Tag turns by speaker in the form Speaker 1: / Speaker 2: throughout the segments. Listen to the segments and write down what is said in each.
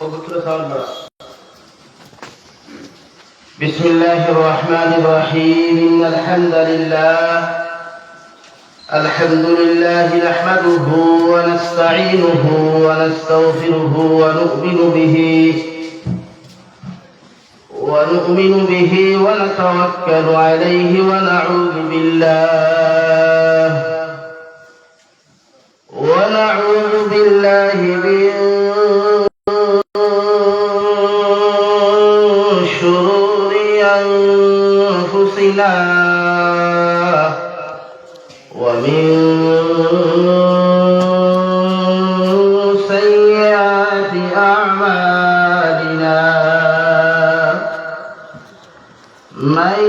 Speaker 1: بسم الله الرحمن الرحيم. إن الحمد لله نحمده ونستعينه ونستغفره ونؤمن به ونتوكل عليه ونعوذ بالله من شرور أنفسنا ومن سيئات أعمالنا. من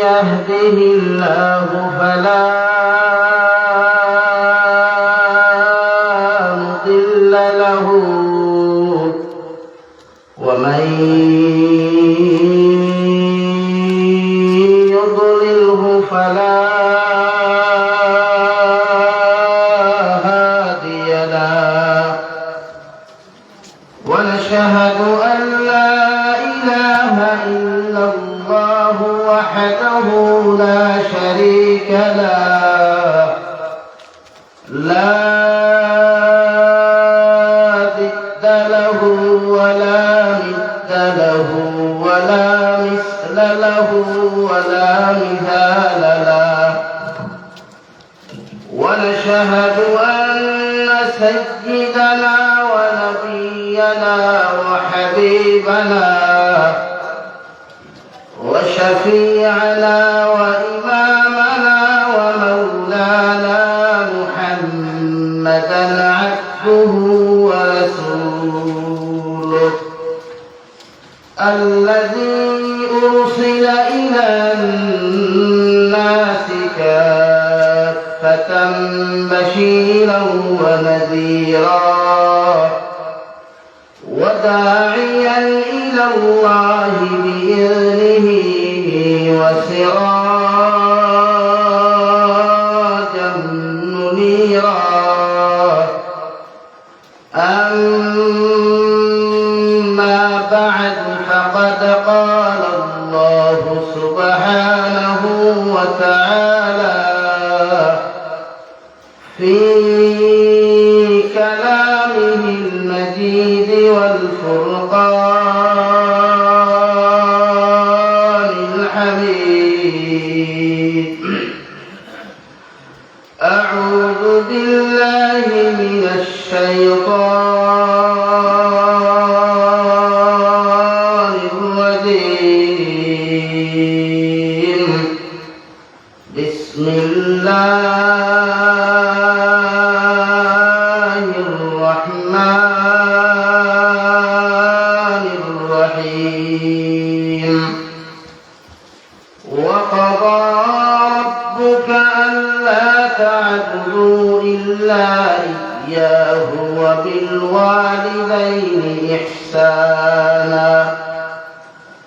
Speaker 1: يهده الله فلا مضل له ومن يضلله فلا هادي له. ونشهد أن لا إله إلا الله وحده لا شريك له لا ضد له ولا ند له ولا مثل له ولا مثال له. ونشهد أن سيدنا ونبينا وحبيبنا وشفيعنا وإمامنا ومولانا محمدا عبده ورسوله الذي أرسل إلى الناس كافة بشيرا ونذيرا وداعيا إلى الله بإذنه وسراجا منيرا. أما بعد فقد قال الله سبحانه وتعالى في كلامه المجيد والفرقان الحميد. أعوذ بالله من الشيطان الرجيم. بسم الله الرحمن الرحيم. وقضى ربك ألا تعبدوا إلا إياه وبالوالدين إحسانا.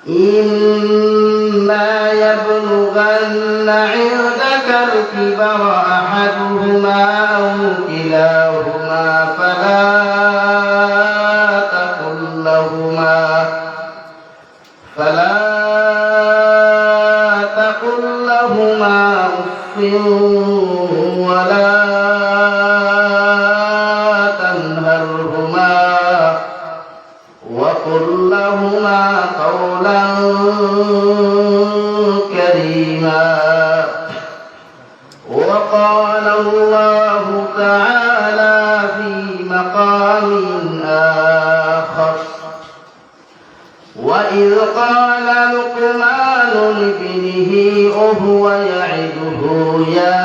Speaker 1: إما يبلغن عندك الكبر أحدهما أو كلاهما فلا تقل لهما أف ولا تنهرهما وقل لهما قولا كريما. وقال الله تعالى في مقام آخر: وإذ قال لقمان لابنه وهو يعظه يا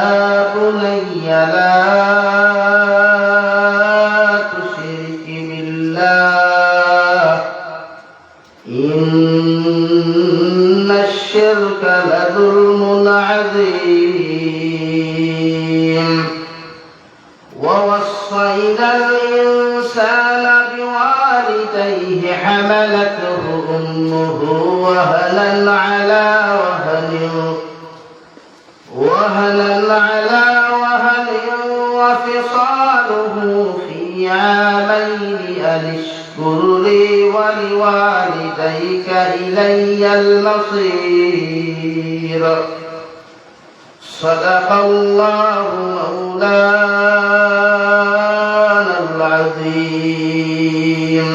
Speaker 1: بني لا تشرك بالله إن الشرك لظلم عظيم. ووصينا الإنسان بوالديه حملته أمه وهنا على وهن وفصاله في عامين أن اشكر لي ولوالديك إلي المصير صدق الله مولانا العظيم.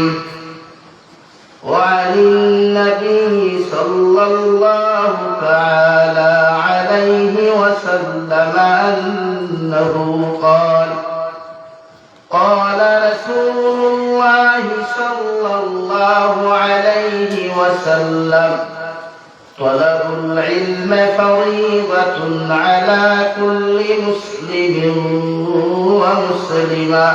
Speaker 1: وعن النبي صلى الله تعالى عليه وسلم أنه قال قال رسول الله صلى الله عليه وسلم طلب العلم فريضة على كل مسلم ومسلمة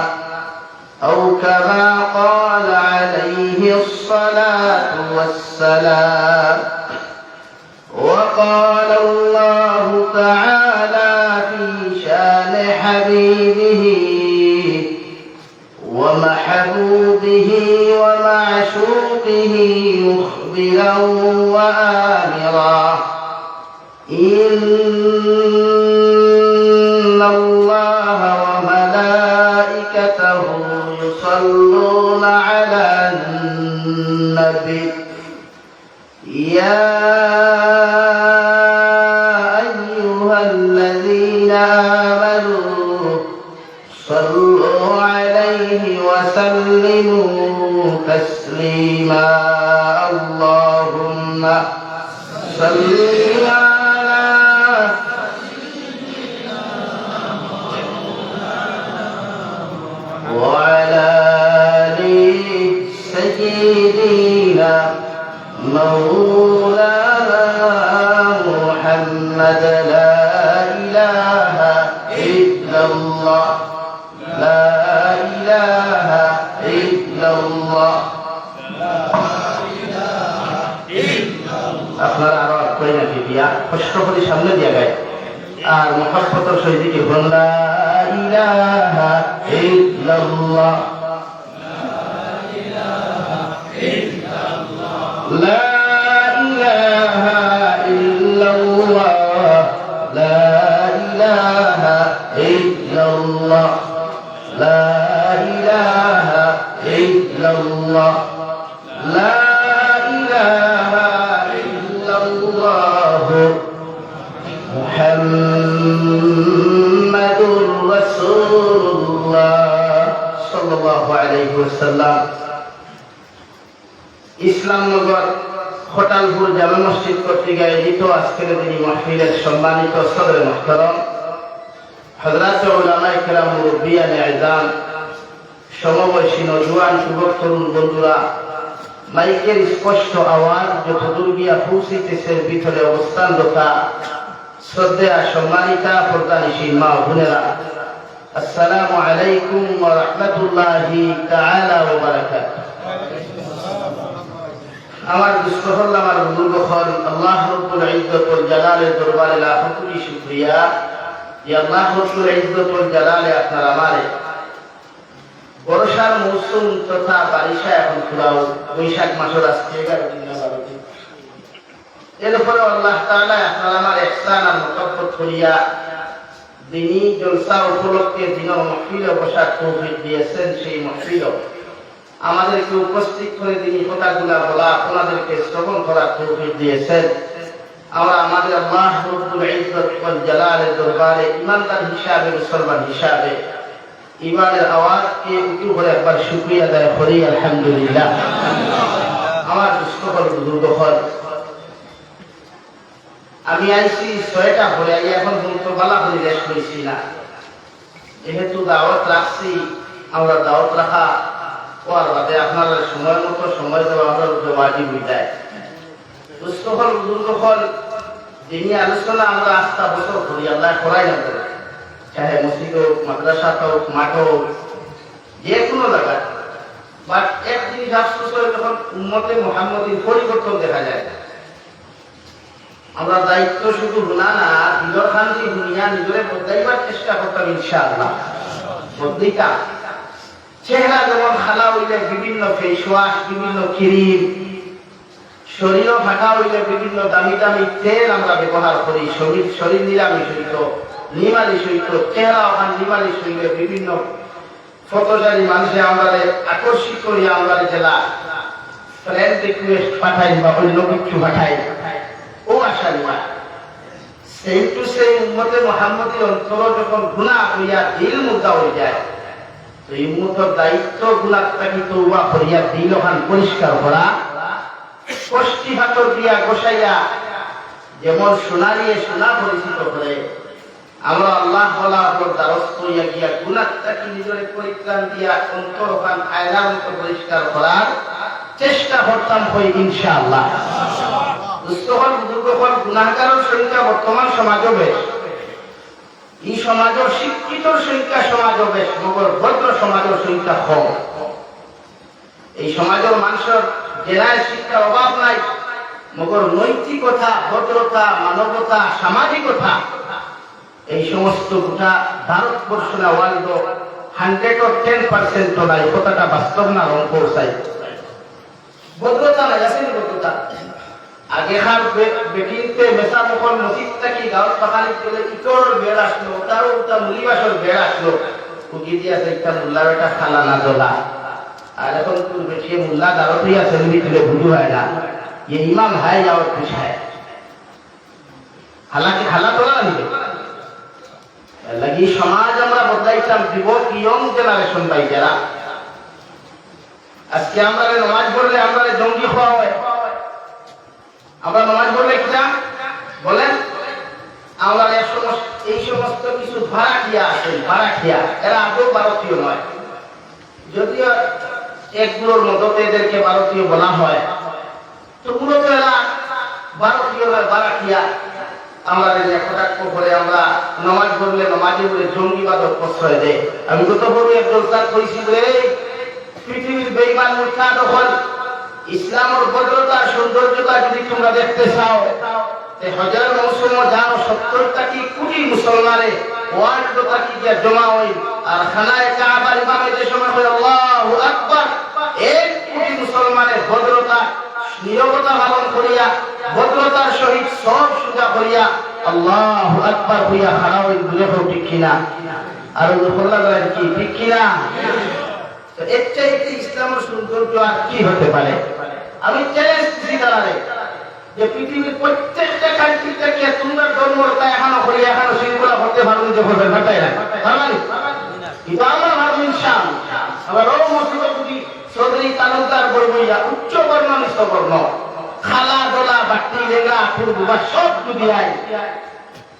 Speaker 1: أو كما قال عليه الصلاة والسلام. وقال الله تعالى في شان حبيبه ومحبوبه ومعشوقه مخبرا وآمرا إن الله وملائكته يصلون على النبي يا أيها الذين آمنوا صلوا عليه وسلموا تسليما. اللهم صل على وعلى آل سيدنا مولانا محمد. لا إله إلا الله لا إله إلا الله. আপনারা আরো কই না দিয়া কষ্ট করে সামনে দিয়া গায় আর মুহাব্বতের সহিত কি বলেন লা ইলাহা ইল্লাল্লাহ লা ইলাহা ইল্লাল্লাহ লা ইলাহা ইল্লাল্লাহ লা ইলাহা ইল্লাল্লাহ লা ইলাহা ইল্লাল্লাহ মুহাম্মাদুর রাসূলুল্লাহ সাল্লাল্লাহু আলাইহি ওয়াসাল্লাম। ইসলামনগর খটালপুর জামে মসজিদ কর্তৃক আয়োজিত আজকের দিনী মাহফিলের সম্মানিত সদরে মুহতারাম হযরত উলামায়ে কেরাম মুরব্বিয়ানে আযম সমবয়সী নওজোয়ান যুবক তরুণ বন্ধুরা মাইকের স্পষ্ট আওয়াজ যতদূর গিয়া পৌঁছিতেছে ভিতরে অবস্থানরত শ্রদ্ধেয়া সম্মানিতা পর্দানিশী মা বোনেরা, আসসালামু আলাইকুম ওয়া রাহমাতুল্লাহি তাআলা ওয়া বারাকাতুহু। আমার দুস্থহল আমার বুজুর্গহল আল্লাহ রব্বুল ইজ্জত ওয়াল জালালের দরবারে লাখ কোটি শুকরিয়া যে আল্লাহ রব্বুল ইজ্জত ওয়াল জালালে আপনার আমারে বর্ষার মৌসুম তথা বারিশা এখন ফুরাও বৈশাখ মাসের আজকে 11 দিন বাড়িতে এরপরে আল্লাহ তাআলা আপনার আমার ইহসান আর মুতাব্বত করিয়া দিনী জলসা উপলক্ষে দিনের মাহফিলে বসার তৌফিক দিয়েছেন। সেই মাহফিল আমাদেরকে উপস্থিত করে তিনি কথাগুলা বলা আপনাদেরকে শ্রবণ করার তৌফিক দিয়েছেন। আমরা আমাদের আল্লাহ রব্বুল ইজ্জত ওয়াল জালালের দরবারে ইমানদার হিসাবে মুসলমান হিসাবে ইমানের আওয়াজকে উঁচু করে একবার শুকরিয়া আদায় করি আলহামদুলিল্লাহ। আমার দুস্থহল বুজুর্গহল আমি আইছি 6টা হয়ে এখন পর্যন্ত বালা করে রেশ করেছি না, যেহেতু দাওয়াত রাখছি আমরা দাওয়াত রাখা ওর বাদে আপনারা সময় মতো সময় দেওয়া আমাদের উপরে ওয়াজিব হয়ে যায়। দুস্থহল বুজুর্গহল যিনি আলোচনা আমরা আস্থা বছর করি আল্লাহ করাই না করে, চাহে মসজিদ হোক মাদ্রাসা হোক মাঠ হোক যে কোনো জায়গায়, বাট এক জিনিস আফসোস হয় যখন উম্মতে মুহাম্মদীর পরিবর্তন দেখা যায়। আমরা দায়িত্ব শুধু গুণা না নিজের শান্তি দুনিয়া নিজরে বদলাইবার চেষ্টা করতাম ইনশাআল্লাহ। বদলিতা চেহারা যেমন খালা হইলে বিভিন্ন ফেস ওয়াশ বিভিন্ন ক্রিম, শরীরও ফাঁকা হইলে বিভিন্ন দামি দামি তেল আমরা ব্যবহার করি, শরীর নিরামিষ হইত নিমালিশ হইত, চেহারা ওখান নিমালিশ হইলে বিভিন্ন ফটোজারি মানুষে আমরা আকর্ষিত করি, আমরা জেলা ফ্রেন্ড রিকোয়েস্ট পাঠাই বা অন্য কিছু পাঠাই, ও আশা নয়। সেই টু সেই উম্মতে মুহাম্মদী অন্তর যখন গুনাহ হইয়া দিল মুদ্রা হয়ে যায়, তো এই উম্মতের দায়িত্ব গুনাহ থাকি তওবা করিয়া দিল খান পরিষ্কার করা, কষ্টি হাতর দিয়া গোসাইয়া যেমন সোনা দিয়ে সোনা পরিচিত করে, আমরা আল্লাহ ওয়ালার দ্বারস্থ হইয়া গিয়া গুনাহ থাকি নিজের পরিত্রাণ দিয়া অন্তর খান আয়নার মতো পরিষ্কার করার চেষ্টা করতাম হই ইনশাআল্লাহ। দুস্থহল বুজুর্গহল গুনাহগারের সংখ্যা বর্তমান সমাজও বেশ, এই সমাজের শিক্ষিতর সংখ্যা সমাজও বেশ, মগর ভদ্র সমাজের সংখ্যা কম। এই সমাজের মানুষের জেলায় শিক্ষার অভাব নাই, মগর নৈতিকতা, ভদ্রতা, মানবতা, সামাজিকতা এই সমস্ত গোটা ভারতবর্ষ না ওয়ার্ল্ড 110% নাই, কথাটা বাস্তব না, রং পৌঁছাই। ভদ্রতা নাই, আছে ভদ্রতা। আগেকার বেটিনতে মেসা মুখর মসজিদ থাকি গাঁৱত পাখালি গেলে ইটর বেড় আসলো, তারও উল্টা মুলিবাসর বেড় আসলো, উকি দিয়ে আছে একটা মুল্লার একটা খালা না দোলা। আর এখন তুই বেঠিয়ে মুল্লা দাঁড়তেই আছে, তুলে বুঝু হয় না, ये इमाम है या और कुछ है। हालांकि खाला তোলা নিবে লাগি সমাজ আমরা বদলাইতাম, যুবক ইয়ং জেনারেশন পাই যারা আজকে আমরা নামাজ পড়লে আমরা জঙ্গি হওয়া হয়। আমরা নামাজ পড়লে কিনা বলেন, আমরা এই সমস্ত কিছু ভাড়াটিয়া আছে, ভাড়াটিয়া, এরা আদৌ ভারতীয় নয়, যদিও একগুলোর মদতে এদেরকে ভারতীয় বলা হয়, তো মূলত এরা ভারতীয় নয়, ভাড়াটিয়া। আমরা কটাক্ষ করে আমরা নামাজ পড়লে নামাজে বলে জঙ্গিবাদক প্রশ্রয় দেয়। আমি গত বড় একজন তার কইছি যে পৃথিবীর বেঈমান মুর্খা দখল ইসলামের ভদ্রতা সৌন্দর্যতা যদি তোমরা দেখতে চাও, হজের মৌসুম যাও 70 কোটি মুসলমানে ওয়ার্ল্ড থাকি গিয়া জমা হই, আর খানায় কাবার ইমামে যে সময় হয় আল্লাহু আকবার, 1 কোটি মুসলমানের ভদ্রতা নীরবতা পালন করিয়া ভদ্রতার সহিত সব সুজা করিয়া আল্লাহু আকবার হইয়া খাড়া হই, দূরে হোক ঠিক কিনা? আর কি ঠিক কিনা? তো এর চাইতে ইসলামের সৌন্দর্য আর কি হতে পারে? আমি চ্যালেঞ্জ দিছি তারারে যে পৃথিবীর প্রত্যেকটা কান্ট্রি থেকে তোমরা ধর্মটা এখনো করি, এখনো শৃঙ্খলা করতে পারো, যে করবে ভাটাই না পারবানি, কিন্তু আমরা ভাবো ইনশাআল্লাহ। আবার ও মসজিদ যদি চৌধুরী তালুকদার বলবইয়া উচ্চ বর্ণ নিষ্ঠ বর্ণ খালা দোলা বাটি লেগা ফুলবা সব যদি আয়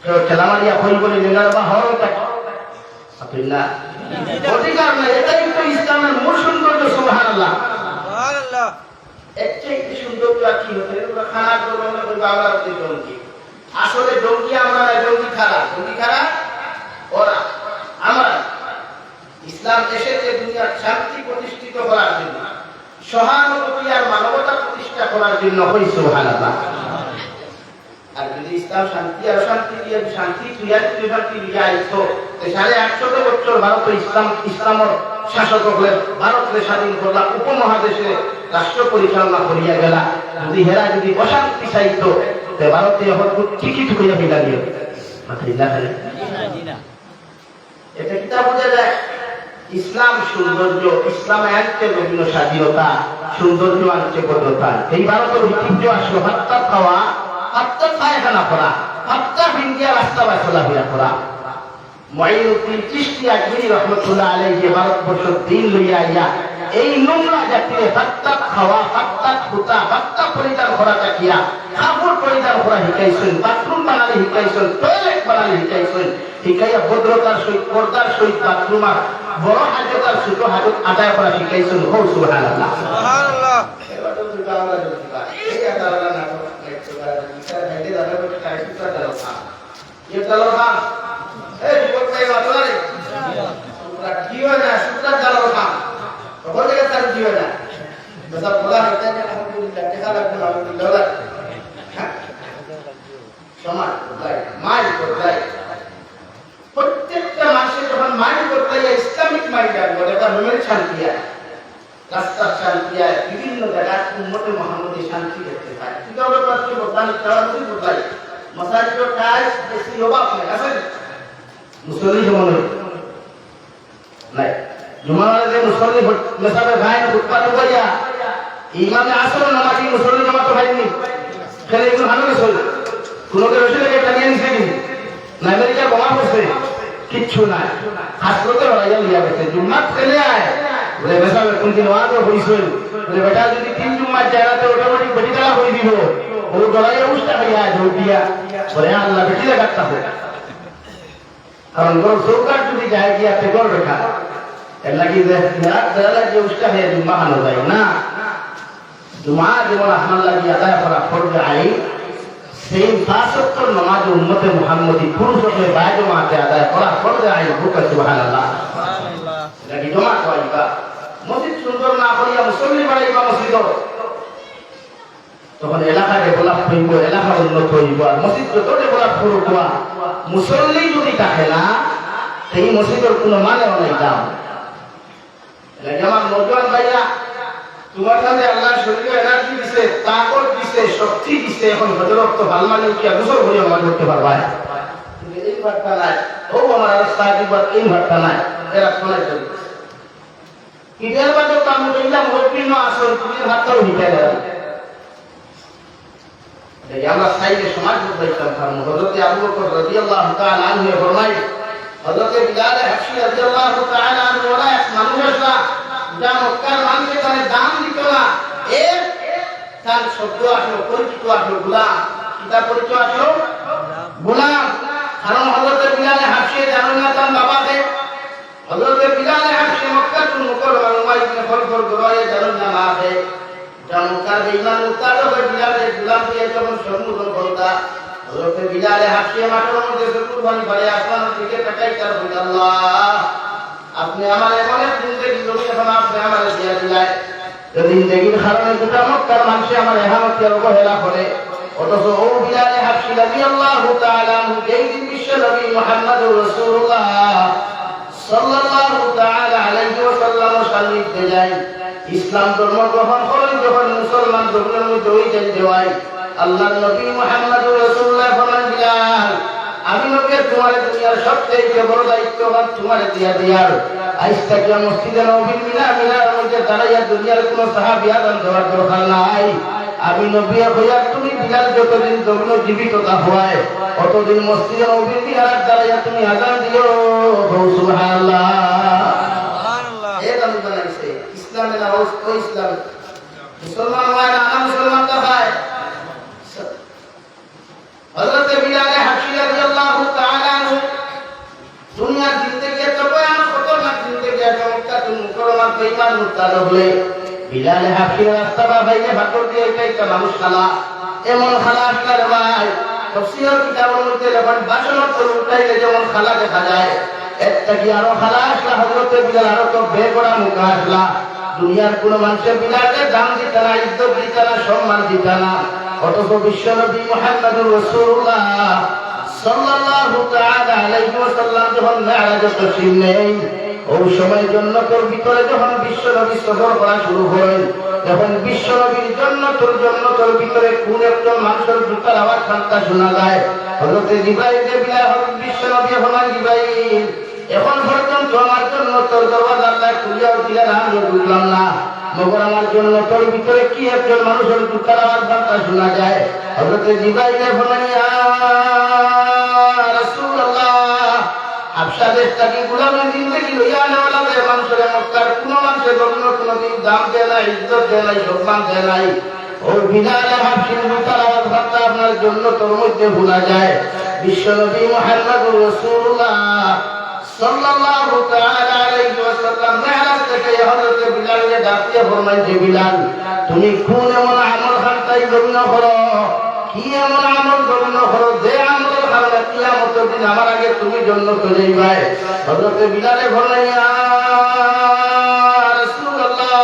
Speaker 1: কেউ ঠেলামারিয়া ফুল বলে লেগার বা হরণ থাকে না, অধিকার নাই। এটা কিন্তু ইসলামের মূল সৌন্দর্য। সুবহানাল্লাহ, সুবহানাল্লাহ। এর চাইতে সৌন্দর্য আর কি হতে? খানা দোলনে ওই বাংলার জঙ্গি, আসলে জঙ্গি আমরা, জঙ্গি খারা, জঙ্গি খারা ওরা। আমরা ইসলাম এসেছে দুনিয়ার শান্তি প্রতিষ্ঠিত করার জন্য, সহানুভূতি আর মানবতা প্রতিষ্ঠা করার জন্য। হই সুবহানাল্লাহ। আর যদি ইসলাম শান্তি আর শান্তি দিয়ে শান্তি শান্তি দিয়ে আইতো, 850 বছর ভারত ইসলামের শাসক হলেন, ভারতকে স্বাধীন করলাম, উপমহাদেশে রাষ্ট্র পরিচালনা করিয়া গেলা। যদি হেরা যদি অশান্তি চাইতো, ভারতে ঠিকই ঠুকিয়া ফেলা দিও। এটা কিতা বোঝা যায়? ইসলাম সৌন্দর্য, ইসলাম আনছে বিভিন্ন স্বাধীনতা, সৌন্দর্য আনছে ভদ্রতা। এই ভারতের ঐতিহ্য আসলো হাত্তা খাওয়া, হাত্তা পায়খানা করা, হাত্তা হিন্দিয়া রাস্তা বা চলাফেরা করা। মুঈনুদ্দিন চিশতি আজমিরি রহমতুল্লাহ আলাইহি ভারতবর্ষ দিন লইয়া আইয়া এই নোংরা জাতিরে হাত্তা খাওয়া, হাত্তা খুতা, হাত্তা পরিধান করা তাকিয়া কাপড় পরিধান করা শিখাইছেন, বাথরুম বানালে শিখাইছেন, টয়লেট বানালে শিখাইছেন, শিখাইয়া ভদ্রতার সহিত পর্দার সহিত বাথরুম আর বড় হাজত আর ছোট হাজত আদায় করা শিখাইছেন। হো সুবহানাল্লাহ, সুবহানাল্লাহ। প্রত্যেকটা মানুষের যখন মাইন্ড করতে ইসলামিক মাইন্ড আসবে, এটা রুমের শান্তি আছে, রাস্তার শান্তি আছে, বিভিন্ন জায়গায় উম্মতে মুহাম্মদী শান্তি দেখতে পায়। কিন্তু আমরা প্রশ্ন বদলানি তাড়াতাড়ি বদলাই, মসাজিদের কাজ বেশি অভাব নেই, আছে মুসলিম যেমন নাই। জুমার যে মুসল্লি মেসাবে ভাই ফুটপাত করিয়া ইমামে আসল নামাজি মুসল্লি জমা তো ভাইনি খেলে এগুলো ভালো গেছিল কোনোকে রসে লেগে টানিয়ে নিছে কি না আমেরিকা বোমা করছে কিচ্ছু নাই হাসপাতালে হরাইয়া লিয়া গেছে জুম্মাত খেলে আয় বলে মেসাবে কোনদিন ওয়াজও হইছিল বলে বেটা যদি 3 জুম্মার জায়গাতে অটোমেটিক বেটি খেলা হয়ে দিব ও ডরাইয়া উষ্টা হইয়া জোর দিয়া বলে আল্লাহ বেটি লাগাতা হয় কারণ গর সরকার যদি যায় গিয়া তে গর বেটা এর লাগি যে রাত বেলা যে উষ্টা হয়ে জুম্মা হানো যায় না জুমা যেমন আপনার লাগি আদায় করা ফরজ আইন সেই 5 ওয়াক্ত নামাজ উম্মতে মুহাম্মদী পুরুষ হয়ে বায় জমাতে আদায় করা ফরজ আইন বুকা সুবহানাল্লাহ সুবহানাল্লাহ লাগি জমা করাইবা মসজিদ সুন্দর না করিয়া মুসল্লি বাড়াইবা মসজিদ তখন এলাকা ডেভেলপ হইব এলাকা উন্নত হইব আর মসজিদ যত ডেভেলপ করুক মুসল্লি যদি থাকে না সেই মসজিদের কোনো মানে নাই দাম লাগে আমার নজওয়ান ভাইরা তোমার কাছে আল্লাহ শরীরে এনার্জি দিছে তাকত দিছে শক্তি দিছে এখন হযরত তো ভাল মানে কি গোসল করে আমার করতে পারবা এই বার্তা নাই ও আমার রাস্তা দিবার এই বার্তা নাই এরা শোনাই চলে কিদের বাদে কাম কইলা মুরব্বি ন আসল তুমি ভাতও হিতে দেয় এই আমরা সাইডে সমাজ বলতাম কারণ হযরত আবু বকর রাদিয়াল্লাহু তাআলা আনহু ফরমায় হযরত বিলাল হাবশী রাদিয়াল্লাহু তাআলা আনহু ওরা এক মানুষ আসলা যা মক্কার মানুষের কাছে দাম দিত না এর তার শব্দ আসলো পরিচিত আসলো গোলাম কিতা পরিচয় আসলো গোলাম কারণ হযরত বিলাল হাবশী জানেন না তার বাবাকে হযরত বিলাল হাবশী মক্কাতুল মুকাররমা ইবনে খলফর গরায়ে জানেন না মাকে মক্কার বেঈমান মুতারা হয়ে বিলালের গোলাম দিয়ে যখন সম্বোধন করতা হযরত বিলাল হাবশী মাঠের মধ্যে কুরবানি করে আসমানের দিকে তাকাই তার বলে আল্লাহ আপনি আমার এমন এক জিন্দেগি জমি এখন আপনি আমার দিয়া দিলেন যে জিন্দেগির কারণে গোটা মক্কার মানুষ আমার ইহামতের অবহেলা করে অথচ ও বিলাল হাবশী রাদিয়াল্লাহু তাআলা যেই দিন বিশ্ব নবী মুহাম্মদুর রাসূলুল্লাহ সাল্লাল্লাহু তাআলা আলাইহি ওয়াসাল্লাম সান্নিধ্যে যায় ইসলাম ধর্ম গ্রহণ করেন যখন মুসলমান ধর্মের মধ্যে ওই যাই দেওয়ায় আল্লাহর নবী মুহাম্মদুর রাসূলুল্লাহ ফরমান বিলাল আমি নবী তোমার দুনিয়ার সবচেয়ে বড় দায়িত্ব তোমার দিয়া দিয়ার আজকে কি মসজিদে নববীর মিনার মধ্যে দাঁড়াইয়া দুনিয়ার কোনো সাহাবী আযান দেওয়ার দরকার নাই আমি নবী হইয়া তুমি বিলাল যতদিন ধর্ম জীবিততা হয় ততদিন মসজিদে নববীর মিনার দাঁড়াইয়া তুমি আযান দিও সুবহানাল্লাহ সুবহানাল্লাহ এই দাম জানাইছে ইসলামের আওয়াজ তো ইসলাম মুসলমান হয় না মুসলমান কা হয় হযরত বিলাল হাবশী রাদিয়াল্লাহু তাআলা আনহু দুনিয়ার জিন্দেগি এত ভয়ানক খতরনাক জিন্দেগি মক্কাতুল মুকাররমার বেঈমান মুতারা হলে বিলাল হাবশী রাস্তা বাইরে ভাতর দিয়ে একটা মানুষ খালা এমন খালা আসলে ভাই তাফসীরের কিতাবের মধ্যে যখন বাসনত উঠাইলে যেমন খালা দেখা যায় একটা কি আরো খালা আসলা হযরত বিলাল আরো তো বেগড়া মুখ আসলা দুনিয়ার কোন মানুষের বিলালের দাম দিত না ইজ্জত দিত না সম্মান দিত না অথচ বিশ্বনবী মুহাম্মদুর রাসূলুল্লাহ সাল্লাল্লাহু তাআলা আলাইহি ওয়াসাল্লাম যখন মেরাজে তশরীফ নেন ওই সময় জান্নাতের ভিতরে যখন বিশ্বনবী সফর করা শুরু হয় যখন বিশ্বনবীর জান্নাতের ভিতরে কোন একজন মানুষের জুতার আওয়াজ শুনতে শোনা যায় হযরত জিবরাইল যে বিলাল বিশ্বনবী হলেন জিবরাইল এখন পর্যন্ত আমার জন্য তোর দরওয়াজা আল্লাহ খুলিয়াও দিলেন আমি বুঝলাম না মগর আমার জন্য তোর ভিতরে কি একজন মানুষের জুতার আওয়াজ বার্তা শোনা যায় হযরত জিবরাইল বলেন ইয়া রাসূলুল্লাহ হাবশা দেশটাকে গোলামের জিন্দেগি লইয়া নেওয়ালা মানুষের মক্কার কোনো মানুষের জন্য কোনোদিন দাম দেয় না ইজ্জত দেয় নাই সম্মান দেয় নাই ও বিলাল হাবশীর জুতার আওয়াজ বার্তা আপনার জন্য তোর মধ্যে ভুলা যায় বিশ্বনবী মুহাম্মদুর রাসূলুল্লাহ সাল্লাল্লাহু তাআলা আলাইহি ওয়াসাল্লাম মেরাজ থেকে হযরত বিলালকে ডাকিয়ে ফরমায় যে বিলাল তুমি কোন এমন আমল করতাই জন্য করো কি এমন আমল জন্য করো যে আমলের কারণে কিয়ামতের দিন আমার আগে তুমি জান্নাতে যাইবা হযরত বিলালে ফরমায় ইয়া রাসূলুল্লাহ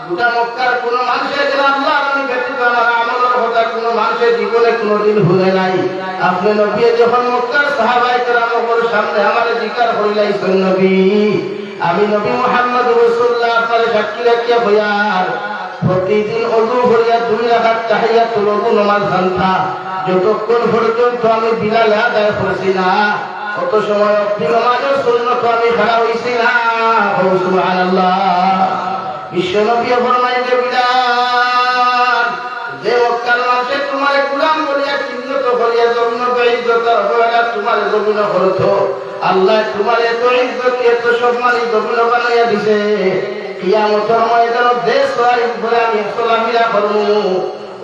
Speaker 1: গোটা মক্কার কোন মানুষের যেন আল্লাহর আমি ব্যতীত আমার আমলের কথা কোন মানুষের জীবনে কোনদিন ভুলে নাই আপনি নবী যখন মক্কার সাহাবায়ে কেরামের সামনে আমারে জিকির করিলাইছেন নবী আমি নবী মুহাম্মদ রাসূলুল্লাহ আপনার সাক্ষী রাখিয়া বয়ার প্রতিদিন ওযু করিয়া 2 রাকাত তাহিয়াতুল ওযু নামাজ পড়তা যতক্ষণ পর্যন্ত আমি বিলাল আদায় করছি না কত সময় আপনি নামাজের সুন্নাত আমি খাড়া হইছি না ও সুবহানাল্লাহ। বিশ্বনবী ফরমাইতে বিলাল, যে মক্কার মানুষে তোমার গোলাম বলিয়া চিহ্নিত করিয়া জমিন ইজ্জত অবহেলা তোমার জমিন করত, আল্লাহ তোমার এত ইজ্জত এত সম্মানিত জমিন বানাইয়া দিছে। কিয়ামতের ময়দানে দেশ সওয়ারির উপরে আমি সালামিরা করব,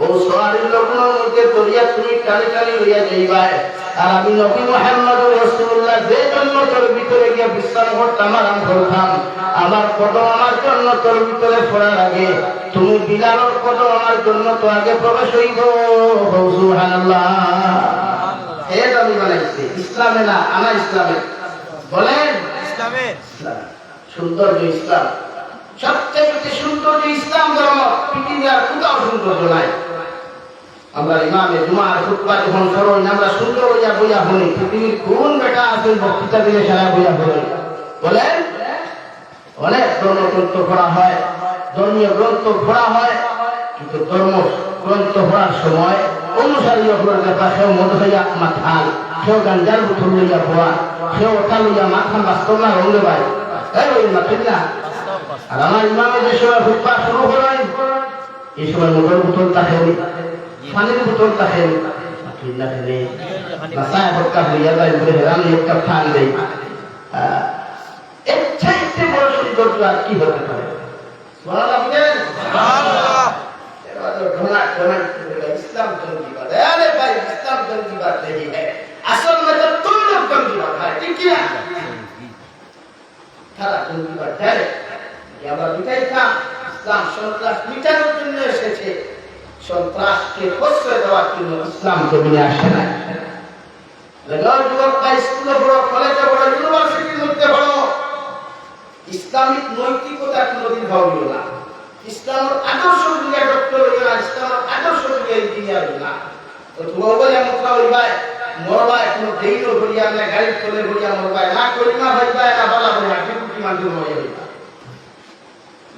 Speaker 1: ও সওয়ারির লোকগুলোর মধ্যে দরিয়া তুমি কালি কালি হইয়া যাইবাই। আর আমি নবী মুহাম্মদ রাসূলুল্লাহ যে জান্নাতের ভিতরে গিয়া বিশ্রাম করতাম, আরাম করতাম, আমার কদম আমার জান্নাতের ভিতরে পড়ার আগে তুমি বিলালের কদম আমার জান্নাত আগে প্রবেশ হইব। সুবহানাল্লাহ। এ দাবি বানাইছে ইসলামে না, আনা ইসলামে। বলেন ইসলামে। সুন্দর যে ইসলাম, সবচেয়ে সুন্দর যে ইসলাম ধর্ম, পৃথিবীর আর কোথাও সৌন্দর্য নাই। আমরা ইমামে জুমার খুতবা যখন করই, আমরা সুন্দর হইয়া বইয়া শুনি, পৃথিবীর কোন বেটা আছে বক্তৃতা দিলে সারা বইয়া শুনি। বলেন অনেক ধর্মগ্রন্থ পড়া হয়, ধর্মীয় গ্রন্থ পড়া হয়, কিন্তু ধর্ম গ্রন্থ পড়ার সময় অনুসারী অপরের ব্যাপার, সেও মদ হইয়া মাথান, সেও গাঞ্জার বোতল লইয়া ভোয়া, সেও ওটা লইয়া মাথান বাস্তব না রঙে ভাই ঠিক না। আর আমার ইমামে যে সময় খুতবা শুরু করেন, এই সময় মদের বোতল থাকে, পানির বোতল থাকে, বড় সৌন্দর্য আর কি হতে পারে? ইসলাম জঙ্গিবাদ, আরে ভাই ইসলাম জঙ্গিবাদ नहीं है, असल में तो तुम लोग जंगीबाद है, ठीक है? তারা জঙ্গিবাদ है, আমরা বিটাই থাম। ইসলাম সন্ত্রাস মিটানোর জন্য এসেছে, সন্ত্রাসকে প্রশ্রয় দেওয়ার জন্য ইসলাম জমিনে আসে না। লাগাও যুবকরা স্কুলে পড়ো, কলেজে পড়ো, ইউনিভার্সিটির মধ্যে পড়ো, ইসলামিক নৈতিকতা কোনোদিন ভাবিও না। ইসলামের আদর্শ দিয়ে ডক্টর হইও না, ইসলামের আদর্শ দিয়ে ইঞ্জিনিয়ার হইও না। তো তোমার বলে মুখা হইবাই মরবাই, কোনো দেইল হইয়া না, গাড়ি চলে হইয়া মরবাই না, কলিমা হইবাই না, বালা হইয়া বিপুটি মানুষ হইয়া।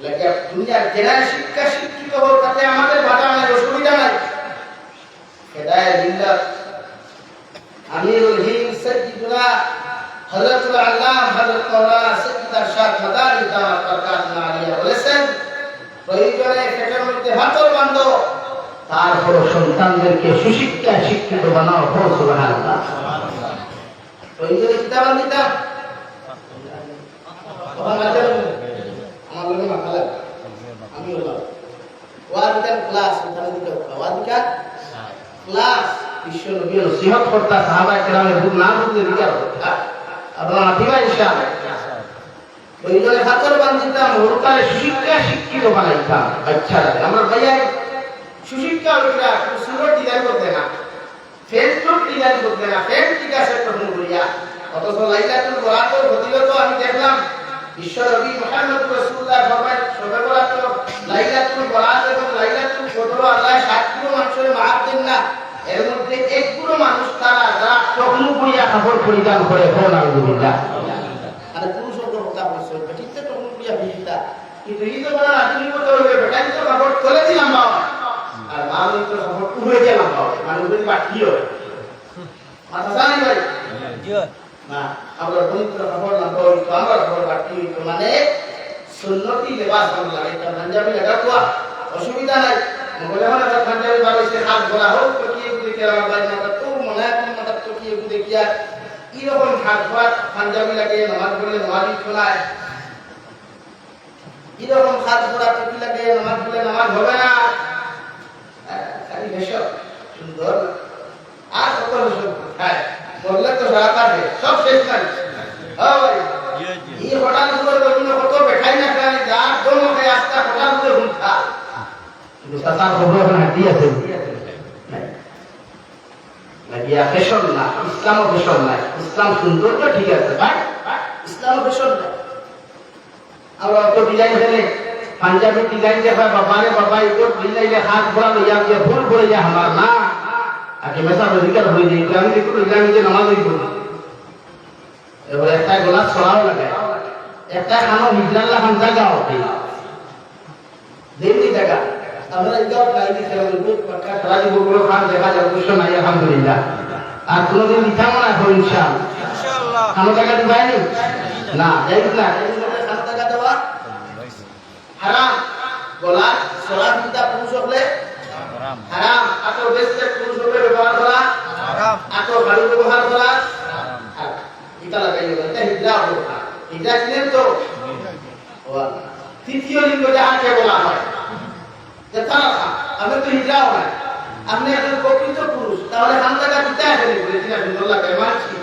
Speaker 1: লাগে দুনিয়ার জেনারেল শিক্ষা শিক্ষিত হোক, তাতে আমাদের বাধা নাই, অসুবিধা নাই। হেদায়েত বিল্লাহ আমিরুল হিন্দ সাইয়্যিদুনা হযরতুল আল্লামা হযরত মাওলানা সাইয়্যিদ আরশাদ মাদানী দামাত বরকাতুহু আলিয়া বলেছেন, প্রয়োজনে পেটের মধ্যে হাতর বাঁধো, তারপর সন্তানদেরকে সুশিক্ষা শিক্ষিত বানাও। সুবহানাল্লাহ। প্রয়োজনে কিতাব দিতাম ক্লাস বিশ্ব নবী নসিহত করতা, সাহাবায়ে কেরামের বুক না বুঝলে বিচার করতা, আপনারা মাতিবা ইনশাআল্লাহ। প্রয়োজনে হাতর বান্ধিতাম, ওরকারে সুশিক্ষা শিক্ষিত বানাইতাম। আচ্ছা আমরা ভাইয়া সুশিক্ষা ওইটা সুরত ডিজাইন করতে না, ফেসবুক ডিজাইন করতে না, ফেন ঠিক আছে তখন করিয়া, অথচ লাইলাতুল বরাতের ফজিলত আমি দেখলাম বিশ্ব নবী মুহাম্মদ রাসূলুল্লাহ ফরমায়, সবে বরাত লাইলাতুল বরাত এবং লাইলাতুল কদর আল্লাহ 7 গুণ মানুষের মাফ দেন না, এর মধ্যে এক গুণ মানুষ তারা যারা তখন করিয়া কাপড় পরিধান করে। কোন আলহামদুলিল্লাহ। আর পুরুষ কথা বলছে ঠিক তো তখন করিয়া বিহিতা, কিন্তু এই তো বড় আধুনিকতা হয়ে বেটাই তো কাপড় তুলে দিলাম বাবা, আর মালই তো কাপড় উড়ে গেলাম বাবা, মানে ওই বাকি হয় মাথা জানি ভাই জি না, আমরা পবিত্র কাপড় না তো আমরা কাপড় বাকি তো মানে সুন্নতি লেবাস বানানো লাগে, তা পাঞ্জাবি লাগাতো অসুবিধা নাই। বলে মানে পাঞ্জাবি বানাইছে হাত ধরা হোক তো কি বুঝে আমার ভাই না তো মনে হয় মাথা তো কি বুঝে কি আর এরকম হাত ধরা পাঞ্জাবি লাগে, নামাজ পড়লে নামাজই শোনায়, এরকম হাত ধরা টুপি লাগে, নামাজ পড়লে নামাজ হবে না, খালি এসব সুন্দর আর কত সব খায় বললে তো রাত আছে সব শেষ নাই। এই হঠাৎ করে বিভিন্ন কত বেঠাই না খায়, যার জন্য খায় আস্তা হঠাৎ করে হুঁঠা, কিন্তু তার খবর না দিয়েছে লাগিয়া ফ্যাশন না, ইসলামও ফ্যাশন নাই। ইসলাম সুন্দর তো ঠিক আছে ভাই, ইসলামও ফ্যাশন নাই। আমরা অত ডিজাইন ফেলে পাঞ্জাবি ডিজাইন দেখা বাবা রে বাবা, এগুলো ডিজাইনে হাত ভরা লইয়া গিয়ে ভুল করে যায় আমার না, আগে মেসা অধিকার হয়ে যায়। আমি দেখুন ইসলামী যে নামাজ হইব এবার একটা গোলাপ ছড়াও লাগে, একটা খানো হিজরাল্লাহ খান জায়গা হতে দেবনি জায়গা, আমরা এটাও গাইতে খেলা পাক্কা সারা জীবনগুলো খান দেখা যায় অবশ্য নাই আলহামদুলিল্লাহ। আর কোনোদিন মিঠা মনে হয় ইনশাআল্লাহ খানো জায়গা দিবাইনি না, যাই না খানো জায়গা দেওয়া তৃতীয় লিঙ্গ যাহাকে বলা হয় যে তারা আমি তো হিজড়াও না, আপনি একজন প্রকৃত পুরুষ, তাহলে হামদাটা দিতে আসেনি বলেছিলাম সুন্দর লাগে মানছি,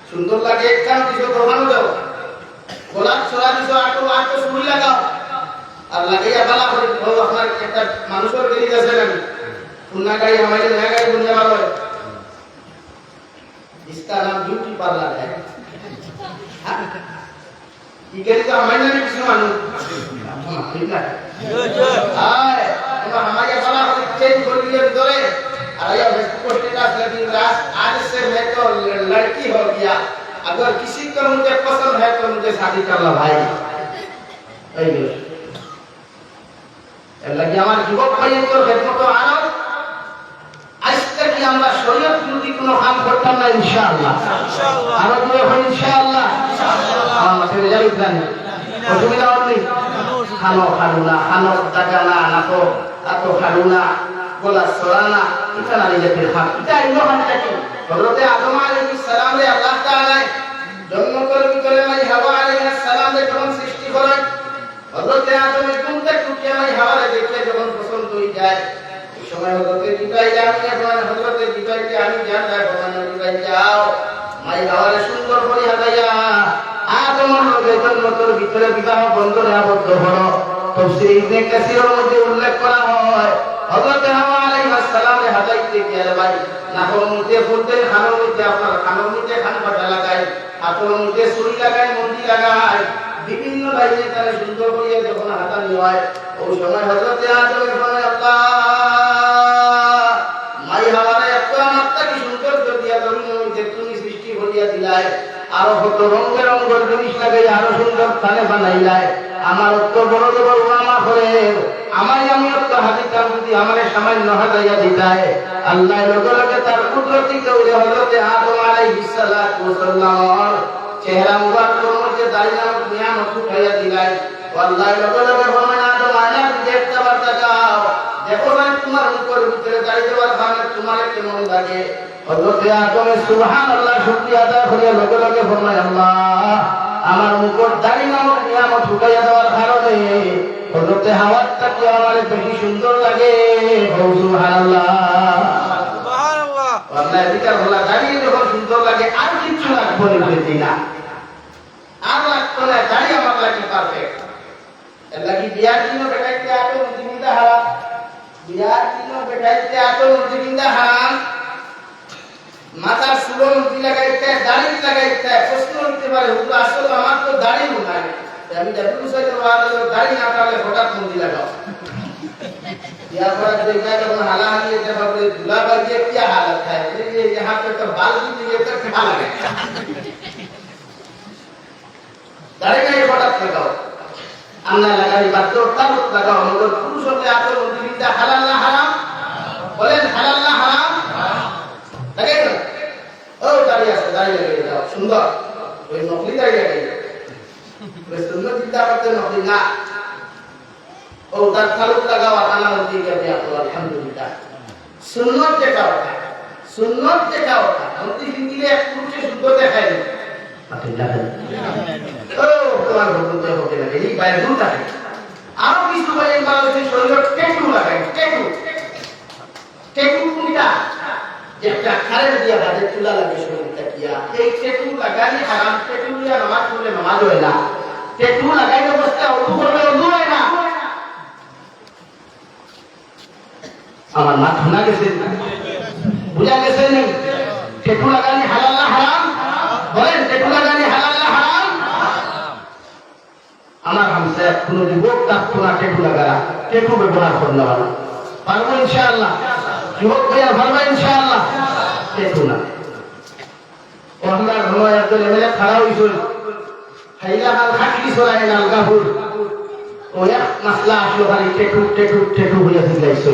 Speaker 1: সুন্দর লাগে কারণ কিছু প্রমাণও দাও, গোলাপ ছড়া দিছো আটো সুই লাগাও আর লাগাইয়া বালা করে আপনার একটা মানুষের বেরিয়ে গেছে নাকি খুলনা গাড়ি আমাদের নয়া গাড়ি বুঝতে পারো, इसका नाम ब्यूटी पार्लर है। इधर तो हमारे नाम किसी मालूम, ठीक है? हाँ, तो हमारे बाला को चेंज कर दिया दोरे, अरे यार इसको स्टेटस लगी रात आज से मैं तो लड़की हो गया, अगर किसी को मुझे पसंद है तो मुझे शादी कर लो भाई। ऐसे, लगी हमारे युवक भाई तो खिदमत तो आ रहा हूँ। আজকে কি আমরা শরীয়ত বিরোধী কোনো কাম করতাম না ইনশাআল্লাহ, আরো দুই হয় ইনশাআল্লাহ, আমরা ছেড়ে যাই প্ল্যান অসুবিধা হয়নি, খানো খালুনা খানো দাগানা নাতো আতো খালুনা গলা সরানা এটা না নিজে ফির খান এটা ইনো হানটা কি হযরত আদম আলাইহিস সালাম রে আল্লাহ তাআলা জন্ম করে ভিতরে মাই হাওয়া আলাইহিস সালাম রে যখন সৃষ্টি করেন, হযরত আদম কোন থেকে কি মাই হাওয়া রে দেখে যখন পছন্দ হয়ে যায় সময় হতে জিবাইলে আমি এখন হযরতে জিবাইলে আমি জানতা ভগবান জিবাই যাও মাই হাওয়ারে সুন্দর করে হাজাইয়া আদমের লগে জন্মতর ভিতরে বিবাহ বন্ধনে আবদ্ধ হলো। তাফসীর ইবনে কাসীরের মধ্যে উল্লেখ করা হয় হযরতে হাওয়া আলাইহিস সালামে হাজাইতে গিয়ে ভাই নাকর মধ্যে ফুলতে খানোর মধ্যে আপনার খানোর মধ্যে খান পাতা লাগাই, হাতের মধ্যে ছুরি লাগাই, মন্দি লাগাই, বিভিন্ন লাইনে তারা সুন্দর করে যখন হাতানি হয় ওই সময় হযরতে আদমের সময় আল্লাহ মাই হাওয়ারে এত মাত্রা কি সুন্দর দিয়া তুমি সৃষ্টি করিয়া দিলাই, আরো কত রঙের রঙের জিনিস লাগাই আরো সুন্দর স্থানে বানাইলাই, আমার অত বড় বড় উলামা করে আমি অত হাদিতাম যদি আমার সামান্য হাজাইয়া দিতায় আল্লাহ লগে লগে তার কুদরতি কৌলে হযরতে আদম আলাইহিস সালাতু ওয়াস সালাম চেহারা মুবারকের মধ্যে দাড়ি নামক নিয়ামত উঠাইয়া দিলাই, আল্লাহ লগে লগে ফরমান আদম আলাইহিস দেখতে বার্তা যাও দেখো ভাই তোমার মুখের ভিতরে দাড়ি দেওয়ার কারণে তোমার কেমন লাগে, হযরতে আদম সুবহানাল্লাহ শুকরিয়া আদায় করে লগে লগে ফরমায় আল্লাহ আমার মুখের দাড়ি নামক নিয়ামত উঠাইয়া দেওয়ার কারণে হযরতে হাওয়াটা কি আমার বেশি সুন্দর লাগে, সুবহানাল্লাহ সুবহানাল্লাহ, আল্লাহ বিচার হলো দাড়ি যখন সুন্দর লাগে আর কিছু লাগবে না, আর লাগতো না, দাড়ি আমার লাগে পারফেক্ট। লাগি বিয়ার দিন বেটাইতে আতো মুজিবিন্দা হারাম, বিয়ার দিন বেটাইতে আতো মুজিবিন্দা হারাম, মাথার চুলো মুজি লাগাইতে দাড়ি লাগাইতে প্রশ্ন হইতে পারে হুজুর আসলে আমার তো দাড়ি নাই, আমি ডাক্তার সাহেবের ওয়াজে দাড়ি না কাটলে হঠাৎ মুজি লাগাও या पर देखा जब हाला हाली जब अपने दूल्हा बाजी क्या हालत है ये यहाँ पे तो बाल भी नहीं है तो क्या लगे दाढ़ी का ये बड़ा लगाओ अन्ना लगाई बात तो तब लगाओ मगर पुरुषों के आते हैं उनकी बिंदा हलाल ना हराम बोले हलाल ना हराम लगे ना ओ दाढ़ी लगे जाओ सुंदर कोई नौकरी दाढ़ी लगे कोई सुंदर बिंदा करते नौकरी ना और उधर थालुक लगा हुआ खाना होती है क्या तो अल्हम्दुलिल्लाह सुन्नत देखा होता है होती हिंदी में पुरुष सुंदर देखा है ओ तुम्हारे बोलते होते लगे ये बाय दूता है आप किस सुबह एक बार उसे शरीर टैटू लगाए टैटू कुंडा जब तक खाने दिया बाजे चूल्हा लगे शरीर तक किया एक टैटू लगाने हराम टैटू लिया नमाज पढ़ने नमाज होएगा टैटू लगाए तो बस्ता उर्दू बोलने उर्दू है ना আমার মাথা শোনা গেছে বুঝা গেছে নেই টেটু লাগানি হালাল না হারাম বলেন টেটু লাগানি হালাল না হারাম আমার হামসা কোন যুবক থাকতো না টেটু লাগারা টেটু ব্যবহার করতে পারবো পারবো ইনশাআল্লাহ যুবক ভাইয়া পারবো ইনশাআল্লাহ টেটু না ওহলা নয় একজন এমএলএ খাড়া হইছিল হাইলা হাল খাটলি সরাই নাল গাহুর ওয়া মাসলা আসলো খালি টেটু হইয়া দিলাইছে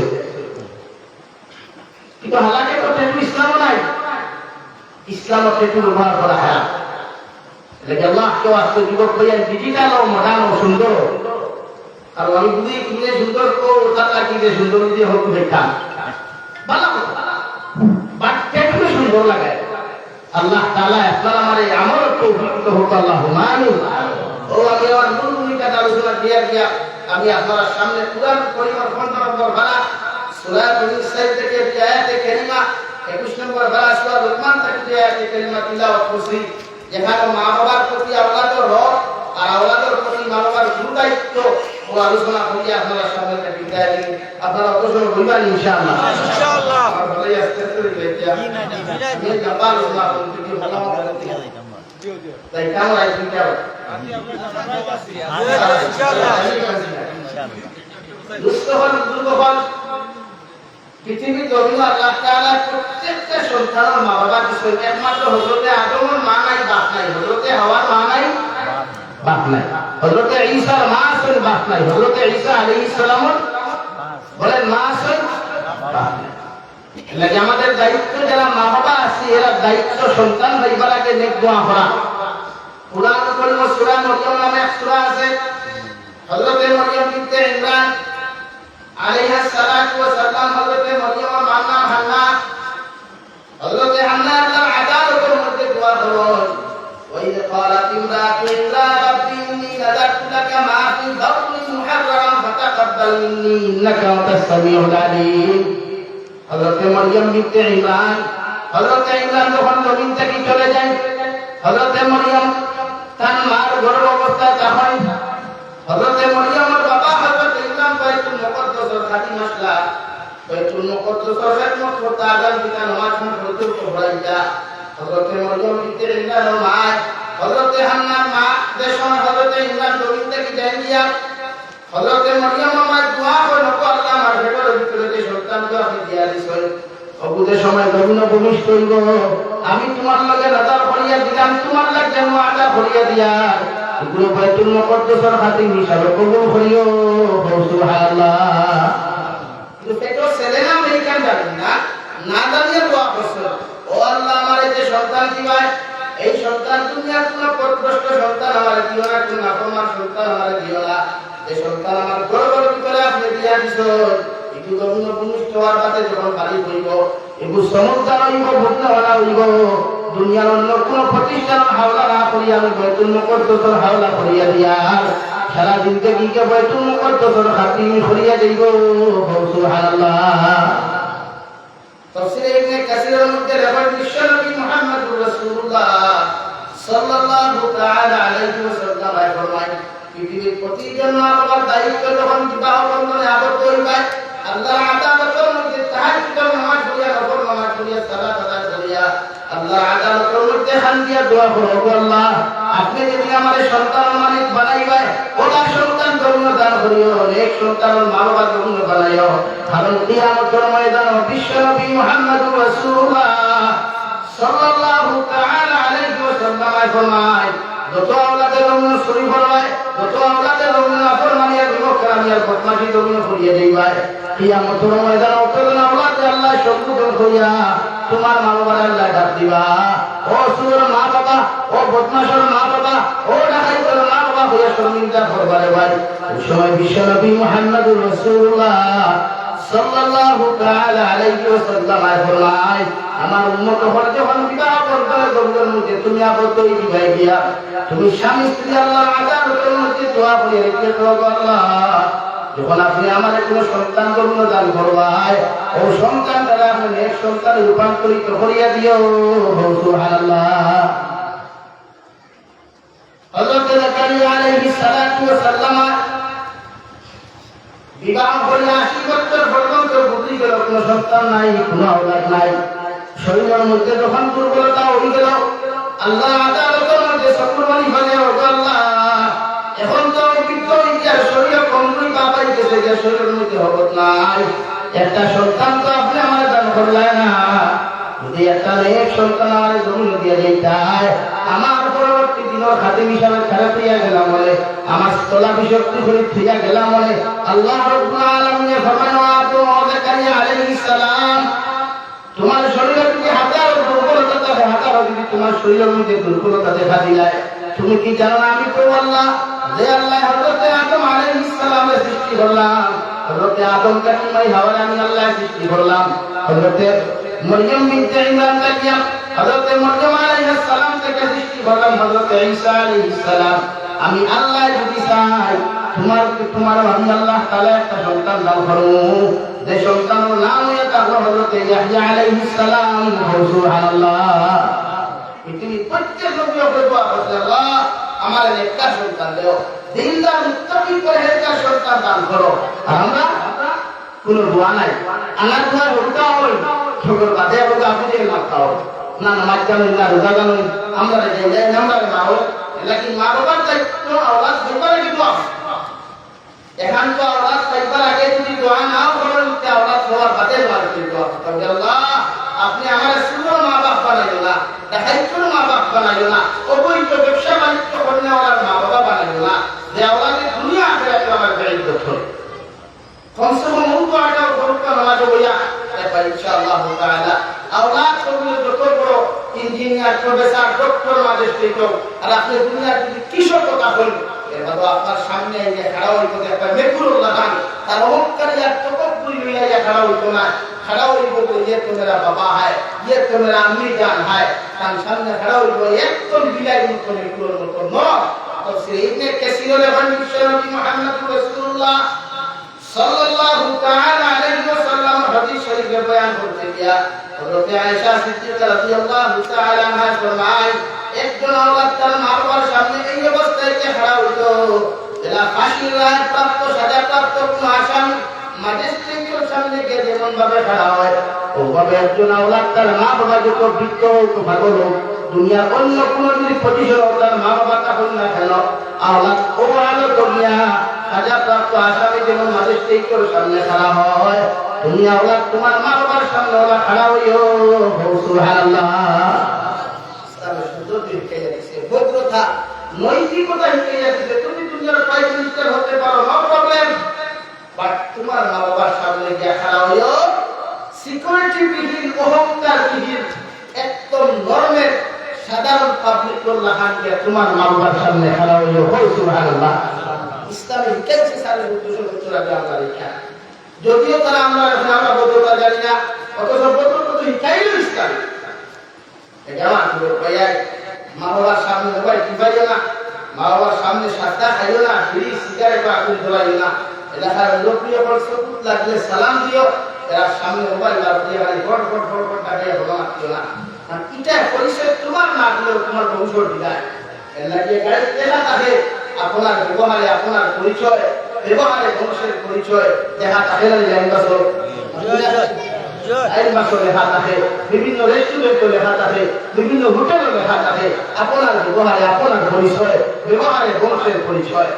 Speaker 1: কিন্তু হালাকে তো টেটু ইসলাম নাই ইসলাম টেটু ব্যবহার করা হারাম লেকিন আল্লাহ কেউ আসতে যুবক ভাইয়া ডিজিটাল ও মডার্ন ও সুন্দর আর আমি বুঝি কিনে সুন্দর তো ওটার লাগি যে সুন্দর দিয়ে হোক দেখতাম ভালো বাট টেটু সুন্দর লাগায় আল্লাহ তাআলা আপনার আমারে আমল তৌফিক হোক আল্লাহুম্মা আমিন ও আমি আমার মূল ভূমিকাটা আলোচনা দিয়া আমি আপনার সামনে কুরআন পরিমাণ 15 নম্বর পারা সূরা বনী-ইসরাঈল থেকে আয়াতে কারিমা 21 নম্বর পারা সূরা লুকমান থেকে আয়াতে কারিমা তিলাওয়াত করছি। যেখানে মা বাবার প্রতি আওলাদের হক আর আওলাদের প্রতি মা বাবার দায়িত্ব ও আলোচনা করি আপনারা সামনে থেকে বিদায় দিন। আপনারা অবশ্যই বলবেন ইনশাআল্লাহ। ইনশাআল্লাহ ভালোই আসতে চলে যাইতা আমি জাপাল আল্লাহ বলতে কি ভালো তাই কেমন আইছেন কেমন ইনশাআল্লাহ দুস্থহল দুর্বল পৃথিবীর জমিন আল্লাহ তাআলা প্রত্যেকটা সন্তানের মা বাবা বিষয় একমাত্র হযরতে আদমের মা নাই বাপ নাই, হযরতে হাওয়ার মা নাই বাপ নাই, হযরতে ঈসার মা আছেন বাপ নাই, হযরতে ঈসা আলাইহিস সালামের বলেন মা আছেন বাপ নাই। লাগে আমাদের দায়িত্ব যারা মা বাবা আছে এরা দায়িত্ব সন্তান ভাইবারাকে নেক দোয়া করা। কুরআন করিম সূরা মরিয়ম নামে এক সূরা আছে, হযরতে মরিয়ম বিনতে ইমরান আলাইহিস সালাতু ওয়াস সালাম, হযরতে মরিয়মের মার নাম হান্না, হযরতে হান্না আল্লাহর আদালতের মধ্যে দোয়া করেন وإذ قالت امرأة عمران رب إني نذرت لك ما في بطني محررا فتقبل مني إنك أنت السميع العليم। হযরতে মরিয়ম বিনতে ইমরান, হযরতে ইমরান যখন জমিন থেকে চলে যায়, হযরতে মরিয়ম তার মার গর্ভ অবস্থায় তখন হযরতে মরিয়মের বাবা হযরতে ইমরান বাইতুল মুকদ্দাসের খাদিম আসলা, বাইতুল মুকদ্দাসের খেদমত করতে আগাম দিনা নামাজ পড়তে পড়াইতা। হযরতে মরিয়ম বিনতে ইমরানের মা হযরতে হান্নার মা দেশন হযরতে ইমরান জমিন থেকে যায় দিয়া হযরতে মরিয়ম আমার দোয়া করে নকো আল্লাহ আমার ভেতরের ভিতরে যে সন্তানকে আপনি দিয়া দিছেন অবুদের সময় গভীর ভূমিষ্ঠ হইব, আমি তোমার লগে নাজার করিয়া দিলাম, তোমার লাগে যেন আদা করিয়া দিয়া এগুলো বাইতুল মুকদ্দাসের খাতিম হিসাবে কবুল করিও। সুবহানাল্লাহ। কিন্তু পেটো ছেলে না মেয়ে কেন জানেন না, না জানিয়ে দোয়া করছে ও আল্লাহ আমার এই যে সন্তান দিবাই এই সন্তান তুমি আর কোন পথভ্রষ্ট সন্তান আমার দিও না, কোন নাফরমান সন্তান আমার দিও না, এই সন্তান আমার গর্বের ভিতরে আপনি দিয়া দিছেন। একটু গভীর ভূমিষ্ঠ হওয়ার বাদে যখন বাড়ি হইব একটু সমুদ্র হইব ভুগ্নওয়ালা হইব, দুনিয়ার অন্য কোন প্রতিষ্ঠান হাওলা না করিয়া আমি বাইতুল মুকদ্দাসের হাওলা করিয়া দিয়া সারা জিন্দেগিকে বাইতুল মুকদ্দাসের খাতিম করিয়া দেব। সুবহানাল্লাহ। তাফসীরে ইবনে কাসীরের মধ্যে রেওয়ায়াত বিশ্বনবী মুহাম্মদুর রাসূলুল্লাহ সাল্লাল্লাহু তাআলা আলাইহি ওয়াসাল্লাম ফরমায় পৃথিবীর প্রতিজন মা বাবার দায়িত্ব যখন বিবাহ বন্ধনে আবদ্ধ হইবে আল্লাহর আদালতের মধ্যে তাহাজ্জুদ নামাজ পড়িয়া নফল নামাজ পড়িয়া সালাত আদায় করিয়া আল্লাহর আদালতের মধ্যে হাত দিয়া দোয়া করো, ও আল্লাহ আপনি যদি আমাদের সন্তান মালিক বানাইবে ওটা সন্তান জন্ম দান করিও, এক সন্তানের মা বাবা জন্ম বানাইও, কারণ কিয়ামতের ময়দানে বিশ্বনবী মুহাম্মদুর রাসূলুল্লাহ সাল্লাল্লাহু তাআলা আলাইহি ওয়াসাল্লাম ফরমায় যত আওলাদের জন্য শরীফ হয় যত আওলাদের জন্য নাফরমানিয়া বিমুখরামিয়া বদমাশি জন্য করিয়ে দেইবা কিয়ামতের ময়দানে ওতজন আওলাদ আল্লাহ সম্বোধন করিয়া তোমার মা বাবার আল্লাহ ডাক দিবা, ও সুর মা বাবা, ও বদমাশের মা বাবা, ও ডাকাইতের মা বাবা হইয়া শর্মিন্দা করবারে ভাই। ওই সময় বিশ্বনবী মুহাম্মদুর রাসূলুল্লাহ সাল্লাল্লাহু তাআলা আলাইহি ওয়াসাল্লাম ফরমায় আমার উম্মত হলে যখন বিবাহ করবে জমির মধ্যে তুমি আবদ্ধই বিবাহ দিয়া তুমি স্বামী স্ত্রী আল্লাহর আদালতের মধ্যে দোয়া করে রেখে তো আল্লাহ যখন আপনি আমার কোনো সন্তান জন্ম দান করবাই ও সন্তান দ্বারা আপনি এক সন্তানে রূপান্তরিত করিয়া দিও। সুবহানাল্লাহ। হযরত জাকারিয়া আলাইহিস সালাতু ওয়াস সালাম বিবাহ করে 80 বছর পর্যন্ত বুদ্ধি গেল, কোনো সন্তান নাই, কোনো আওলাদ নাই, শরীরের মধ্যে যখন দুর্বলতা হয়ে গেল আল্লাহ আদালতের মধ্যে সকুরবানি হলে আল্লাহ এখন তো অভিজ্ঞ ইতিহাস শরীরে কমজোরি বাবাই গেছে যে শরীরের মধ্যে হবত নাই, একটা সন্তান তো আপনি আমার দান করলেন না, যদি একটা এক সন্তান আমার জমিন দিয়ে যাইতাই আমার পরবর্তী দিনের খাতিম হিসাবে খারাপ হইয়া গেলাম বলে আমার স্থলা বিশক্তি করে ফিরা গেলাম বলে আল্লাহ রাব্বুল আলামিন ফরমান ওয়া জাকারিয়া আলাইহিস সালাম তোমার শরীরে যদি হাজার দুর্বলতা থাকে হাজার যদি তোমার শরীরের মধ্যে দুর্বলতা দেখা দিলায় তুমি কি জানো না আমি তো আল্লাহ যে আল্লাহ হযরত আদম আলাইহিস সালামের সৃষ্টি করলাম, হযরত আদম কাকিমাই হাওয়া আমি আল্লাহ সৃষ্টি করলাম, হযরত মরিয়ম বিনতে ইমরান থেকে হযরত মরিয়ম আলাইহিস সালাম থেকে সৃষ্টি করলাম, হযরত ঈসা আলাইহিস সালাম আমি আল্লাহ যদি চাই তোমার আমি আল্লাহ তাআলা একটা সন্তান দান করব, যে সন্তানের নাম হলো হযরত ইয়াহইয়া আলাইহিস সালাম। সুবহানাল্লাহ। পৃথিবীর প্রত্যেক নবী দোয়া করতে, আল্লাহ আমার একটা সন্তান দাও, দিনদার মুত্তাকি পরহেজগার সন্তান দান করো। আর আমরা কোনো দোয়া নাই, আমার দোয়া রোজা হই ছোটর বাদে হোক, আপনি যে মাথাও না নামাজ জানেন না রোজা জানেন, আমরা যাই আমরা মা হোক লেকিন মা বাবার দায়িত্ব আওলাদ হইবার আগে দোয়া। এখন তো আওলাদ পাইবার আগে যদি দোয়া নাও করেন, আওলাদ হওয়ার বাদে দোয়া করতে, আল্লাহ আপনি আমার সুন্দর মা বাপ বানাইও না, দেখাইছোর মা বাপ বানাইও না, অবৈধ ব্যবসা বাণিজ্য করলে ওনার মা বাবা বানাইও না, যে আওলাদের দুনিয়া আখেরাতে আমার দায়িত্ব ধরে কমসে কম মুখ আটা পরীক্ষা নামাজ হইয়া এবার ইনশাআল্লাহ তাআলা আওলাদ করলে যত বড় ইঞ্জিনিয়ার প্রফেসর ডক্টর ম্যাজিস্ট্রেট আর আপনি দুনিয়ার যদি কিশোর কথা বলেন, এবার আপনার সামনে এসে খাড়া হইতো একটা মেকুরুল্লাহ খান, তার অহংকারী আর তকব্বুরি লইয়া খাড়া হইতো না, खड़ा हुई बोलते ये तो मेरा बाबा है, ये तो मेरा अम्मी जान है, हम सामने खड़ा हुई बोले एक तो बिलाई मुझको निकलो मुझको नो। तो शरीफ ने कैसी ने बन नबी मोहम्मद रसूलुल्लाह सल्लल्लाहु ताला अलैहि वसल्लम हदीस शरीफ में बयान करते किया, हजरत आयशा सिद्दीका রাদিয়াল্লাহু তাআলা अन्हा फरमाए एक जन औरत তার মারবার সামনে এই অবস্থায় কে खड़ा হইতো, এলা ফাঁসির রায় প্রাপ্ত সাজা প্রাপ্ত কোন আসামি ম্যাজিস্ট্রেটের সামনে গিয়ে যেমন ভাবে খাড়া হয়, ওভাবে একজন আওলাদ তার মা বাবা যত বৃদ্ধ হোক পাগল হোক, দুনিয়ার অন্য কোন যদি প্রতিশোধ তার মা বাবা তখন না কেন আওলাদ ও আলো দুনিয়া সাজাপ্রাপ্ত আসামি যেমন ম্যাজিস্ট্রেটের সামনে খাড়া হয়, দুনিয়া আওলাদ তোমার মা বাবার সামনে ওরা খাড়া হইও। সুবহানাল্লাহ। ইসলামের সুযোগ শিখিয়ে দিয়েছে, ভদ্রতা নৈতিকতা শিখিয়ে দিয়েছে। তুমি দুনিয়ার প্রাইম মিনিস্টার হতে পারো, নো প্রবলেম, বাট তোমার মা বাবার সামনে গিয়ে খাড়া হইও সিকিউরিটি বিহীন অহংকার বিহীন একদম নরমের সাধারণ পাবলিক লাহান গিয়ে তোমার মা বাবার সামনে খাড়া হইও। সুবহানাল্লাহ। ইসলামে কেমন সালে 200 বছর আগে আমরা লেখা, যদিও তারা আমরা বদলতা জানি না, অথচ বদলতা তো শিখাইলো ইসলাম। এটা আমার ভাইয়া মা বাবার সামনে মোবাইল টিপাইও না, মা বাবার সামনে সাদা খাইও না, বিড়ি সিগারেট আগুন জ্বলাইও না, এলাকার লোকপ্রিয় পরিস্থিতি লাগলে সালাম দিও, এরা সামনে মোবাইল বার দিয়ে গাড়ি ফট ফট ফট ফট কাটিয়ে বলা মাত্র না, কারণ এটা পরিচয় তোমার না দিলেও তোমার বংশ বিদায়। এর লাগে গাড়ি দেখা থাকে আপনার ব্যবহারে আপনার পরিচয়, ব্যবহারে বংশের পরিচয় দেখা থাকে না। লেখা থাকে বিভিন্ন রেস্টুরেন্টে, লেখা থাকে বিভিন্ন হোটেলে, লেখা থাকে আপনার ব্যবহারে আপনার পরিচয়, ব্যবহারে বংশের পরিচয়।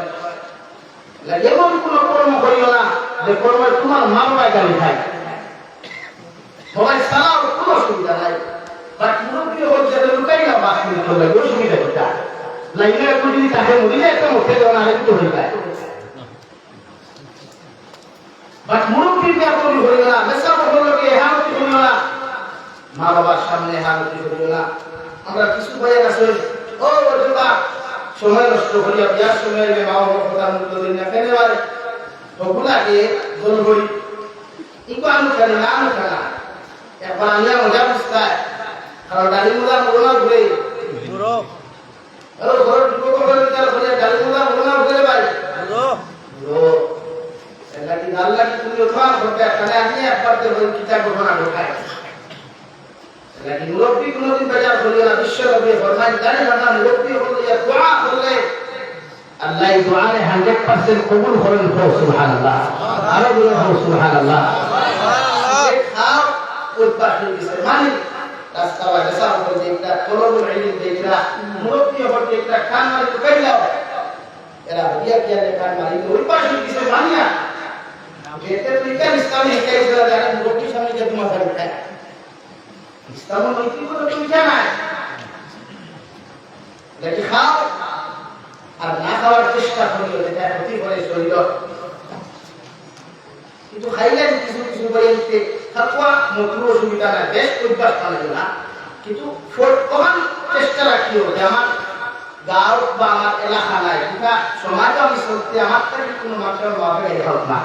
Speaker 1: এমন কোন কর্ম করিও না যে কর্ম তোমার মা বাবায় গালি খায়, সবাই সালাও কোনো অসুবিধা নাই, বাট মুরব্বী হচ্ছে লুকাই না বাস মিনিট হলে অসুবিধা কোথা লাইনে একটু যদি তাকে মরিলে একটা মুখে দেওয়া না একটু হয়ে যায়, বাট মুরব্বীর ব্যাপারই হইল না, মেসা বললোকে এহামতি হইল না, মা বাবার সামনে এহামতি হইল না। আমরা কিছু বয়ে গেছে ও যুবা সময় নষ্ট করিয়া বিয়ার সময় মা বাবার কথা মূল্য দিন না কেন পারে ওগুলাকে দোল করি ইকো আনু খেলে না আনু খেলা এখন আনিয়া মজা বুঝতায়, কারণ ডালি মোদা মোড়না ঘুরে ঘর যুবক ডালি মোদা মোড়না ঘুরে ভাই আল্লাহ তুমি ওঠা ঘটে এখানে আনিয়ে একবার কিতা ঘটনা ঘটায় लेकिन मुरब्बी কোনদিন বাজার করিও না। বিশ্ব নবী ফরমান জানেন না মুরব্বি হলে দোয়া করলে আল্লাহ দোয়ারে 100% কবুল করেন। সুবহানাল্লাহ। আরো বলে সুবহানাল্লাহ। খাও ওই পাশে দিছে মানে রাস্তা বাজে সাহ বলতে একটা তলবুল ইলম দেখরা মুরব্বি হলে একটা কান মারি কইলাও এরা বিয়া কিয়া কান মারি ওই পাশে দিছে মানিয়া যেতে তুই কেন ইসলামে শিখাইছে যারা মুরব্বি সামনে যে তোমার খায় ইসলাম নৈতিকতা তুমি জানাই লেখি খাও আর না খাওয়ার চেষ্টা করিও, যেটা ক্ষতি করে শরীর, কিন্তু খাইলে কিছু কিছু বইতে থাকুয়া মধুর অসুবিধা নাই, বেশ অভ্যাস বানাইও না, কিন্তু কখন চেষ্টা রাখিও যে আমার গাঁও বা আমার এলাকা নাই কিংবা সমাজে আমি চলতে আমার থেকে কোনো মানুষের মাফে হোক না,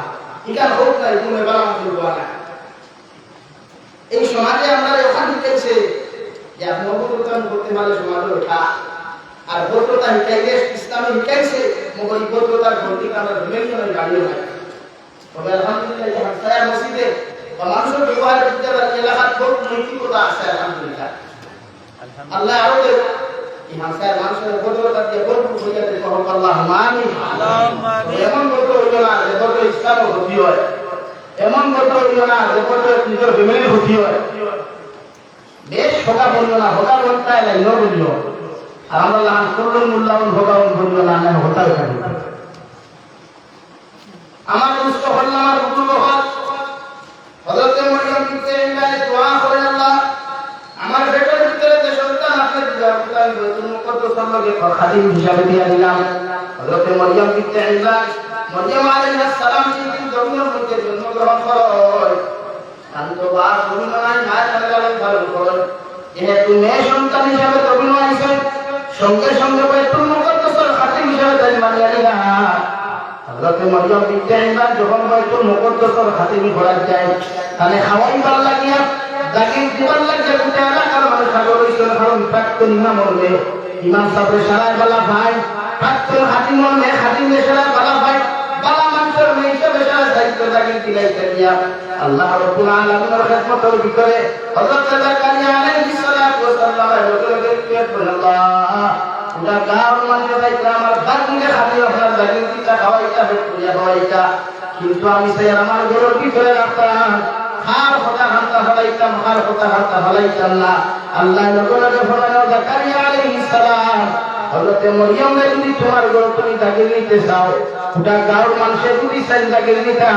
Speaker 1: এখানে হোক না এরকম এবার আমার করবো না। এই সমাজে আমরা ওখানে দেখছে যে আপনি অবদান করতে পারলে সমাজে ওঠা আর ভদ্রতা শিকাইলে ইসলামে শিকাইছে মগর ভদ্রতার ভর্তি কারণ মেনশনের গাড়িও নাই তবে আলহামদুলিল্লাহ এই হামসায়া মসজিদে বা মানুষের ব্যবহারের ভিতরে এলাকার খুব নৈতিকতা আছে আলহামদুলিল্লাহ আল্লাহ আরো দেব এই হামসায়া মানুষের ভদ্রতা দিয়ে ভরপুর হয়ে যাবে কখন আল্লাহুম্মা আমিন এমন ভদ্র হইল না যে ভদ্র ইসলামের ক্ষতি হয় এমন ভদ্র হইল না যে ভদ্র নিজের ফ্যামিলির ক্ষতি হয় বেশ হোকা বলল না হোকা বলতে লাইনও বলল আর আমরা লান করলেন মূল্যায়ন ভোগাউন বলল না না হতাই থাকি আমার দুষ্ট হল আমার বুজুর্গ হল হযরত মরিয়ম বিনতে ইমরান দোয়া করেন আল্লাহ আমার পেটের ভিতরে যে সন্তান আপনি দিলেন আমি বাইতুল মুকদ্দাসের লগে খাদিম হিসাবে দিয়া দিলাম হযরত মরিয়ম বিনতে ইমরান মরিয়ম আলাইহিস সালাম যিনি জমিনের মধ্যে জন্মগ্রহণ করেন শান্ত বা সুন্দরাই মায়ের লালন পালন করেন যেহেতু মেয়ে সন্তান হিসাবে জমিন আইছেন সঙ্গে সঙ্গে বাইতুল মুকদ্দাসের খাদিম হিসাবে দায়িত্ব নিয়ে নিলেন হযরত মরিয়ম বিনতে ইমরান যখন বাইতুল মুকদ্দাসের খাদিমি করা যায় তাহলে খাওয়াইবার লাগিয়া জাকির দিবার লাগিয়া গোটা এলাকার মানুষ আগর হইছিল কারণ প্রাক্তন ইমাম হলে ইমাম সাহেবের সারায় বালা ভাই প্রাক্তন খাদিম হলে খাদিমের সারায় বালা ভাই বালা মানুষের মেয়ে হিসেবে সারা দায়িত্ব জাকির দিলাইতে দিয়া আল্লাহ রাব্বুল আলামিনের খিদমতের ভিতরে হযরত জাকারিয়া আলাইহিস সালাতু ওয়াস সালাম লোকে ক্রিয়েট করে আল্লাহ পুরা গাঁও মানুষ যাইতে আমার বাড়িতে খালি আপনার জাকির দিতা খাওয়াইতা বেকুয়া খাওয়াইতা কিন্তু আমি সেই আমার ঘরের ভিতরে রাখতাম খার কথা খান্তা ফলাইতাম খার কথা খান্তা ফলাইতাম না আল্লাহ লোকে ফলানো জাকারিয়া আলাইহিস সালাম হযরত মরিয়ম যদি তোমার ঘর তুমি জাকির নিতে চাও পুরা গাঁওর মানুষের যদি চাই জাকির নিতা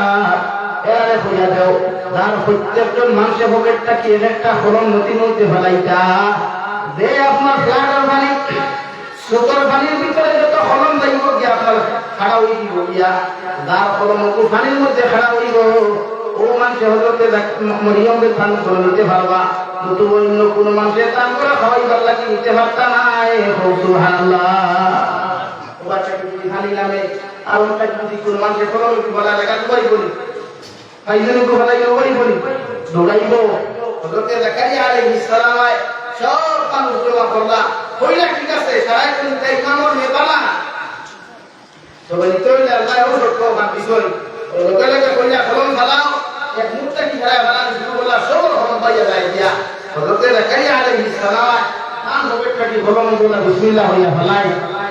Speaker 1: এরারে হইয়া দাও যার প্রত্যেকজন মানুষের পকেটটা কি একটা খরম নদী মধ্যে ফেলাইতা যে আপনার ফ্ল্যাটের পানি সুতোর পানির ভিতরে যত খরম যাইব গিয়া আপনার খাড়া হয়ে দিব গিয়া যার খরম পানির মধ্যে খাড়া হইব ও মানুষে হজরতে মরিয়মকে দান করে নিতে পারবা নতু অন্য কোন মানুষের দান করে খাওয়াইবার লাগি নিতে পারতা নাই সুবহানাল্লাহ ও বাচ্চাকে যদি খালি নামে আর ওটা যদি কোন মানুষের খরম একটু বলা লাগা দুবাই বলি ফাইজনে কো ফলাই ওই বলি দৌড়াইব হযরত জাকারিয়া আলাইহিস সালাম সব মানুষ জমা করলা কইলা ঠিক আছে সারাই কোন তাই কামর নেবালা সবাই তোইলা আল্লাহ ও সত্য বাকি বিষয় লোকে কইলা ফলন ফালাও এক মুহূর্তে কি হারা বানা শুরু করলা সব রকম পাইয়া যায় দিয়া হযরত জাকারিয়া আলাইহিস সালাম নাম হবে কাটি ফলন বলা বিসমিল্লাহ হইয়া ফলাই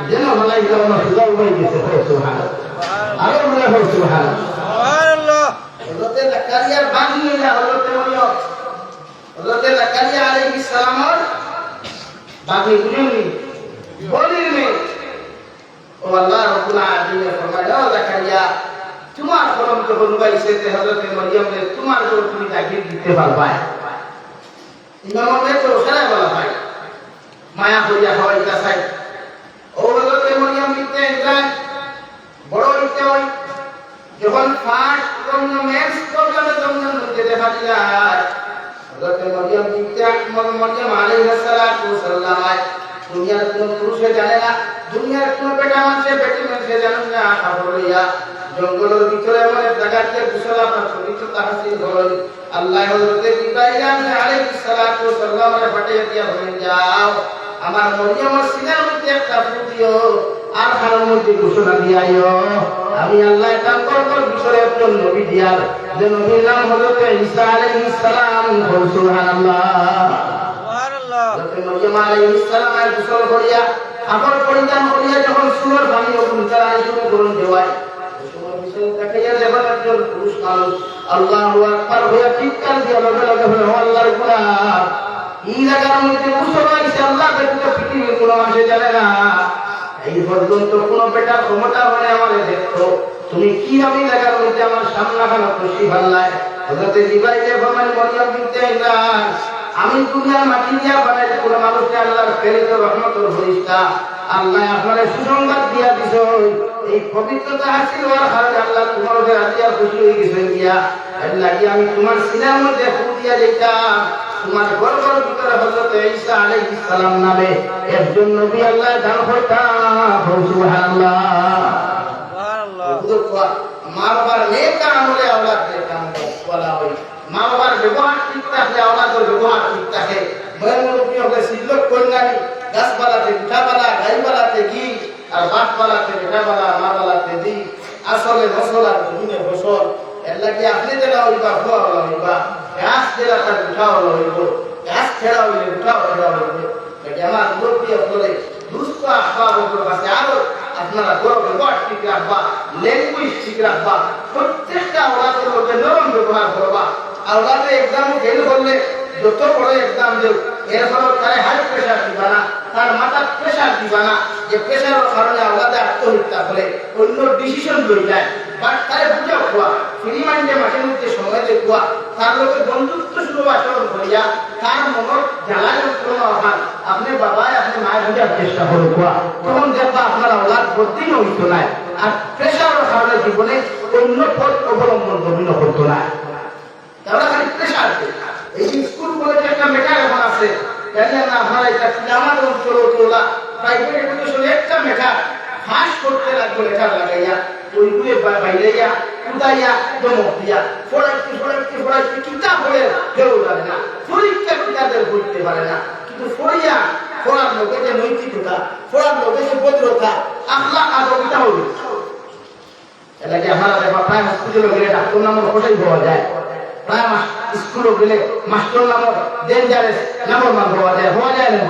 Speaker 1: যেন ফলাই যেন সুজাও হই গেছে সুবহানাল্লাহ আরো বলে সুবহানাল্লাহ সুবহানাল্লাহ হযরত জাকারিয়ার বাণী হইলা হযরত মরিয়ম হযরত জাকারিয়া আলাইহিস সালামের বাণী বুঝুনি বলিনি ও আল্লাহ রাব্বুল আলামিন ফরমায় ও জাকারিয়া তোমার ফরম তো বলবাইছে যে হযরত মরিয়মকে তোমার জন্য তুমি জাকির দিতে পারবা ইমাম আহমদ তো সারা বলা ভাই মায়া হইয়া হইতা চাই ও হযরত মরিয়ম বিনতে ইমরান বড় হইতে হয় যখন ফার্স্ট মেন্স প্রবলেমে জন্মের মধ্যে দেখা যায় হযরত মরিয়ম বিনতে মরিয়ম আলাইহিস সালাতু ওয়াস সালাম দুনিয়ার কোন পুরুষে জানে না দুনিয়ার কোন বেটা মানুষে বেটি মানুষে জানে না খবর লইয়া জঙ্গলের ভিতরে এমন এক জায়গাতে কুশলা পবিত্রতা হাসিল হল আল্লাহ হযরত ইব্রাহিম আলাইহিস সালাতু ওয়াস সালামের পাঠিয়ে দিয়া বলেন যাও আমার মরিয়মের সিনার মধ্যে একটা ফুল দিও আর হাড়ের মধ্যে ঘোষণা দিয়াইও আমি আল্লাহ কাম করব বিষয়ে একজন নবী দিয়ার যে নবীর নাম হযরত ঈসা আলাইহিস সালাম সুবহানাল্লাহ সুবহানাল্লাহ হযরত মরিয়ম আলাইহিস সালাম এর গোসল করিয়া আবার পরিধান করিয়া যখন সুরের পানি ওপর চালাই শুরু করুন দেওয়ায় সুরের বিষয় দেখাইয়া যখন একজন পুরুষ মানুষ আল্লাহু আকবার হইয়া চিৎকার দিয়া লগে লগে বলে ও আল্লাহর গোলাম এই জায়গার মধ্যে গোসল হইছে আল্লাহ ব্যতীত পৃথিবীর কোনো মানুষ জানে না এই পর্যন্ত কোন বেটার ক্ষমতা হলে আমারে দেখো তুমি কি আমি জায়গার মধ্যে আমার সামনা খানা খুশি ভাল্লায় হযরত জিবরাইল ফরমান মরিয়ম বিনতে ইমরান আমি দুনিয়ার মাটি দিয়া বানাইতে কোন মানুষকে আল্লাহর প্রেরিত রহমতের ফেরেশতা আল্লাহ আপনারে সুসংবাদ দিয়া দিছো এই পবিত্রতা হাসিল হওয়ার কারণে আল্লাহ তোমার উপরে রাজিয়া খুশি হয়ে গেছেন দিয়া এর লাগি আমি তোমার সিনার মধ্যে ফুল দিয়া দিতাম তোমার গর্ভের ভিতরে হযরত ঈসা আলাইহিস সালাম নামে একজন নবী আল্লাহ দান করতাম সুবহানাল্লাহ সুবহানাল্লাহ মা বাবার নেক আমলে আওলাদ দেখান বলা হয় মা বাবার ব্যবহার ঠিক থাকলে আওলাদের ব্যবহার ঠিক থাকে বয়মুরব্বী হলে সিল্লক কন্যানি গাছপালাতে পিঠাপালা, গাইপালাতে ঘি, আর বাটপালাতে পিঠাপালা, মাপালাতে দি, আসলে ফসল আর জমিনে ফসল। এর লাগে আপনি যেটা হইবা খোয়া হইবা, গাছ যেটা তার পিঠা হইব, গাছ ছেড়া হইলে পিঠাও ছেড়া হইবে। এটা আমার মুরব্বী বলে দুস্থ আসবাবগুলোর কাছে আরো আপনারা ব্যবহার ঠিক রাখবা, ল্যাঙ্গুয়েজ ঠিক রাখবা, প্রত্যেকটা ওলাদের মধ্যে নরম ব্যবহার করবা। আর ওলাদের এক্সামও ফেল করলে যত বড় এক্সাম দেব, এর ফলে তারা হাই প্রেশার দিবা না, তার মাথার প্রেশার দিবা না, যে প্রেশারের কারণে ওলাদের আত্মহত্যা করে অন্য ডিসিশন লই যায়। বাট তারা বুঝা খোয়া, ফ্রি মাইন্ডে মাঝে মধ্যে সময় দেখুয়া, তার লোকের বন্ধুত্ব শুরু আচরণ করিয়া তার মনের জ্বালায় কোনো অভাব আপনি বাবায় আপনি মায়ের বুঝার চেষ্টা করে খোয়া, তখন দেখবা আপনারা ওলাদ বদিন হইতো না। আর প্রেশারের কারণে জীবনে অন্য পথ অবলম্বন করিনো হতো না। তারা খালি প্রেশার। এই স্কুল কলেজে একটা মেটার এখন আছে, জানেন না আপনারা? এটা আমার অঞ্চল তোলা প্রাইভেট এডুকেশনে একটা মেটার ফাঁস করতে লাগবে, লেটার লাগাইয়া ওইগুলো বাইরাইয়া উদাইয়া জমক দিয়া ফড়াইতে কিতাব পড়ে কেউ জানে না, পরীক্ষা কিতাবের করতে পারে না। কিন্তু ফড়িয়া ফড়ার লোকে যে নৈতিকতা, ফড়ার লোকে যে ভদ্রতা, আখলাক আদবটা হবে। এলাকে আমরা দেখো প্রায় হসপিটালে গেলে ডাক্তার নামের কোটাই পাওয়া যায়, প্রায় স্কুলে গেলে মাস্টার নামের ডেঞ্জারাস নামের মান পাওয়া যায় না?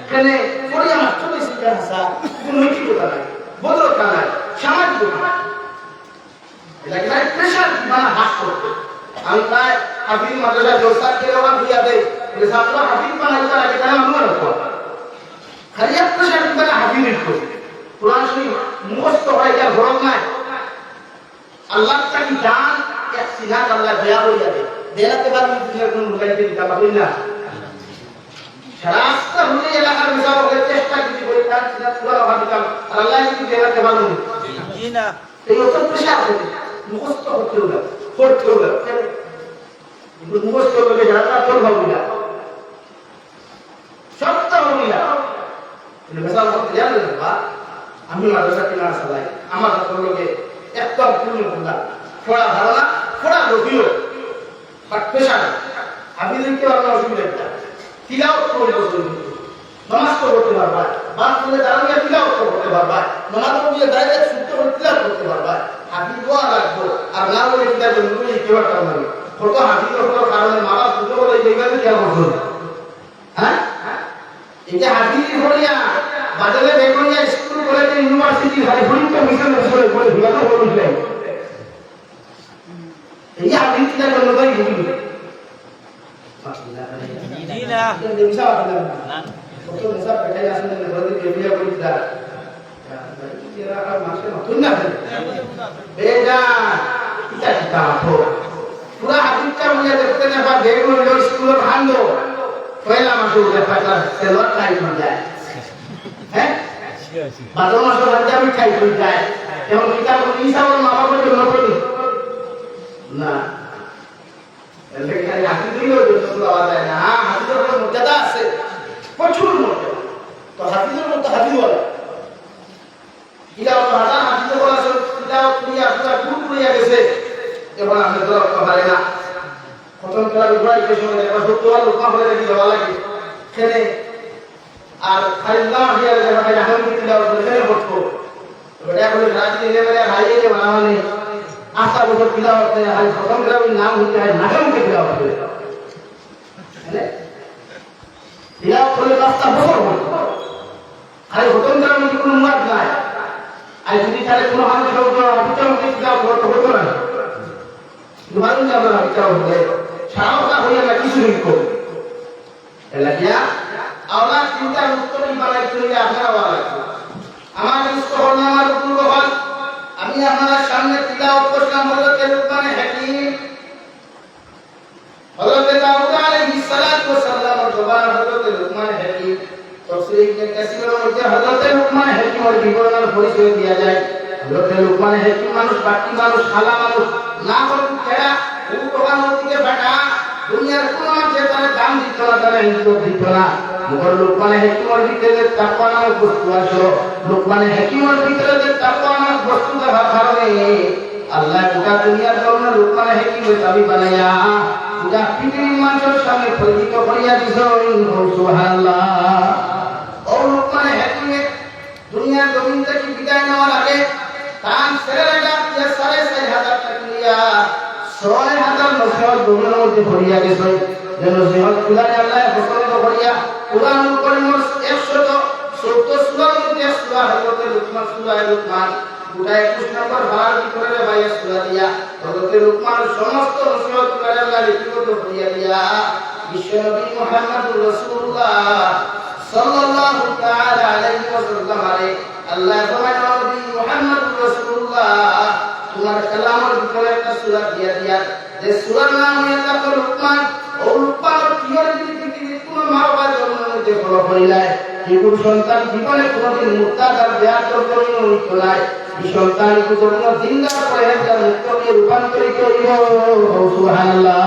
Speaker 1: এখানে ফড়িয়া মাস্টার শিক্ষা ভাষা, কোনো নৈতিকতা নাই, ভদ্রতা নাই, সামাজিকতা নাই। এলাকে প্রেশার মানে হাস করতে। আমি প্রায় হাফিজ মাদ্রাসা জলসার কে রওনা দিয়া দেই, বলে ছাত্র হাফিজ বানাইতে আগে তাই আমরা রাখবো খালি এক প্রেশার মানে হাফিজ করতে। কোরআন শরীফ মুখস্থ হয়ে যাওয়ার গরম নাই। আল্লাহ তাকে জান এক সিনাত আল্লাহ দয়া হইয়া দেয়, দেয়াতে পারবি দুনিয়ার কোন লুকাইতে দিতে পারবি না। রাস্তা হলে এলাকার মিশাবকের চেষ্টা যদি করি তার সিনাত পুরো ভাবিতাম আর আল্লাহ যদি দেয়াতে পারবো জি না। এই অত প্রেশার হবে, মুখস্থ করতে হবে, পড়তে হবে, কিন্তু মুখস্থ করলে যারা তোর ভাবি না, সবটা ভাবি না। মেশাল করতে জানেন বা আমি মাদ্রাসা কিনা চালাই, আমার লোকে একদম পূর্ণ করলাম, ফোড়া ধারণা, ফোড়া গভীর, বাট প্রেশার আমি দেখতে পারলাম অসুবিধা। তিলাওয়াত করতে নামাজ তো করতে পারবা, বাস করলে দাঁড়িয়ে তিলাওয়াত করতে পারবা, নামাজ পড়লে দাঁড়িয়ে শুদ্ধ করে তিলাওয়াত করতে পারবা। হাফিজ দোয়া রাখবো আর না বলে কিতাব বন্ধু কেউ কারণে কত হাফিজ হওয়ার কারণে মারা পুজো বলে যেভাবে কেন করছো, হ্যাঁ? এটা হাফিজ হলিয়া বাজারে বেগুনিয়া স্কুল কলেজে ইউনিভার্সিটি হাই পরীক্ষা মিশন করে বলে ভিড়াতে বলেছিলেন এই হাফিজ কিতাব জন্য তাই ভুগি না দিনসা না কত মেসা পেটাই আসলে বলে দেবিয়া বলিদা এরা আর মাসে নতুন না বেজা এটা কিতা তো পুরা হাফিজটা বলে দেখতে না বা বেগুন লো স্কুলের ভাঙলো পয়লা মাসে উঠে পাতা সেলর খাই হয়ে যায়, হ্যাঁ? ভাদ্র মাসে ভাজা আমি খাই হয়ে যায়, এবং কিতাব ইসাবর মা বাবার জন্য পড়ি না। এখানে হাফিজেরও জন্য পাওয়া যায় না। হ্যাঁ, হাফিজের মর্যাদা আছে, প্রচুর মর্যাদা। তো হাফিজের মধ্যে হাফিজ বলে কিতাব হাজার হাফিজ বলা কিতাব করিয়া পুরা টুট করিয়া গেছে, এখন আমি তো রক্ষা পারে না। প্রথম খেলা বিভ্রাট সময় এবার সত্যবার লোক হলে দেখি দেওয়া লাগে খেলে আর খালিদা হিয়ার জায়গায় এখন কিতাব খেলে পড়তো ওটা এখন রাজনীতি লেভেলে হারিয়ে বানানো আশা বছর কিতাব হতে হয় প্রথম গ্রামের নাম হতে হয় নাগামকে কিতাব হতে কিতাব করে রাস্তা বছর আর প্রথম গ্রামের কোনো মাঠ নাই। আর যদি তাহলে কোনো মানুষ কিতাব হতো না ধরুন যে আমরা বিচার হতে সারাটা হইয়া না কিছু লিখো এলাকিয়া আওলা চিন্তা উত্তরই বানাই তুলে আপনারা বলা লাগবে। আমার ইস্তফর নামার পূর্বফল আমি আপনার সামনে তিলাওয়াত করলাম হযরত লুকমান হাকিম, হযরত দাউদ আলাইহিস সালাতু ওয়াস সালাম জবান হযরত লুকমান হাকিম। তাফসীর ইবনে কাসীরের মধ্যে হযরত লুকমান হাকিমের বিবরণের পরিচয় দেয়া যায়। হযরত লুকমান হাকিম মানুষ, বাকি মানুষ খালা মানুষ না করুন খেলা উত্তরামতিকে বেটা দুনিয়ার কোন মানুষের তার দাম দিত না, তারা ইজ্জত দিত না। মগর লোকমানে হাকিমের ভিতরে তাকওয়া নামক বস্তু আসলো, লোকমানে হাকিমের ভিতরে যে তাকওয়া নামক বস্তু দেখার কারণে আল্লাহ গোটা দুনিয়ার জন্য লোকমানে হাকিমের দাবি বানাইয়া গোটা পৃথিবীর মানুষের সামনে পরিচিত করিয়া দিছ। সুবহানাল্লাহ। ও দুনিয়া জমিন থেকে বিদায় নেওয়ার আগে কান ছেড়ে ডাক দিয়ে 4,500 টাকা নিয়া 6,000 নসিহত দুনিয়ার মধ্যে ভরিয়া গেছে যে নসিহত কুলারে আল্লাহ পছন্দ করিয়া কুরআনুল কারীমের 114 সূরার মধ্যে সূরা হযরত লুকমান সূরা লুকমান গোটা 21 নম্বর ভাগ ভিতরে ভাই সূরা দিয়া হযরত লুকমান সমস্ত নসিহত কুলারে আল্লাহ লিপিবদ্ধ করিয়া দিয়া বিশ্বনবী মুহাম্মদুর রাসূলুল্লাহ সাল্লাল্লাহু তাআলা আলাইহি ওয়াসাল্লাম আল্লাহ নবী মুহাম্মদুর রাসূলুল্লাহ তোমার কালামের ভিতরে একটা সূরা দিয়া যে সূরার নাম হলো লুকমান ও লুকমান কিয়র পৃথিবীর কোন মা-বাবা জন্মতে ফলো করিলায় যেগুলো সন্তান জীবনে কোনদিন মুক্তাদার ব্যাঘাত করিল নাই এই সন্তান কোন দিনদার পরহেজগার মুক্তকে রূপান্তরিত করিব সুবহানাল্লাহ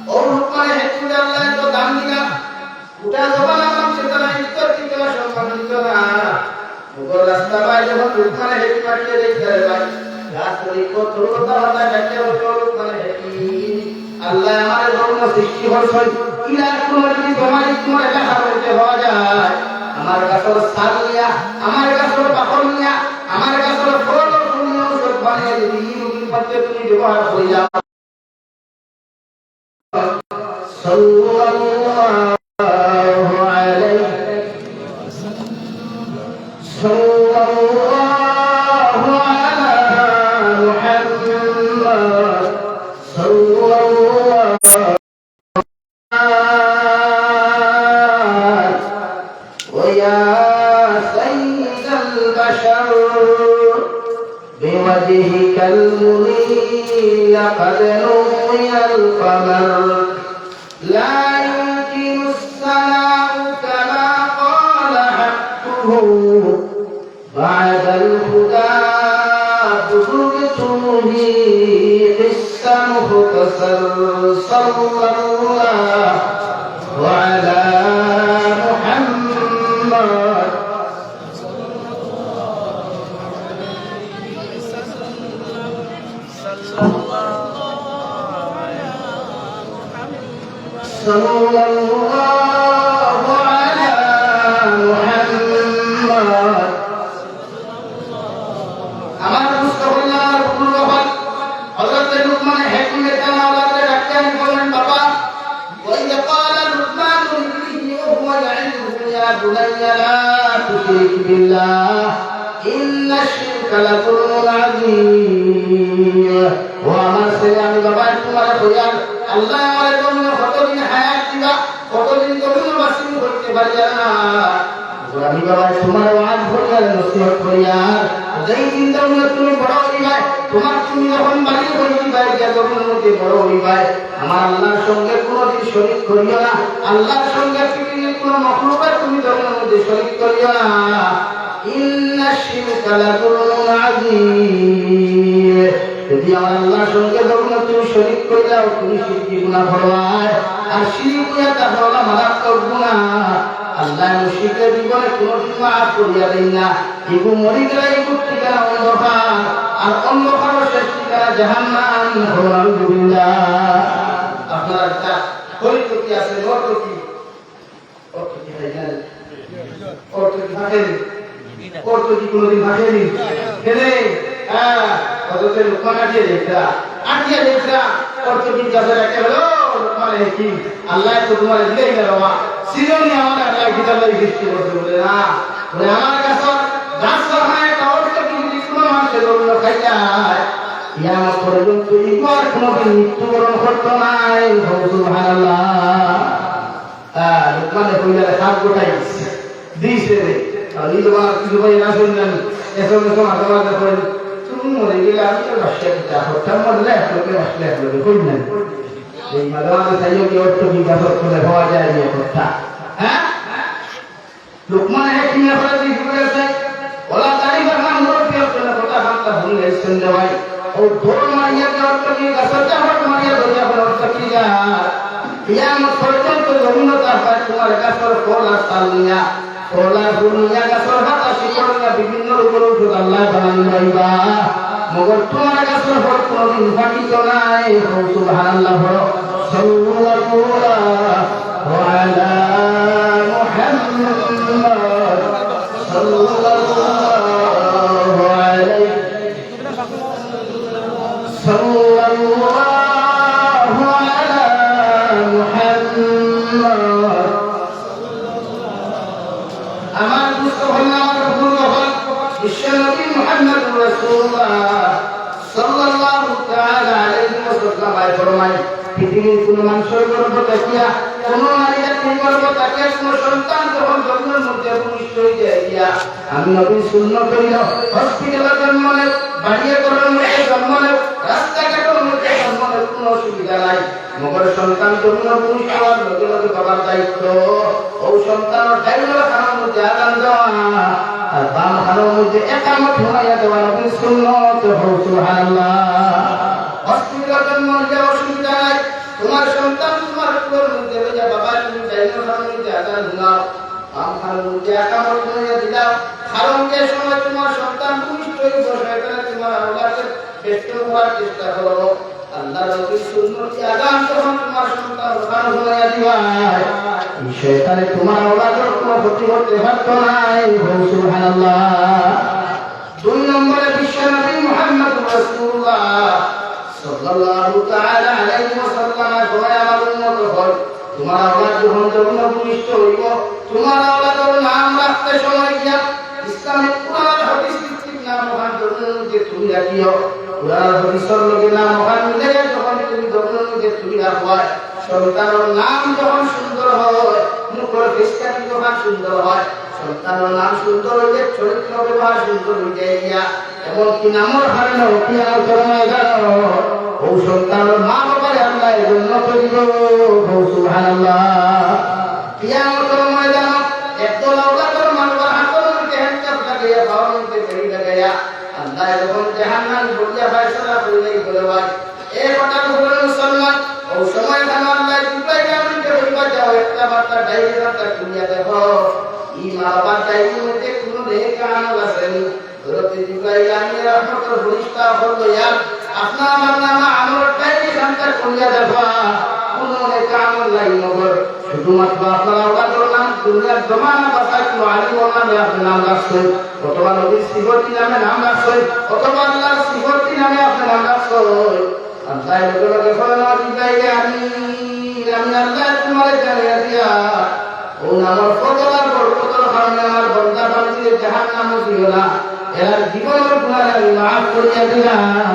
Speaker 1: ও লুকমান হেতুলে আল্লাহ তো দান দিলা গোটা জবান আমার চেতনা ইজ্জত দিতে সম্মান দিত না ওগো রাস্তা পায় যখন লুকমান হেতু পাঠিয়ে দেখতে ভাই গাছ করি কত কথা কথা কাটতে হতো লুকমান হেতু আল্লাহ আমার জন্য সৃষ্টি করছেন ইলা কোন যদি তোমার তোমার এটা হারতে হওয়া যায় আমার কাছে সারিয়া আমার কাছে পাখল নিয়া আমার কাছে ফল শুনিয়া সব বানিয়ে দিই মুখি পথে তুমি ব্যবহার করে যাও সাল্লাল্লাহু আলাইহি সাল্লাল্লাহু আলা মুহাম্মদ সাল্লাল্লাহু ويا سيد البشر بوجهك المنير قد نوي القمر لا يمكن الثناء كما قال حقه بعد الهدى بذلت به حسا مختصر صلى الله وعلى محمد صلى الله على محمد আমার মুস্তাফাল্লাহ রাসূলুল্লাহ হযরত লুকমান হাকিমের কাছে আওলাদে ডাকতেন বলেন বাবা ওয়া ক্বালা লুকমান লিবনিহি ওয়া হুয়া ইয়াইদুহু ইয়া বুনাইয়া লা তুশরিক বিল্লাহ ইন্না শিরকা লাযুলমুন আযীম ও আমার ছেলে আমি বাবা তোমার খোঁজার আল্লাহ আমার জন্য কতদিন হায়াত দিবা কতদিন তুমি বাঁচিয়ে করতে পারিয়া না আমি বাবা তোমার ওয়াজ করিয়া নসিহত করিয়া যেই চিন্তা তুমি বড় হইবাই তোমার তুমি যখন বাড়ি হইবাই যখন মধ্যে বড় হইবাই আমার আল্লাহর সঙ্গে কোনোদিন শরীক করিও না আল্লাহর সঙ্গে পৃথিবীর কোন মাখলুকের তুমি যখন মধ্যে শরীক করিও না ইন্না শিরকা লাযুলমুন আযীম যদি আমার আল্লাহর সঙ্গে যখন তুমি শরীক করিলাও তুমি শিরকি গুনাহ করবাই আর শিরক এটা হলো মারাত্মক গুনাহ আল্লাহ মুশরিকের জীবনে কোনদিন মাফ করিয়া দেন না এগো মরি গেলে এগো ঠিকানা অন্ধকার আর অন্ধকারের শেষ ঠিকানা জাহান্নাম আলহামদুলিল্লাহ আপনারা একটা হরিকতি আছে নরকতি অর্থকি জানেন অর্থকি থাকেন অর্থকি কোনদিন থাকেনি কেনে হযরত লুকমান আটিয়ে দেখরা অর্থকি কাছে রাখে হলো লুকমান কি আল্লাহ তো তোমার দিলেই গেল সিরনি আমার আল্লাহ কিতাবের সৃষ্টি করতে বলে না বলে আমার কাছে গাছ হয় কাউকে কি কোনো মানুষের জন্য খাইয়া কিয়ামত পর্যন্ত ইবার কোনদিন মৃত্যুবরণ করতে নাই সুবহানাল্লাহ লুকমান কইলা সাত গোটাই দিছে রে আর এই তোমার কিছু ভাই না শুনলেন এখন তো মাথা করে তুমি মরে গেলে আমি তো বাসা দিতা হঠাৎ মরলে লোকে আসলে লোকে কইলেন এই মাদানে চাইও কি অর্থ কি গাছ করে হওয়া যায় এই কথা হ্যাঁ লুকমান হাকিম আপনারা কি বলেছে ওলা তারিফা নাম মুরব্বি আপনারা কথা বার্তা ভুলে গেছেন ভাই ও দোর মারিয়া কে অর্থ কি গাছটা হট মারিয়া ধরিয়া বলে অর্থ কি যা কিয়ামত পর্যন্ত জমিনতা পায় তোমার গাছর ফল আর তালিয়া ফলা দুনিয়া গাছর হাতা শিকড়া বিভিন্ন রূপের উপর আল্লাহ বানাই রাইবা মগর তোমার গাছর ফল কোনদিন ফাটিত নাই সুবহানাল্লাহ সাল্লাল্লাহু আলা মুহাম্মদ সাল্লাল্লাহু সাল্লাল্লাহু আলা মুহাম্মদ। আমার মুস্তফা আমার রাসূলুল্লাহ বিশ্বনবী মুহাম্মদুর রাসূলুল্লাহ সাল্লাল্লাহু তাআলা আলাইহি ওয়াসাল্লাম ফরমায়, পৃথিবীর কোন মানুষের গর্ভ তাকিয়া, কোন নারী জাতির গর্ভ তাকিয়া কোন সন্তান যখন জন্মের মধ্যে ভূমিষ্ঠ হয়ে যায়, আমি নবীর সুন্নাত হইল হসপিটালে জন্ম নেব, বাড়িয়ে ঘরের মধ্যে জন্ম নেব, রাস্তাঘাটের মধ্যে জন্ম নেব, কোনো অসুবিধা নাই। মগর সন্তান জন্ম ভূমিষ্ঠ হওয়ার লগে লগে বাবার দায়িত্ব ও সন্তানের দায়িত্ব খানার মধ্যে আদান দেওয়া আর বাম খানার মধ্যে একামত ঘুমাইয়া দেওয়া নবীর সুন্নাত। সুবহানাল্লাহ। হসপিটালে জন্ম নিলে অসুবিধা নাই, তোমার সন্তান তোমার কুলের মধ্যে লইয়া বাবা তুমি দায়িত্ব খানার মধ্যে আদান দিলাও, বাম খানার মধ্যে একামত ঘুমাইয়া দিলাও। কারণ যে সময় তোমার সন্তান ভূমিষ্ঠ হয়ে বসে এখানে তোমার আওলাদকে বেষ্ট করার চেষ্টা করো, আল্লাহ নবীর সুন্নতি আদান যখন তোমার সন্তান ওখান ঘুমাইয়া দিবা, এই শয়তানে তোমার আওলাদের কোনো ক্ষতি করতে পারত নাই। সুবহানাল্লাহ। 2 নম্বরে বিশ্বনবী মুহাম্মদুর রাসূলুল্লাহ সাল্লাল্লাহু তাআলা আলাইহি ওয়াসাল্লাম ঘোড়ায় আমার উম্মত হল, তোমার আওলাদ যখন যখন ভূমিষ্ঠ হইব, তোমার আওলাদের নাম রাখতে সময় গিয়া ইসলামের কোরআন হাদিস ভিত্তিক নাম মহান জন্মকে তুমি রাখিও। কোরআন হাদিসের লগে নাম মহান মিলে যখন তুমি জন্মকে তুমি রাখবা, সন্তানের নাম যখন সুন্দর হয়, মুখের ফেসকাটি যখন সুন্দর হয়, সন্তানের নাম সুন্দর হইলে চরিত্র ব্যবহার সুন্দর হয়ে গিয়া, এমনকি নামর হারে নকিয়ার জন্মে গেল ও সন্তানের মা বাবারে আল্লাহ জন্য করিব। সুবহানাল্লাহ। কিয়ামতের ময়দানে একদল আওলাদের মানবার হাতের মধ্যে হ্যান্ডকাপ লাগাইয়া বাবার মধ্যে বেড়ি লাগাইয়া আল্লাহ যখন জাহান্নাম বলিয়া ফয়সালা করিলেই বলে ভাই এ কটার উপরে মুসলমান ও সময় খানা আল্লাহ জিব্রাইল আমিনকে বলবা যাও একটা বার্তা ডাইরি বার্তা খুলিয়া দেখো ই মা বাবার ডাইরির মধ্যে কোনো নেক আমল আসেনি। হযরত জিব্রাইল আমিন রহমতের ফেরেশতা বলল ইয়া আপনার আমার নামে আমলের ডাইরি সামনে খুলিয়া দেখো কোনো নেক আমল নাই, মগর শুধুমাত্র আপনার আওলাদের নাম দুনিয়ার জমানা বাঁচাইছিল আলিমর নামে আপনি নাম রাখছেন, অথবা নবীর সিফতি নামে নাম রাখছেন, অথবা আল্লাহর সিফতি নামে আপনি নাম রাখছেন। আল্লাহ লোকে বলেন জিব্রাইলে আমি আল্লাহ তোমারে জানিয়ে দিয়া ও নামর ফজলার বরকতের কারণে আমার বান্দা বান্দিদের জাহান্নাম দিও না, এর জীবনের গুনাহ আমি মাফ করিয়া দিলাম,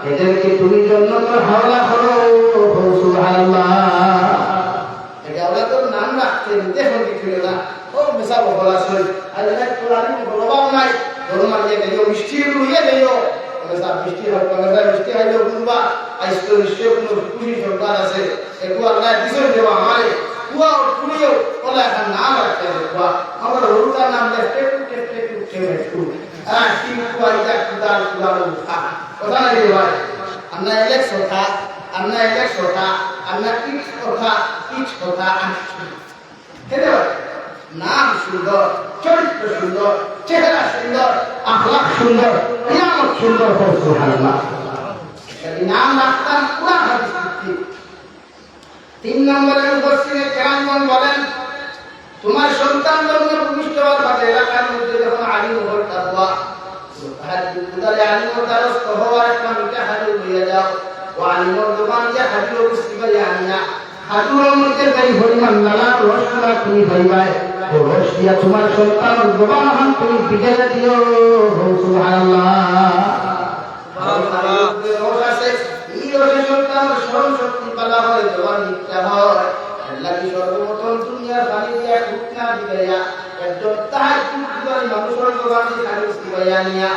Speaker 1: এদেরকে তুমি জান্নাতের হাওলা করো। সুবহানাল্লাহ। এটা আওলাদের নাম রাখতে দেখুন কি না ও মেসা বলা সই আল্লাহ কোরআনে বলবাও নাই ধর্মার যে দেও মিষ্টি লইয়া দেও মেসা মিষ্টি হবে মেসা মিষ্টি হইলো বলবা আইsto নিশ্চয় কোনো খুশি সংবাদ আছে একটু আল্লাহ দিছেন দেওয়া আমারে কুয়া কুড়িও ওলা একটা নাম রাখতে দেওয়া আমার হলুদা নাম লেখতে একটু কি কুয়া এটা কুদাল কুদাল কথা না রে ভাই আমরা এলেক্স কথা আমরা কি কথা নাম সুন্দর, চরিত্র সুন্দর, চেহারা সুন্দর, আখলাক সুন্দর, কিয়ামত সুন্দর। সুবহানাল্লাহ। নাম রাখতাম কোরআন হাদিস ভিত্তিক। 3 নম্বরে মুফাসসিরে কেরামগণ বলেন তোমার সন্তান জন্ম ভূমিষ্ঠ হওয়ার পরে এলাকার মধ্যে যখন আলিম হওয়ার তাকওয়া হাদিস গুদারে আলিম তারস হওয়ার একটা মিটা হাদিস হয়ে যাও ও আলিমর দোকান যে হাদিস ইস্তিবাই আনিয়া হাদিসের মধ্যে যাই পরিমাণ নালা রসনা তুমি ভাইবাই ও রস দিয়া তোমার সন্তানের জবান হান তুমি বিজয় দিও। সুবহানাল্লাহ। রস আছে এই রসে সন্তানের স্মরণ শক্তি পালা হয়, জবান নিত্যা হয়। আল্লাহ কি সর্বপ্রথম দুনিয়ার পানি দিয়া ঘুটনা দিগাইয়া একজন তাহাজ্জুদ করে মানুষের জবান দিয়ে হাদিস ইস্তিবাই আনিয়া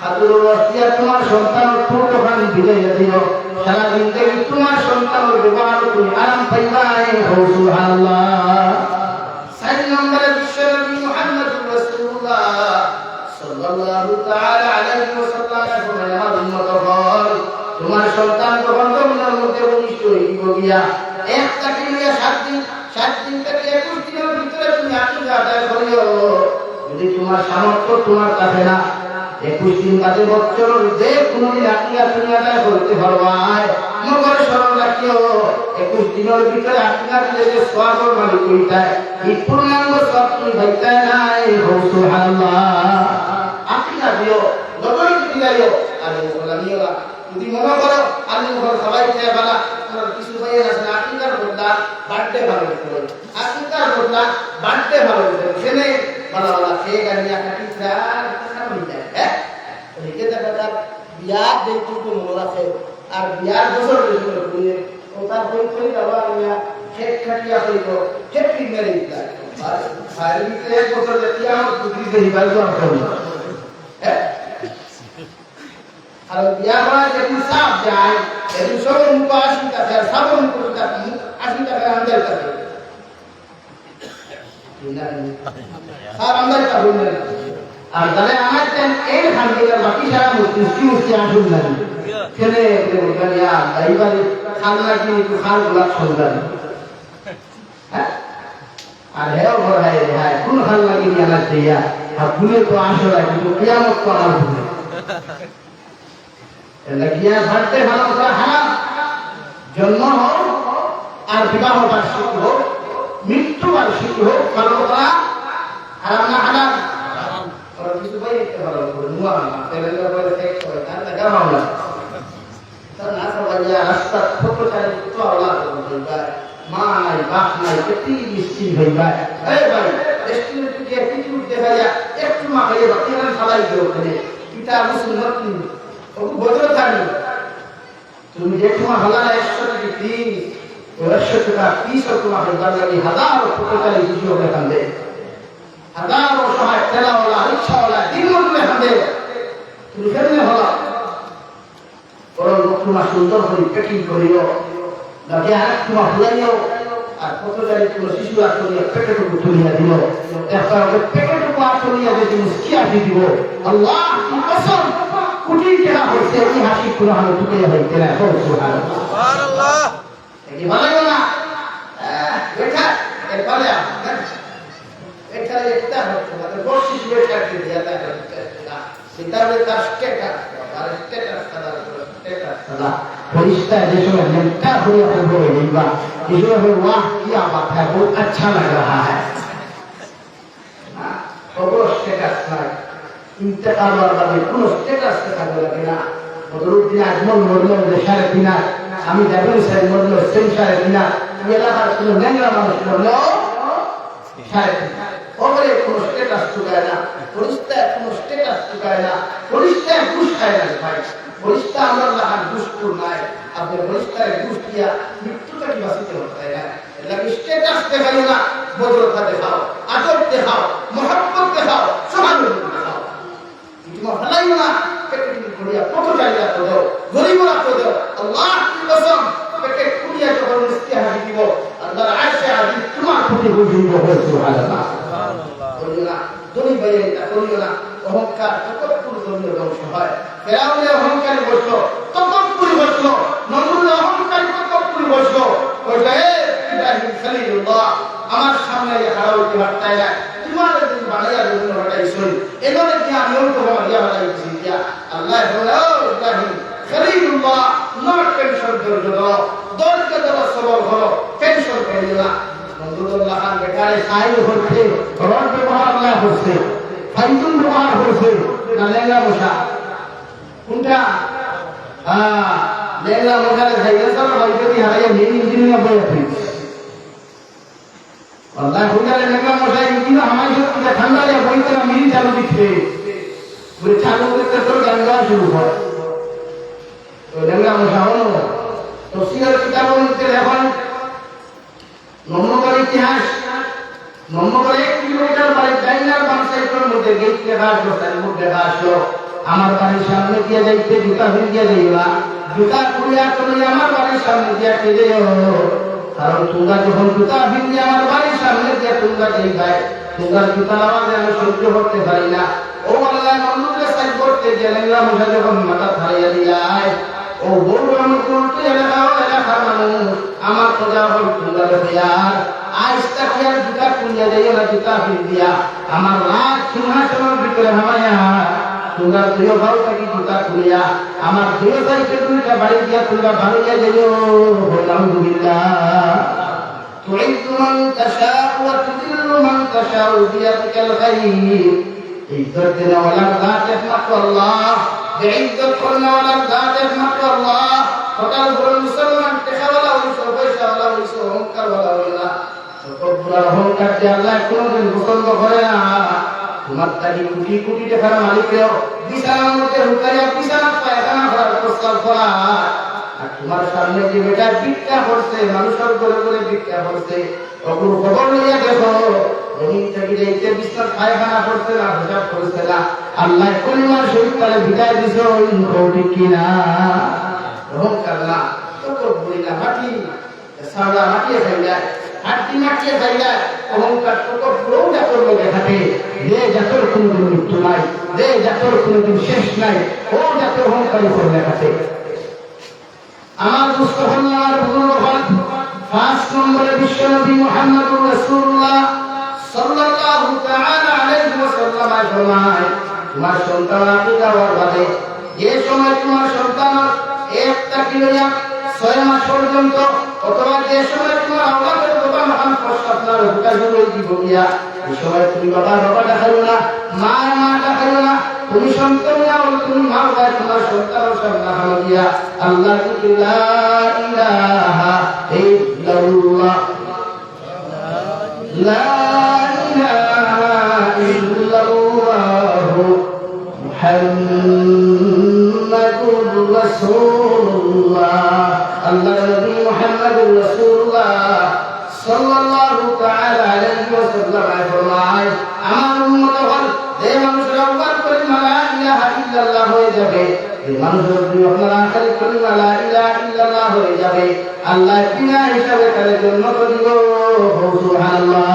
Speaker 1: হাদুর রস দিয়া তোমার সন্তানের ঠোঁট ওখানে বিজয় দিও, সারা জিন্দেগি তোমার সন্তানের ব্যবহার তুমি আরাম পাইবাই। সুবহানাল্লাহ। 4 নম্বরে বিশ্বনবী মুহাম্মদুর রাসূলুল্লাহ সাল্লাল্লাহু তাআলা আলাইহি ওয়াসাল্লাম বলেন আমার উম্মত হল তোমার সন্তান যখন জন্মের মধ্যে ভূমিষ্ঠ হইব গিয়া এক থেকে 7 দিন থেকে 21 দিনের ভিতরে তুমি আকীদা আদায় করিও। যদি তোমার সামর্থ্য তোমার কাছে না 21 দিন বাদে বছরের যে কোনো দিন আকীদা তুমি আদায় করতে পারবা, মগর স্মরণ রাখিও 21 দিনের ভিতরে আকীদা দিলে যে সওয়াবের মালিক হইতায় এই পূর্ণাঙ্গ সওয়াব তুমি পাইতায় নাই। সুবহানাল্লাহ। আকীদা দিও, যতই দিলাইও আর আলিম বলানিও না যদি মনে করো আলিম ঘর সবাই খেয়ে বলা তোমার কিছু ভাইয়ের আছে আকিকার বদলা বার্থডে ভালো হতে আকিকার বদলা বার্থডে ভালো হতে সেনে বলা বলা খেয়ে গানিয়া কাটি আর টাকা হয়ে যায় হ্যাঁ লিখে দেখা তার বিয়ার যেটুকু মনে রাখে আর বিয়ার বছর ঘুরে ও তার বই কই যাওয়া নিয়া খেট খাটিয়া হইব খেট কিনে দিতে আর শারীরিক এক বছর যেতিয়া দুটি দেহিবার জন্য হ্যাঁ আর বিয়া করা যেদিন সাপ যায় এদিন সব মুখ 80 টাকা সব মুখ টাকা 80 টাকা আমদানি করে আর আমদানি করে আর তাহলে আমার তেন এই খানদিকে বাকি সারা মুসলিম আসুন না ছেলে বলবেন ইয়া দাইবারে খানা কি খান গুলা শুনবেন হ্যাঁ আর হেও ঘর হয় হ্যাঁ কোন খান লাগি নিয়ে আসছে ইয়া আর ভুলে তো আসলে কিন্তু কিয়ামত তো আমার ভুলে লাগিয়া ভাড়তে ভালো কথা হারাম জন্ম হোক আর বিবাহ বার্ষিকী হোক মৃত্যু বার্ষিকী হোক ভালো করা হারাম না হারাম और किसी भाई के बारे में हुआ ना तेरे को बोले थे कोई ना लगा मामला तो ना समझिए रास्ता फोटो चाहे तो अल्लाह को बोलता है मां नहीं बाप नहीं कितनी मिस्टी भाई भाई अरे भाई एस्टिमेट के एटीट्यूड देखा जा एक तुम आ गए बाकी ना सवाल जो करे पिता मुझसे मत नहीं वो बोलो था नहीं तुम देखो हला 130 वर्ष का 30 और तुम्हारे बदले 1000 फोटो चाहे किसी को देखा दे हजारों सहाय चला वाला रिक्शा वाला दिनों में हमें तुझे होला और तुम्हारा सुंदर होई पैकिंग करियो लगे हाथ तुम्हारा हुलाइयो और फोटो जारी तुम्हारा शिशु आसोनिया पैकेट को तुलिया दियो ऐसा अगर पैकेट को आसोनिया दे तुम क्या दियो अल्लाह की कसम कुटी क्या होते हैं हाथी कुरान तुके है तेरा हो सुभान अल्लाह ये मानेगा ना बेटा एक बार आ এটা একটা হচ্ছে মানে বর্ষিস বেটা দিয়ে দেয়া এটা সিতাবে তার স্টেটাস আর স্টেটাস সাদা স্টেটাস সাদা फरिश्ता जैसे लगता हुआ हो गईबा इसमें फिर वाह क्या बात है बहुत अच्छा लग रहा है और स्टेटस ना इंतकाल वाला भी কোনো স্টেটাস का लगे ना বদরুদ্দিন আজমল মরলো দেশারে দিনা আমি যাবেন স্যার মরলো সেন্সারে দিনা এলাকার কোনো ন্যাংরা মানুষ মরলো সারে ওরে কোনো স্ট্যাটাস চুকায় না ফরিস্তা কোনো স্ট্যাটাস চুকায় না ফরিস্তা ঘুষ খায় না ভাই ফরিস্তা আমরা লাহান ঘুষ নাই আপনি ফরিস্তার ঘুষ দিয়া মৃত্যুটা কি বাঁচিতে হতে না লাগে স্ট্যাটাস দেখাইও না বদরতা দেখাও আদর দেখাও মহব্বত দেখাও সহানুভূতি দেখাও ইতমা ফলাইও না পেটে ঘুরিয়া কত জায়গা তো দাও গরিবরা তো দাও আল্লাহ কি কসম পেটে ঘুরিয়া যখন ইস্তিহার দিব আল্লাহর আরশে আজিম তোমার প্রতি বুঝিব সুবহানাল্লাহ করিওনা দুই ভাইয়ের এটা করিওনা অহংকার ততক্ষণ ধর্মীয় ধ্বংস হয় ফেরাউনের অহংকারে বসলো ততক্ষণ বসলো নমরুদের অহংকারে ততক্ষণ বসলো কইটা এ ইব্রাহিম খলিলুল্লাহ আমার সামনে হারা হইতে পারতাই না তোমার দিন বানাইয়া দিন হটাইছই এবারে কি আমি ওর তো বানাইয়া হটাইছি দিয়া আল্লাহ বলে ও ইব্রাহিম খলিলুল্লাহ নট টেনশন করো দরকে দেওয়া সবল হলো টেনশন করিও না নমরুদুল্লাহ খান বেকারে সাইল হচ্ছে রড ব্যবহার আল্লাহ হচ্ছে ফাইজুল ব্যবহার হচ্ছে না লেঙ্গা মশা কোনটা লেঙ্গা মশারে সাইকেল বাইকটি হারাইয়া মেন ইঞ্জিনিয়া বইয়াছি আল্লাহ হুদারে লেঙ্গা মশা ইঞ্জিন হামাই সত্যি ঠান্ডা দিয়া বইতে না মিনি চালু দিচ্ছে বলে চালু করতে তোর গান গাওয়া শুরু হয় তো লেঙ্গা মশা হলো তো সিগার কিতাব মধ্যে এখন নম্বর ইতিহাস নম্বর 1 কিলোমিটার বাড়ি ডাইনার বাংসাইটের মধ্যে গেট লেখা আসলো সাইনবোর্ড লেখা আসলো আমার বাড়ির সামনে দিয়ে যাইতে জুতা ভিজিয়ে যাইবা জুতা খুলিয়া তুমি আমার বাড়ির সামনে দিয়ে কেটে যাও কারণ তোমরা যখন জুতা ভিজিয়ে আমার বাড়ির সামনে দিয়ে তোমরা যাইবাই তোমরা জুতার আওয়াজে আমি সহ্য করতে পারি না ও আল্লাহ নম্বরে সাইনবোর্ড থেকে লেঙ্গা মশা যখন মাথা ছাড়িয়ে দিয়ায় ও বড় আমার করতে এলাকার মানুষ আমার খোঁজা হল তোমরা দেয়ার আজটা কি আর জুতা খুলিয়া যাইও না জুতা ভিজিয়া আমার রাত সিংহাসনের ভিতরে হামাইয়া তোমরা প্রিয় ভাও থাকি জুতা খুলিয়া আমার প্রিয় সাইকে দুইটা বাড়ি দিয়া তোমরা ভালোইয়া যাইও আলহামদুলিল্লাহ تعز من تشاء وتذل من تشاء بيدك الخير এই করতে না ওলা জাত একমাত্র আল্লাহ বেইজ্জত করনেওয়ালা জাত একমাত্র আল্লাহ। সকাল ভোর মুসলমান টেকাওয়ালা হইছো, পয়সাওয়ালা হইছো, অহংকারওয়ালা হইল না। তকব্বুর অহংকার যে আল্লাহ কোনোদিন পছন্দ করে না। তোমার তাকে কোটি কোটি টাকার মালিকেও বিছানার মধ্যে ঢুকাইয়া বিছানা পায়খানা করার প্রস্তাব করা। আর তোমার সামনে যে বেটা ভিক্ষা করছে, মানুষের করে করে ভিক্ষা করছে, ওগুলো খবর লইয়া দেখো জমিন থেকে যাইতে বিছানা পায়খানা করছে না, হিসাব করছে না। আল্লাহ পরিমাণ শরীর তারে বিদায় দিছে, ওই ঠিক কিনা? অহংকার না, তকব্বুর না, মাটি সারা মাটিয়ে খাই যায়, হাড্ডি মাটিয়ে খাই যায়। অহংকার তকব্বুরও জাতর লোকে থাকে, যে জাতর কোনোদিন মৃত্যু নাই, যে জাতর কোনোদিন শেষ নাই, ও জাতর অহংকারী করে থাকে। আমার মুস্তাফা আর বুজুর্গগণ, ৫ নম্বরে বিশ্বনবী মুহাম্মদুর রাসূলুল্লাহ সাল্লাল্লাহু তাআলা আলাইহি ওয়াসাল্লাম ফরমায়, তোমার সন্তান আকিকা হওয়ার বাদে যে সময় তোমার সন্তান একটা কিলোয়া ৬ মাস পর্যন্ত, অথবা যে সময় তোমার আওলাদের বাবা মহান প্রস্তাবনার হুকা জুড়ে দিব গিয়া, এই সময় তুমি বাবা বাবা দেখাইও না, মা মা দেখাইও না, তুমি সন্তান নাও, তুমি মা বাবা তোমার সন্তানের সামনে হানো দিয়া আল্লাহ লা ইলাহা ইল্লাল্লাহ লা ইলাহা ইল্লাল্লাহ মুহাম্মাদুর রাসূলুল্লাহ। আল্লাহ নবী মুহাম্মদুর রাসূলুল্লাহ সাল্লাল্লাহু তাআলা আলাইহি ওয়াসাল্লাম ফরমায়, আমার উম্মতগণ, যে মানুষরা একবার কলিমা লা ইলাহা ইল্লাল্লাহ হয়ে যাবে, যে মানুষের যদি আপনারা আখেরি কলিমা লা ইলাহা ইল্লাল্লাহ হয়ে যাবে, আল্লাহ বিনা হিসাবে তাদের জান্নাত দিব। সুবহানাল্লাহ।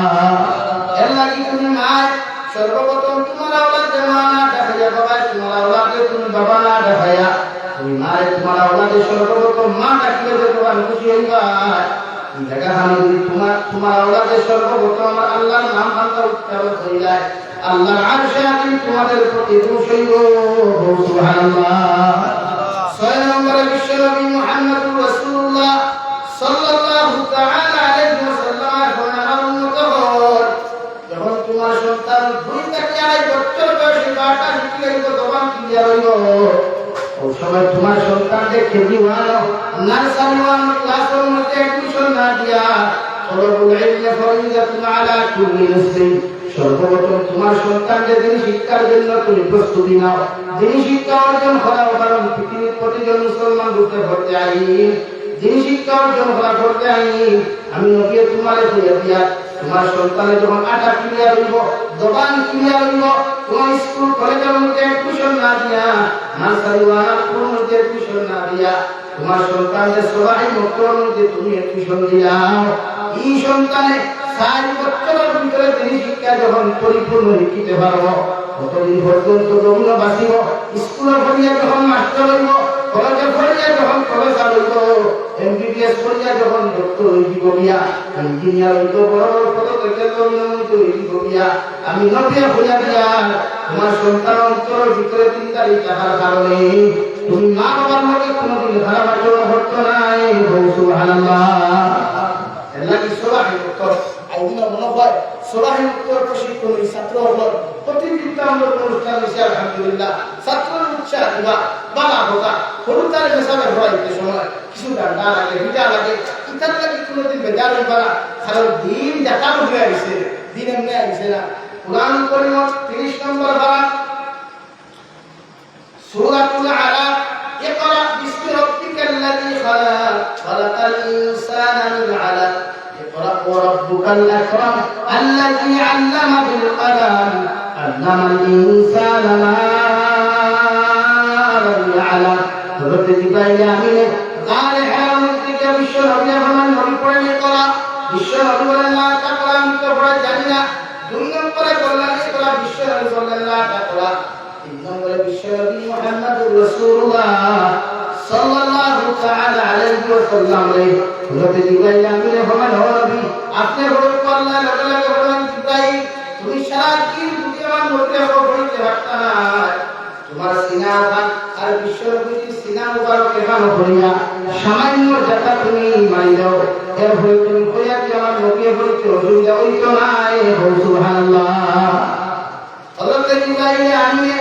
Speaker 1: এর লাগি তুমি মায় সর্বপ্রথম তোমার আওলাদকে মা না দেখাইয়া, বাবা তোমার আওলাদকে তুমি বাবা না দেখাইয়া, তুমি মায় তোমার আওলাদকে সর্বপ্রথম মা ডাকিলে যে তোমার খুশি হইবা। জায়গা হানো যদি তোমার আওলাদকে সর্বপ্রথম আমার আল্লাহর নাম হামদা উচ্চারণ করিলায়, আল্লাহর আরশে আজিম তোমাদের প্রতি খুশি হইব। সুবহানাল্লাহ। ৬ নম্বরে বিশ্বনবী মুহাম্মদুর রাসূলুল্লাহ সাল্লাল্লাহু তাআলা আলাইহি ওয়াসাল্লাম ফরমান, যখন তোমার সন্তান 2 থেকে 2.5 বছর বয়সে বাটা শিখে গেল, জবান ক্লিয়ার হইল, ওই সময় তোমার সন্তানকে কেজি 1 নার্সারি 1 ক্লাসের মধ্যে অ্যাডমিশন না দিয়া, তলবুল ইলম ফরিজাতুন আলা কুল্লি মুসলিম, সর্বপ্রথম তোমার সন্তানকে দিনী শিক্ষার জন্য তুমি প্রস্তুতি নাও। দিনী শিক্ষা অর্জন করার কারণ পৃথিবীর প্রতিজন মুসলমান বুঝতে পারতে আইন, দিনী শিক্ষা অর্জন করা করতে আইন। আমি নবী তোমারে কইয়া দিয়া, তোমার সন্তানের যখন আটা ক্লিয়ার হইব, জবান ক্লিয়ার হইব, তোমার স্কুল কলেজের মধ্যে অ্যাডমিশন না দিয়া, নার্সারি ওয়ান মধ্যে অ্যাডমিশন না দিয়া, তোমার সন্তানদের সবাই মক্তবের মধ্যে তুমি অ্যাডমিশন দিলাও। এই সন্তানে 4 বছরের ভিতরে দিনী শিক্ষা যখন পরিপূর্ণ শিখিতে পারব, ততদিন পর্যন্ত জমিন বাঁচিব। স্কুলের পড়িয়া যখন মাস্টার হইব, কলেজে পড়িয়া যখন প্রফেসর হইব, এমবিবিএস পড়িয়া যখন ডক্টর হইব গিয়া, ইঞ্জিনিয়ার হইব, বড় বড় পদক্ষেপের হইব গিয়া, আমি নবিয়া হইয়া দিয়া, তোমার সন্তান অন্তরের ভিতরে চিন্তারি থাকার কারণে তুমি মা বাবার মধ্যে কোনোদিন খারাপ আচরণ করতো নাই। সুবহানাল্লাহ। এর কি সোলাহি উত্তর আইদিন মনে হয় সোলাহি উত্তর প্রশিক্ষণ ছাত্র হল প্রতিযোগিতা অনুষ্ঠান হয়েছে। আলহামদুলিল্লাহ, ছাত্রের উৎসাহ দিবা বালা হোকা হলুদার মেশাবে ভরাইতে সময় কিছু ডান্ডা লাগে, ভিটা লাগে, ইতার লাগে কোনোদিন বেজার হইবা না। কারণ দিন দেখানো হয়ে আইছে, দিন এমনি আইছে না। কুরআন কারীম 30 নম্বর পারা, সূরাতুল আলাক, ইকরা বিসমি রাব্বিকাল্লাযী খালাক, খালাকাল ইনসানা মিন আলাক, ইকরা ওয়া রাব্বুকাল আকরাম, আল্লাযী আল্লামা বিল কলম, আল্লামাল ইনসানা মা লাম ইয়ালাম। হযরত জিবরাইল আমিন গারে হেরাম থেকে বিশ্ব নবী ফরমান, নবী পড়েন ইকরা, বিশ্ব নবী বলেন লা তাকরা, আমি তো পড়া জানি না। 2 নম্বরে বললেন ইকরা, বিশ্ব নবী বললেন লা তাকরা। 3 নম্বরে বিশ্ব নবী মুহাম্মদুর রাসূলুল্লাহ সাল্লাল্লাহু তাআলা আলাইহি ওয়াসাল্লাম হযরত জিবরাইল আমিন ফরমান, ও নবী আপনি বড় আল্লাহ লগে লগে বলেন, জিবরাইল তুমি সারা দিন দুনিয়ার মধ্যে পড়তে পারতা না, তোমার সিনা আর বিশ্ব নবীর সিনা মুবারক এখানে পড়িয়া সামান্য জায়গা তুমি মারি দাও, এর ফলে তুমি কইয়া কি আমার নবী বলতে অসুবিধা হইতো না। সুবহানাল্লাহ। হযরত জিবরাইল আমিন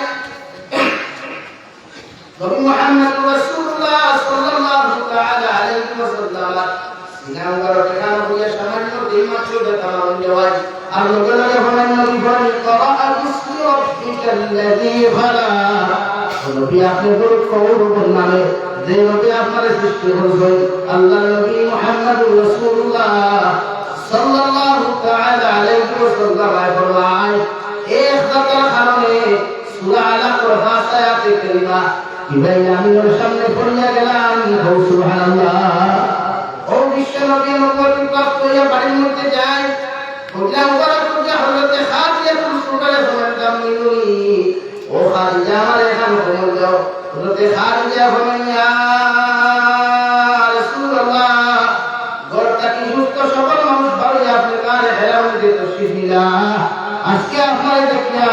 Speaker 1: নবী মুহাম্মদ রাসূলুল্লাহ সাল্লাল্লাহু তাআলা আলাইহি ওয়াসাল্লাম সিনা মুবারক খান হইয়া সামান্য দুই মাস বেতন দেওয়াই আর লগে লগে হলেন নবী বলেন করা বিসমি রাব্বিকাল্লাযী খালাক। নবী আপনি বড় কওরব নামে যে নবী আপনার সৃষ্টি করেছেন আল্লাহ নবী মুহাম্মদ রাসূলুল্লাহ সাল্লাল্লাহু তাআলা আলাইহি ওয়াসাল্লাম ফরমায় এক খাতার কারণে সূরা আলাক এর ভাষা আয়াতে কারিমা কি ভাই আমি ওর সামনে পড়িয়া গেলাম সুবহানাল্লাহ। ও বিশ্ব নবীর উপর প্রাপ্ত হইয়া বাড়ির মধ্যে যায় ওটা মুবারক করে হযরতে খাদিজাতুল কুবরা ফরমাতাম মিনুনি ও খাদিজা আমার এখানে বলে দাও। হযরতে খাদিজা বলেন ইয়া রাসূলুল্লাহ গড়টা কি সুস্থ সবল মানুষ ভালো আপনি কার হেরাম দিতে তশরিফ নিলা আজকে আপনার দেখিয়া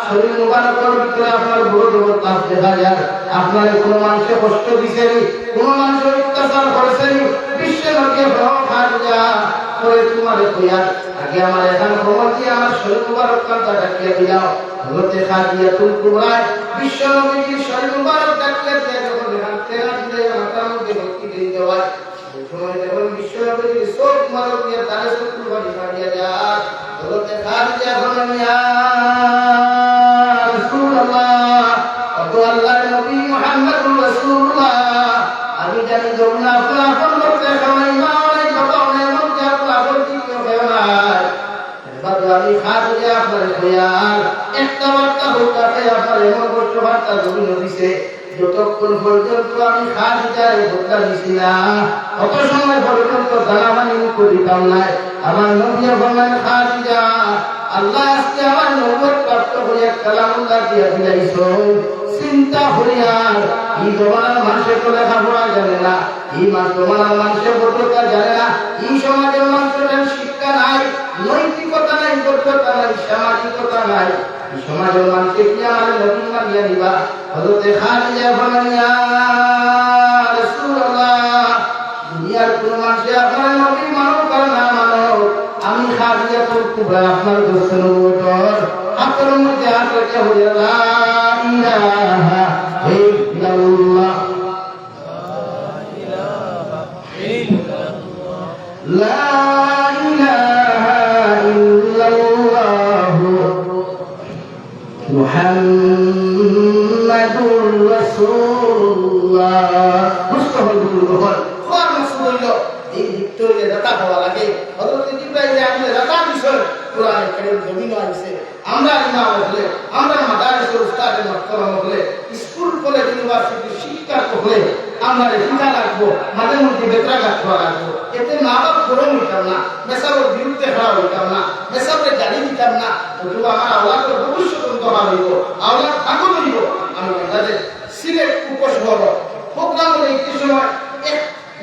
Speaker 1: শরীর মুবারকের ভিতরে আপনার বড় বড় তাপ দেখা যায়। আপনার কোনো মানুষে কষ্ট দিছেনি কোনো মানুষ অত্যাচার করেছেনি বিশ্ব নবী খাদিজা করে তোমার কইয়া আগে আমার এখান খবর দিয়ে আমার শরীর মুবারক কান্তা ডাকিয়া দিলাও। হযরতে খাদিজাতুল কুবরা বিশ্ব নবীর শরীর মুবারক ডাকিয়া দিয়ে যখন এখান তেরা দিলে মাথার মধ্যে ভক্তি দিয়ে দেওয়া সময় যখন বিশ্ব নবীর সব মুবারক দিয়ে তারে সব কুরবানি করিয়া যায়। হযরতে খাদিজা বলেন ইয়া রাসূলুল্লাহ ও আল্লাহর নবী মুহাম্মদুর রাসূলুল্লাহ আমি জানি যমুনা আপনার আপন করতে সময় না অনেক কথা অনেক মধ্যে আপনার আপন কি কেউ নাই বাদ আমি খাদিজা আপনার খয়াল একটা বার্তা হোকাতে আপনার এমন কষ্ট বার্তা জমি নদীছে যতক্ষণ পর্যন্ত আমি খাদিজার বদলা দিছি না অত সময় পর্যন্ত দালামানি করিতাম না। আমার নবী বলেন খাদিজা আল্লাহ আজকে আমার নবুয়ত প্রাপ্ত হইয়া কালামুল্লাহ দিয়া দিলাইছো চিন্তা হইয়ার এই জমানার মানুষের তো লেখাপড়া জানে না এই জমানার মানুষের ভদ্রতা জানে না এই সমাজের মানুষের শিক্ষা নাই নৈতিকতা নাই ভদ্রতা নাই সামাজিকতা নাই এই সমাজের মানুষকে কি আমার নবী মানিয়া নিবা। হযরতে খাদিজা বলেন ইয়া রাসূলুল্লাহ দুনিয়ার কোন মানুষে আপনার নবী মানো আর না মানো আমি খাদিজাতুল কুবরা আপনার দোস্ত নবুয়তর আপনার মধ্যে হাত রেখে হইয়া লা ইলাহা ইল্লাল্লাহ লা ইলাহা ইল্লাল্লাহ মুহাম্মাদুর রাসূলুল্লাহ মুস্তাফিজুর কোন রাসূলুল্লাহ এই ভিক্টোরিয়া দাতা হওয়া লাগে। হযরত জিবরাইল আমাদের দাতা বিষয় কোরআনে কারীম জমিন আইছে আমরা ইমাম হলে আমরা মাদ্রাসার উস্তাদে মাহতারাম হলে স্কুল কলেজ ইউনিভার্সিটি শিক্ষা হলে আমরা শিক্ষা রাখবো মাঝে মধ্যে বেতরা রাখবো এতে মা বাপ গরম হইতাম না মেসাবের বিরুদ্ধে খারাপ হইতাম না মেসাবের গাড়ি দিতাম না অথবা আমার আওলাদের ভবিষ্যৎ অন্তর হইব আওলাদ পাগল হইব। আমি তাদের সিলেট উপশহর প্রোগ্রাম হলে একটি সময় এক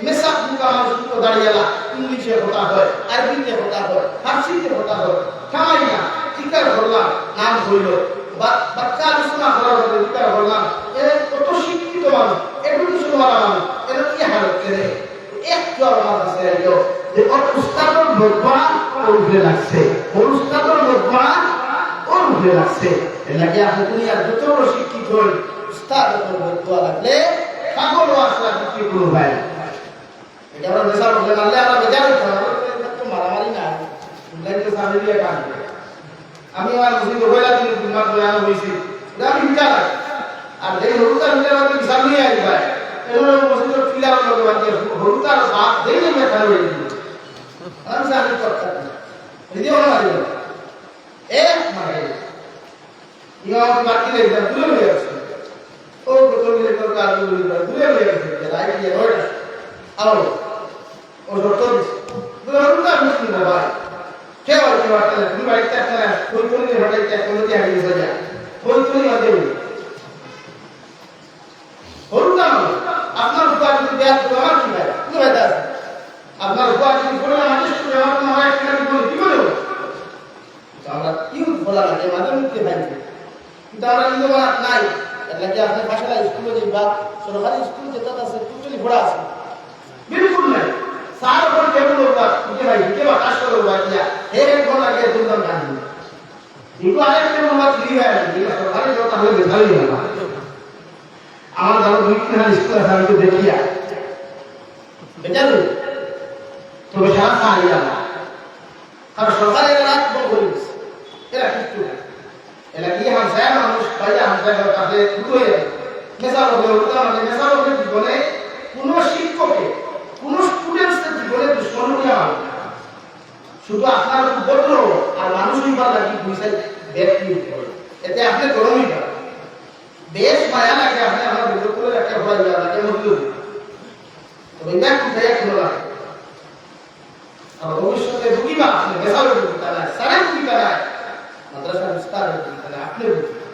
Speaker 1: মেসাব বুকা মানুষ দাঁড়িয়েলা ইংলিশে কথা হয় আরবিতে কথা হয় ফার্সিতে কথা হয় খামাই না টিকার করলাম নাম হইল বাচ্চা আলোচনা করার মধ্যে টিকার করলাম এর কত শিক্ষিত মানুষ এডুকেশন ওয়ালা মানুষ এর কি হালত করে এক জন আছে যে উস্তাদের বদবা উঠে লাগছে উস্তাদের বদবা উঠে লাগছে এলাকে আপনি দুনিয়ার যত বড় শিক্ষিত হন উস্তাদের বদবা লাগলে পাগল আসলা কিছু কোনো ভাই এটা আমরা নেশা বলে মারলে আমরা বেজার হইতে হবে তো মারামারি না লাইতে সামনে দিয়ে কাজ আমি আমার মুসিদ হইলা দিন তোমার দয়ানো হইছি আমি বিচার আর দেই হরুতার ভিতরে আমি বিচার নিয়ে আই ভাই এর মুসিদ ফিলার লোক বাকি হরুতার বাপ দেই না মেথা হই আমি জানি কথা দিদি ওরা মারি এক মারে ইয়া বাকি লে দূরে হয়ে আছে ও বোতল নিয়ে তো কাজ দূরে হয়ে আছে লাইট দিয়ে ওটা আলো ও ডক্টর হরুতার মুসলিম ভাই क्या बात है बात है तुम बाइक तक ना कोई तो नहीं हटाई क्या कोई क्या आगे हो जाए कोई तो नहीं आते हुए और ना अपना रुपया जो दिया तो हमारा की है क्यों बता अपना रुपया जो बोला हमारे को जवाब ना है क्या बोल क्यों बोलो तो हमरा क्यों बोला लगे मालूम के भाई तो हमरा इन बात नहीं लगे अपने भाषा स्कूल में बात सरकारी स्कूल जेता था से कुछ नहीं पढ़ा बिल्कुल नहीं सार पर टेबल होगा मुझे भाई के आकाश को होगा क्या एक को लगे तुम जान इनको आए के मत ली है ये सरकारी जो था हमें दिखाई नहीं होगा আমার ভালো দুই তিন স্কুল আছে আমি তো দেখিয়া বেচার তবে সারা সারিয়া না আর সরকার এরা রাত বন্ধ করে দিচ্ছে এরা কিছু এরা কি হামসায় মানুষ পাইলে হামসায় কাছে দুটো হয়ে যাবে মেসার হবে ওটা মানে মেসার হবে জীবনে কোনো শিক্ষকে কোনো স্টুডেন্টসের জীবনে দুশ্মন হইয়া হবে শুধু আপনার উপদ্র আর মানুষই বা লাগি বুঝে ব্যক্তি এতে আপনি গরমই পাবেন বেশ মায়া লাগে আপনি আমার বিরোধ করে একটা ভয় লাগে মজুর তবে এটা কোথায় কোনো লাগে আর ভবিষ্যতে বুঝিবা আপনি মেসার বুঝিতা না সারা বুঝিতা না মাদ্রাসা বিস্তার বুঝিতা না আপনি বুঝিতা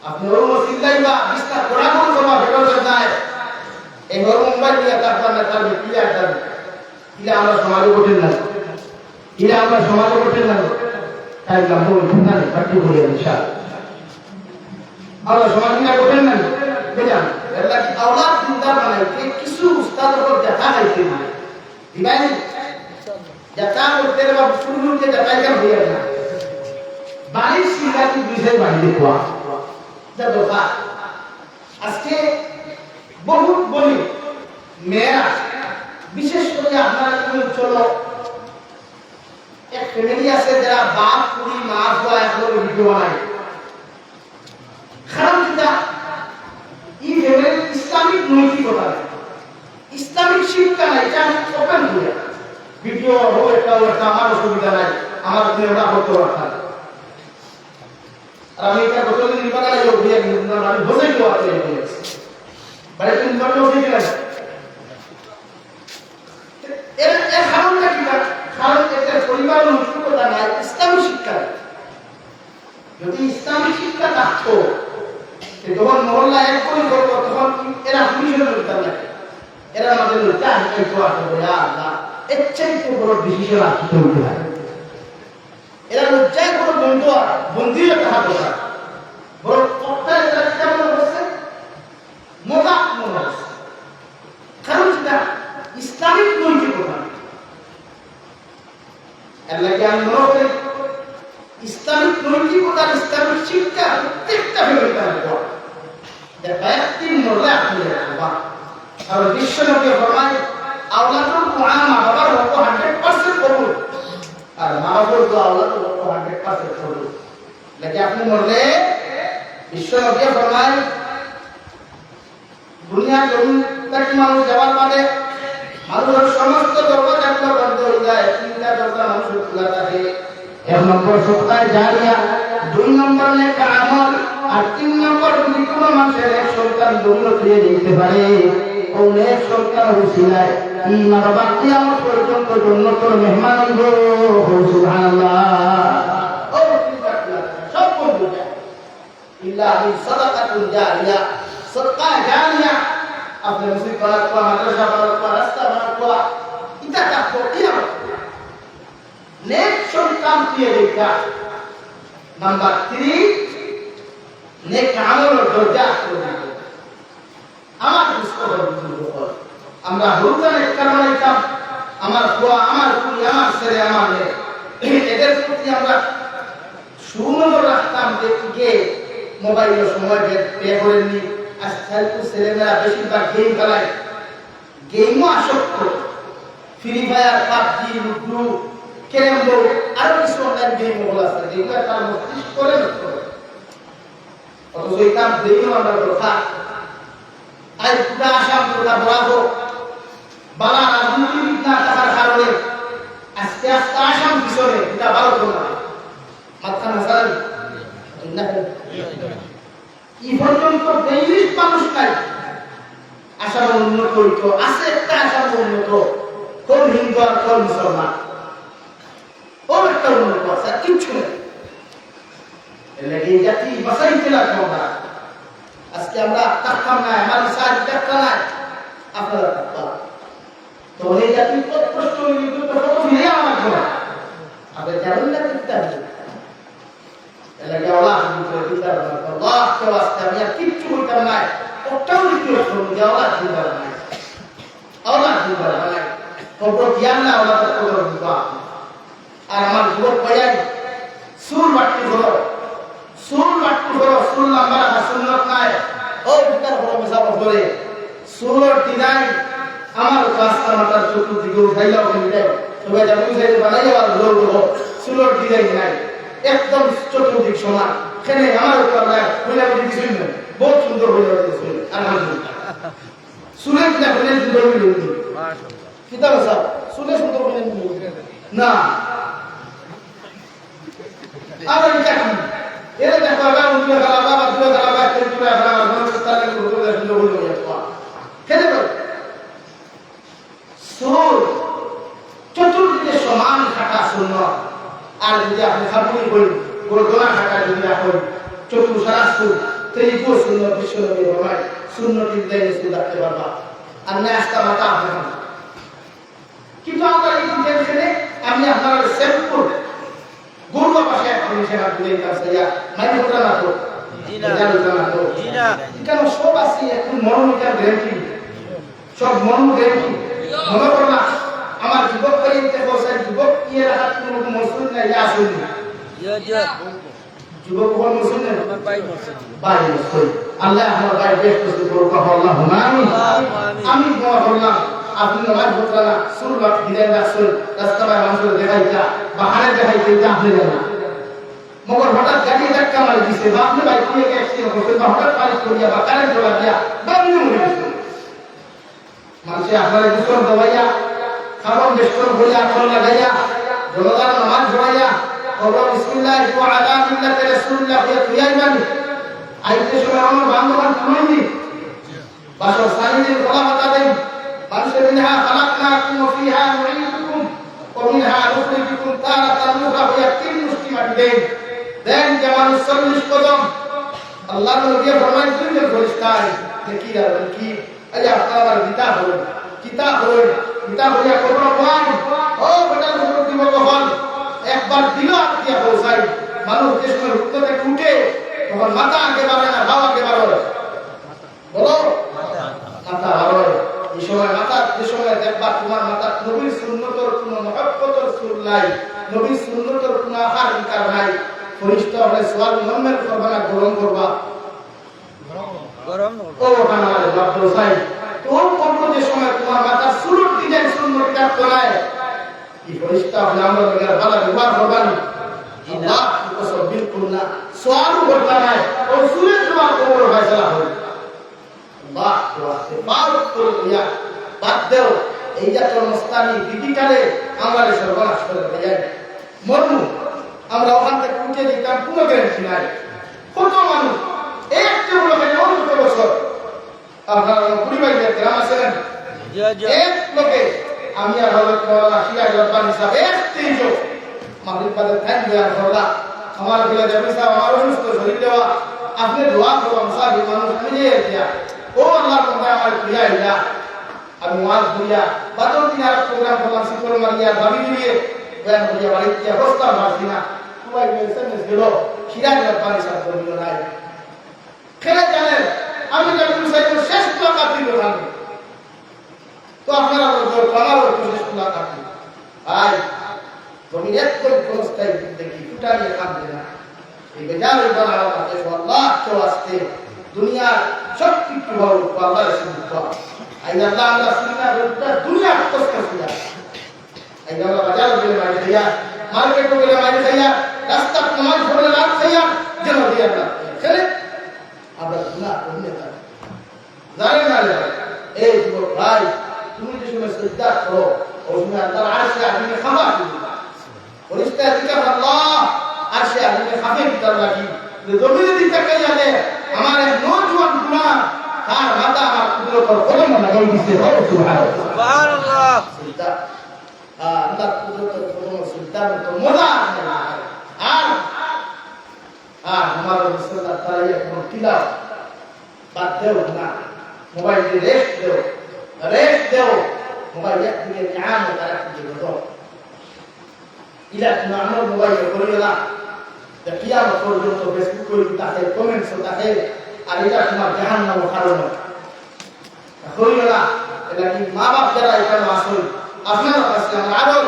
Speaker 1: আপনি ওর মসজিদাই বা বিস্তার করা কোন সময় ভেতর যায় এই ওর মোবাইল দিয়ে তারপর না তার ক্লিয়ার যাবে ইলা আমরা সমাজে ওঠেন না ইলা আমরা সমাজে ওঠেন না তাই গাম বলছেন না পার্টি বলে ইনশাআল্লাহ আমরা সমাজ নিয়ে ওঠেন না বুঝান এলা কি আওলাদ চিন্তা বানাই যে কিছু উস্তাদ উপর দেখা হইতে দিবে দিবেন দেখা করতে বা শুরুতে দেখা কেন হইয়া না বাড়ির সিদ্ধান্ত বিষয় বাড়ি কোয়া যা দোকা আজকে বহুত বলি মেয়েরা বিশেষ করে আপনারা চলো এক ফ্যামিলি আছে যারা বাপ পুরি মা বুয়া এখন ভিডিও বানায় কারণ কিটা এই ফ্যামিলি ইসলামিক নৈতিকতা ইসলামিক শিক্ষা নাই এটা আমি ওপেন করি ভিডিও হোক একটা আমার অসুবিধা নাই আমার ওটা হতে পারতাম আর আমি এটা বছর দিন বানাই লোক দিয়ে আমি বসে গেল আছে বাড়ি তুমি বড় হয়ে গেলেন এর কারণটা কি কারণ এদের পরিবার নৈতিকতা নাই ইসলামী শিক্ষা যদি ইসলামী শিক্ষা থাকতো যখন মহল্লা এক করে করবো তখন এরা পুলিশের লড়তাম লাগে এরা আমাদের লড়তে আসবে এর চাইতে বড় ডিসিশন আসতে হতে পারে এরা লজ্জায় কোনো বন্ধুর কথা বলা বড় কথা এরা কেমন অবস্থা মজাক মনে হচ্ছে কারণ সেটা ইসলামিক নৈতিকতা এর লাগে আমি মনে করি ইসলামিক নৈতিকতা ইসলামিক শিক্ষা প্রত্যেকটা ফ্যামিলিতে আনবো ব্যক্তি মরলে আপনি রাখবা কারণ বিশ্ব নবী ফরমায় আওলাদুল কুরআন মা বাবার হক 100% কবুল আর মা বাবার দোয়া আওলাদুল হক 100% কবুল লাগে আপনি মরলে বিশ্ব নবী ফরমায় দুনিয়া জমিন থেকে মানুষ যাওয়ার পরে মানুষের সমস্ত দরজা বন্ধ হয়ে যায় তিনটা দরজা মানুষের খোলা থাকে এক নম্বর সৎকার জারিয়া দুই নম্বর নেক আমল আর তিন নম্বর যদি কোনো মানুষের এক সন্তান দুনিয়া দিয়ে দিতে পারে ও নেক সন্তান উসিলায় এই মা বাবা কিয়ামত পর্যন্ত জান্নাতের মেহমান হইব সুবহানাল্লাহ ও সব বন্ধ ইল্লা সাদাকাতুন জারিয়া সদকা জারিয়া আপনি মসজিদ বানাত কোয়া মাদ্রাসা বানাত কোয়া রাস্তা বানাত কোয়া এটা কাজ কিয়ামত নেক সন্তান দিয়ে দেখা নাম্বার 3 নেক আমলের দরজা খুলে আমার মুস্তফা বুজুর্গ আমরা হুরুকান একরামাইতাম আমার কোয়া আমার কুলি আমার ছেলে আমার মেয়ে এদের প্রতি আমরা সুনজর রাখতাম যে মোবাইলের সময় পে করেননি আজকাল তো ছেলেমেয়েরা বেশিরভাগ গেম খেলায় গেমও আসক্ত free fire PUBG ludo carrom board আরো কিছু অনলাইন গেম আছে যেগুলো তার মস্তিষ্ক করে নষ্ট করে অথচ এই কাম দেখেও আমরা কথা আজ পুরা আসাম পুরা বরাবো বালা রাজনীতিবিদ না থাকার কারণে আস্তে আস্তে আসাম পিছনে এটা ভালো করলাম মাথা নাসাল এই পর্যন্ত 23 মানুষ নাই আসাম উন্নত হইতো আছে একটা আসাম উন্নত কোন হিন্দু আর কোন মুসলমান ওর একটা উন্নত আছে কিছু নেই এলাকি জাতি বাসাই ফেলা আমরা আজকে আমরা থাকতাম না আমার সাজ দেখতাম না আপনারা থাকতাম তো এই জাতি প্রশ্ন নিযুক্ত কত ফিরে আমার জন্য আপনি জানেন না কিতা এলাকি আল্লাহ দিতে আল্লাহ কে ওয়াস্তে আমি আর কিচ্ছু বলতাম না ওটাও রিকোয়েস্ট করব যে আল্লাহ দিতে না আল্লাহ দিতে না খবর জ্ঞান না আল্লাহ তো খবর দিবা আর আমার যুবক ভাইয়াই সুর বাট্টি হলো সুর নাম্বার সুন্নত নাই ও ভিতর বড় মেসাফা করে সুরর দিনাই আমার রাস্তা মাতার চতুর্দিকে উঠাইলাও কিন্তু তবে যখন উঠাইতে বানাই আর জোর দেবো সুরর দিনাই নাই একদম চতুর্দিক সমান এখানে আমার উপর হইলা বলি কিছুই নেই বহুত সুন্দর হইলা বলি আলহামদুলিল্লাহ সুরে কিনা হইলে সুন্দর হইল কিতাব আছে সুরে সুন্দর হইলে না আর এটা কি এর দেখো আবার উঠে গেল বাবা দুয়া গেল বাবা তিন দুয়া গেল আমার তালে সুন্দর হইল কেন সুর চতুর্দিকে সমান থাকা সুন্নাত আর যদি আপনি খাবুই করেন কোনো দোনা থাকা যদি আপনি চতুর্সারা সুর তেইকো সুন্নত বিশ্বনবী রমাই সুন্নতি লাইনে সুর রাখতে পারবা আর না আস্তা মাতা আপনার কিন্তু আমরা এই টেনশনে আমি আপনার স্যাম্পল গরুর পাশে আপনি সেটা বলে কাছে ইয়া মাইনে করা না তো জি না কেন সব আছে এখন মনোমিটার গ্যারান্টি সব মনো গ্যারান্টি মনে করো না আমার যুবক করিতে বসাই যুবক কি রাখা কোনো মসুল না ইয়া আসুনি যুবক কোন মসুল না আমার ভাই মসুল আল্লাহ আমার ভাই বেশ কিছু বরকত আল্লাহুম্মা আমিন আমি দোয়া করলাম আপনি নামাজ পড়লা সুর বাক দিলেন রাসূল রাস্তায় মানুষের দেখাইতা বাহারে দেখাইতে আপনি জানা মগর হঠাৎ গাড়ি ধাক্কা মারি দিছে বা আপনি ভাই কি এক অ্যাক্সিডেন্ট হয়েছে বা হঠাৎ পানি করিয়া বা কারেন্ট চলা দিয়া বাবু মরে গেছে মানুষে আপনার গুসল দবাইয়া খাবার বেষ্টন হইয়া ফল লাগাইয়া জনতার নামাজ পড়াইয়া খবর বিসমিল্লাহ ওয়া আলা মিল্লাতি রাসূলিল্লাহ তুইয়াইবানি আইতে সময় আমার বান্ধবান থামাইনি বাসর সাইনের গলা বাতা দেন মানুষের মিনহা খালাকনাকুম ওয়া ফিহা নুঈদুকুম ওয়া মিনহা নুখরিজুকুম তারাতান উখরা হইয়া তিন মুষ্টি মাটি দেন যেমন 40 কদম আল্লাহর নবী ফরমান দুইজন ফেরেশতায় দেখি আর কি আজ আপনার বিতা হল কিতাব হইয়া কবর পান ও বেটা মুরব্বি দিব হল একবার দিল আত্মীয় পৌঁছাই মানুষ যে সময় রুক্ত থেকে উঠে তখন মাথা আগে বাড়ে না ভাব আগে বাড়ে বলো মাথা বাড়ে এই সময় মাথা যে সময় দেখবা তোমার মাথা নবীর সুন্নতর কোনো মহব্বতর সুর নাই নবীর সুন্নতর কোনো আহার বিকার নাই ফরিস্তা হলে সওয়াল মুহাম্মদ করবানা গরম করবা গরম ও কানালে বাপ সাই তোর কবর যে সময় তোমার মাথা সুরুর ডিজাইন সুন্নত কাট করায় কি ফরিস্তা হলে আমরা লগের ভালো ব্যবহার করবানি আল্লাহ কসম বিলকুল না সওয়াল করতা নাই ও সুরে তোমার কবর ফয়সালা হবে আল্লাহ ওয়াসে পাউত করিয়া বাদ দাও এই যে তোর মস্তানি ডিজিটালে আমাদের সর্বনাশ করে দেয় মরমু আমরা ওখান থেকে উঠে দিতাম কোনো গ্যারান্টি নাই কত মানুষ একটা বড় ভাই অনেক বছর আপনার পরিবার গ্রাম আছেন এক লোকে আমি আর হযরত মাওলানা শিয়া রব্বানি সাহেব একত্রিশ মাগরিব বাদে টাইম দেওয়ার করলা আমার বলে যাবে সাহেব আমার অসুস্থ শরীর দেওয়া আপনি দোয়া করো মুসাফির মানুষ মিলিয়ে দিয়া ও আল্লাহর বান্দা আমার প্রিয়া ইলা আমি ওয়াজ করিয়া বাদর দিন আর প্রোগ্রাম করলাম শিকল মারিয়া ভাবি দিয়ে বয়ান করিয়া বাড়িতে অবস্থা মারছি না সবাই মেসেজ দিল শিয়া রব্বানি সাহেব বলিল নাই খেলে জানেন আমি যখন সাইকেল শেষ টাকা দিল আমি তো আপনারা জোর বানাবো শেষ টাকা দিল ভাই তুমি একদম কোনস্তাই দেখি ফুটানি কাঁদবে না এই বেজার বানাও তাতে আল্লাহ তো আসতে দুনিয়ার সব কিছু ভালো আল্লাহ রাসূল তো আই আল্লাহ আল্লাহ সুন্নাহ রুদ্দা দুনিয়া কষ্ট করিয়া আই আল্লাহ বাজার বলে মারি দিয়া মার্কেট বলে মারি দিয়া রাস্তা নামাজ পড়ে রাত খাইয়া যেন দিয়া না খেলে আমরা গুনাহ করতে থাকি জানেন না এই যুবক ভাই তুমি যে সময় সিজদা করো ওই সময় আল্লাহর আরশে আযিমে খাবার দিবে ফেরেশতা জিকির আল্লাহ আরশে আযিমে খাবে ভিতর লাগি যে জমিনে দিতে কাইয়া দে আমার এক নওজোয়ান গুনাহ তার মাথা আমার কুদরতের কলম লাগাই দিতে হবে সুবহানাল্লাহ সিজদা আল্লাহ কুদরতের কলম সিজদা তো মজা আর हमारे मुसल्ला तारीख मुतिला बात दे ना मोबाइल दे रेस्ट दे मोबाइल एक दिन निआम तारा की दो इला तुम मोबाइल करियो ना द कियामत পর্যন্ত ফেসবুক কই তাতে কমেন্টস তাতে আর এটা তোমার জাহান্নাম কারণ করিও না এটা কি মা বাপ যারা এখানে আসল আপনারা কাছে আমার আদর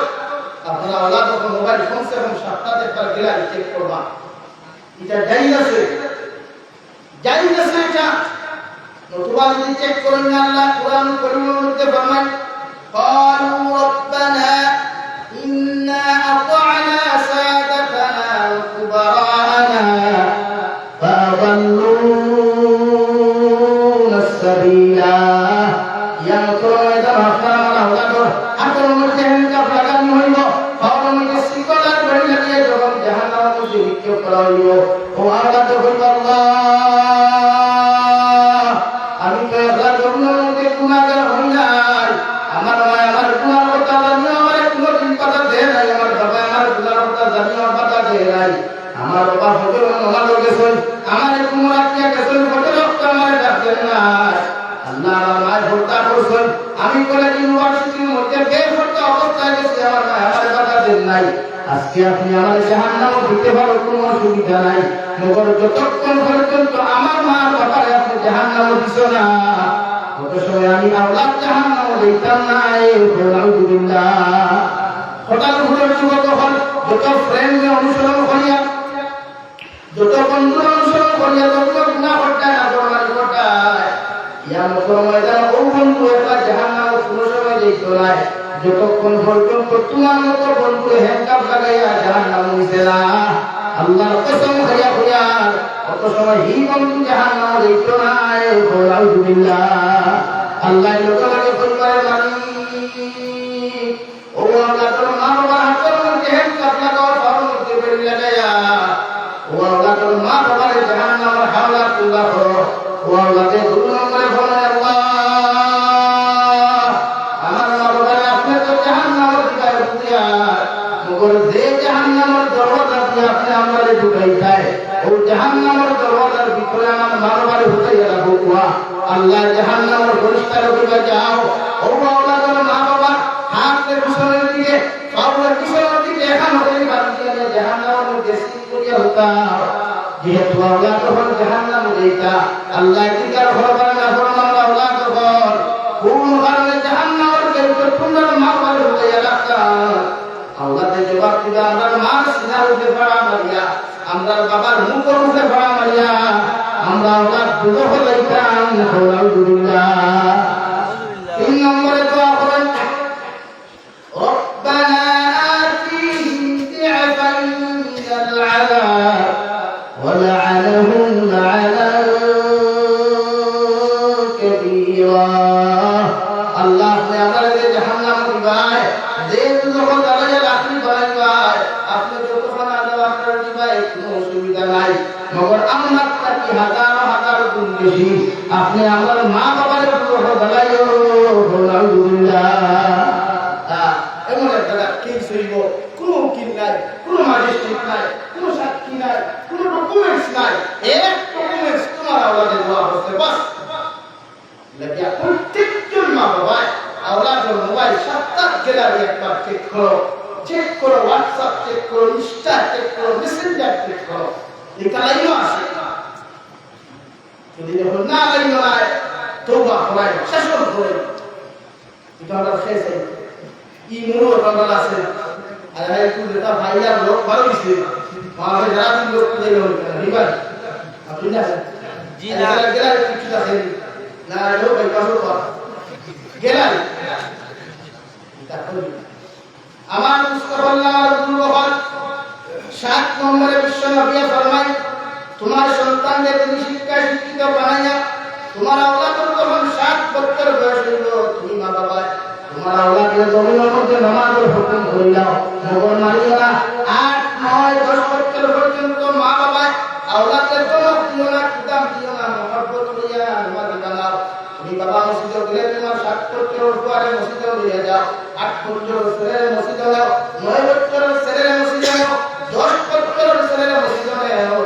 Speaker 1: আপনারা ওলাদ মোবাইল ফোন সে কম সপ্তাহে একবার গেলা চেক করবা এটা জায়েজ আছে এটা নতুবা যদি চেক করেন না আল্লাহ কোরআন কারীমের মধ্যে ফরমায় قالوا ربنا إنا أطعنا سادتنا وكبراءنا فأضلونا السبيل ينصرون إذا أخبرنا الله أكبر مجهن كفلقا مهيب فأولو مجسي قلال بني لدي جغم جهنم مجهد كفلاويو وأولا تقول الله আমি তো একলা জন্মের মধ্যে গুনাহগার হই নাই আমার মায় আমার গুনার কথা জানিও আমার কোনদিন কথা দেয় নাই আমার বাবা আমার গুনার কথা জানিও আমার কথা দেয় নাই আমার বাবা হজর আমার গেছে আমার কুমরা কিয়া গেছে হজর আমার ডাকতেন না আল্লাহ আমার মায় হত্যা করছেন আমি কলেজ ইউনিভার্সিটির মধ্যে বেপরোয়া অবস্থায় গেছি আমার মায় আমার কথা দেন নাই আজকে আপনি আমার জাহান্নামে দিতে পারো কোনো অসুবিধা নাই মগর যতক্ষণ পর্যন্ত আমার মা বাবার আপনি জাহান্নামে দিছো না কত সময় আমি আওলাদ জাহান্নামে দিতাম না আলহামদুলিল্লাহ হঠাৎ হলো যুবক হল যত ফ্রেন্ডে অনুসরণ করিয়া যত বন্ধু অনুসরণ করিয়া যত গুনাহ করতায় না ফরমানি করতায় ইয়া মুসলমান যেন ও বন্ধু একলা জাহান্নামে কোনো সময় যাইতো না যতক্ষণ পর্যন্ত তোমার মতো বন্ধু হ্যান্ডকাপ লাগাইয়া জাহান্নামে নিছে না আল্লাহর কসম খাইয়া খাইয়া কত সময় হি বন্ধু জাহান্নামে যাইতো না আলহামদুলিল্লাহ আল্লাহ লোকালকে পরিবারের মালিক ও আল্লাহ তোর মা বাবার হাতের মধ্যে হ্যান্ডকাপ লাগাও পাওয়ার মধ্যে বেড়ি লাগাইয়া ও আল্লাহ তোর মা বাবার জাহান্নামের হাওলা তুলা করো ও আল্লাহ তে দুই নম্বরে বলে আল্লাহ আমার মা বাবার আপনি তো জাহান্নামের দিকে ঢুকিয়া মগর যে জাহান্নামের দরজা দিয়ে আপনি আমারে ঢুকাই যায় ও জাহান্নামের দরজার ভিতরে আমার মা বাবারে ঢুকাইয়া রাখো আল্লাহ জাহান্নামের পরিষ্কার করে যাও ও আল্লাহ তোর মা বাবা হাতের পিছনের দিকে পাওয়ার পিছনের দিকে এখন হয়ে বাঁধিয়ে জাহান্নামের মধ্যে সিট করিয়া হতাও যেহেতু আল্লাহ তখন জাহান্নামে যাইতা আল্লাহ জিকার হবার না ফরমান আল্লাহ তখন কোন কারণে জাহান্নামের ভিতরে তোমরা মা বাবা হইয়া রাখতা আল্লাহ তে জবাব দিবা আমরা মার সিনার উপরে পড়া মারিয়া আমরা বাবার মুখের উপরে পড়া মারিয়া আমরা আল্লাহ দুটো হলাইতাম আলহামদুলিল্লাহ তিন নম্বরে দোয়া করেন ربنا آتهم ضعفين من العذاب ولعنهم لعنا كبيرا الله نے আমাদের জাহান্নাম দিবায় যে যখন দাঁড়ায় রাখি বানাইবায় আপনি যতক্ষণ আলো আপনার দিবায় কোনো অসুবিধা নাই মগর আমার কি হাজার হাজার গুণ বেশি আপনি আমার মা বাবার পুরো দাঁড়াইও আলহামদুলিল্লাহ এমন একটা কেস হইব কোনো উকিল নাই কোনো ম্যাজিস্ট্রেট নাই কোনো সাক্ষী নাই কোনো ডকুমেন্টস নাই এক ডকুমেন্টস তোমার আওলাদে দেওয়া হচ্ছে বাস লাগিয়া প্রত্যেকজন মা বাবা আওলাদের মোবাইল সপ্তাহ গ্যালারি একবার চেক করো হোয়াটসঅ্যাপ চেক করো ইনস্টা চেক করো মেসেঞ্জার চেক করো এটা লাইনও আছে যদি যখন না লাইনও নাই তওবা করাই শাসন করে এটা আমরা খেয়ে ই মুরো বাংলা আছে আর এই কুলটা ভাইয়ার লোক ভালো দিছে মাঝে যারা লোক দিল রিবান আপনি না জি না গেলার কিছু আছে না লোক এই কাজও কর গেলার আমার মুস্তাফা রাসূল বলেন 7 নম্বরে বিশ্ব নবী ফরমায় তোমার সন্তানদের তুমি শিক্ষিত বানাইয়া তোমার আওলাদের যখন 7 বছর বয়স হইল তুমি মা বাবা তোমার আওলাদের জমিনের মধ্যে নামাজের হুকুম করিলাও মগর মারিও না 8, 9, 10 বছর পর্যন্ত মা বাবা আওলাদের কোনো দিও না কিতাব দিও না মহব্বত করিয়া নামাজ বানাও তুমি বাবা মসজিদে গেলে তোমার 7 বছর পরে মসজিদে গিয়ে যাও 8 বছর ছেলে মসজিদে যাও 9 বছর ছেলে মসজিদে যাও 10 বছর ছেলে মসজিদে যাও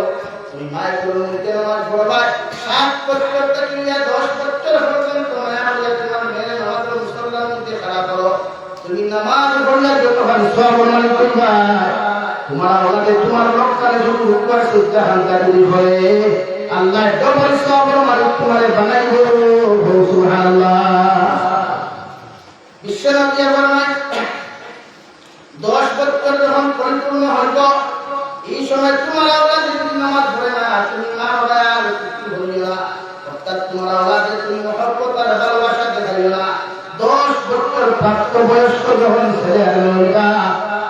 Speaker 1: তুমি মায়ের কোলে মুখে নামাজ পড়বা 7 বছর থেকে নিয়ে 10 বছর পর্যন্ত মায়ের কোলে তোমার মেয়ে নামাজ মুসল্লার মধ্যে খাড়া করো তুমি নামাজ পড়লে যতক্ষণ সওয়াব মানে করবা তোমার আওলাদে তোমার রক্ষারে শুধু রূপবার সিদ্ধা হান্তারি হয় আল্লাহ ডবল সওয়াব মানে তোমারে বানাইবো সুবহানাল্লাহ বিশ্বনবী ফরমায় 10 বছর যখন পরিপূর্ণ হইব এই সময় তোমার আওলাদে যদি নামাজ পড়ে না তুমি মা বাবার কিছু বলিও না অর্থাৎ তোমার আওলাদে প্রাপ্তবয়স্ক যখন ছেলে মেয়েরা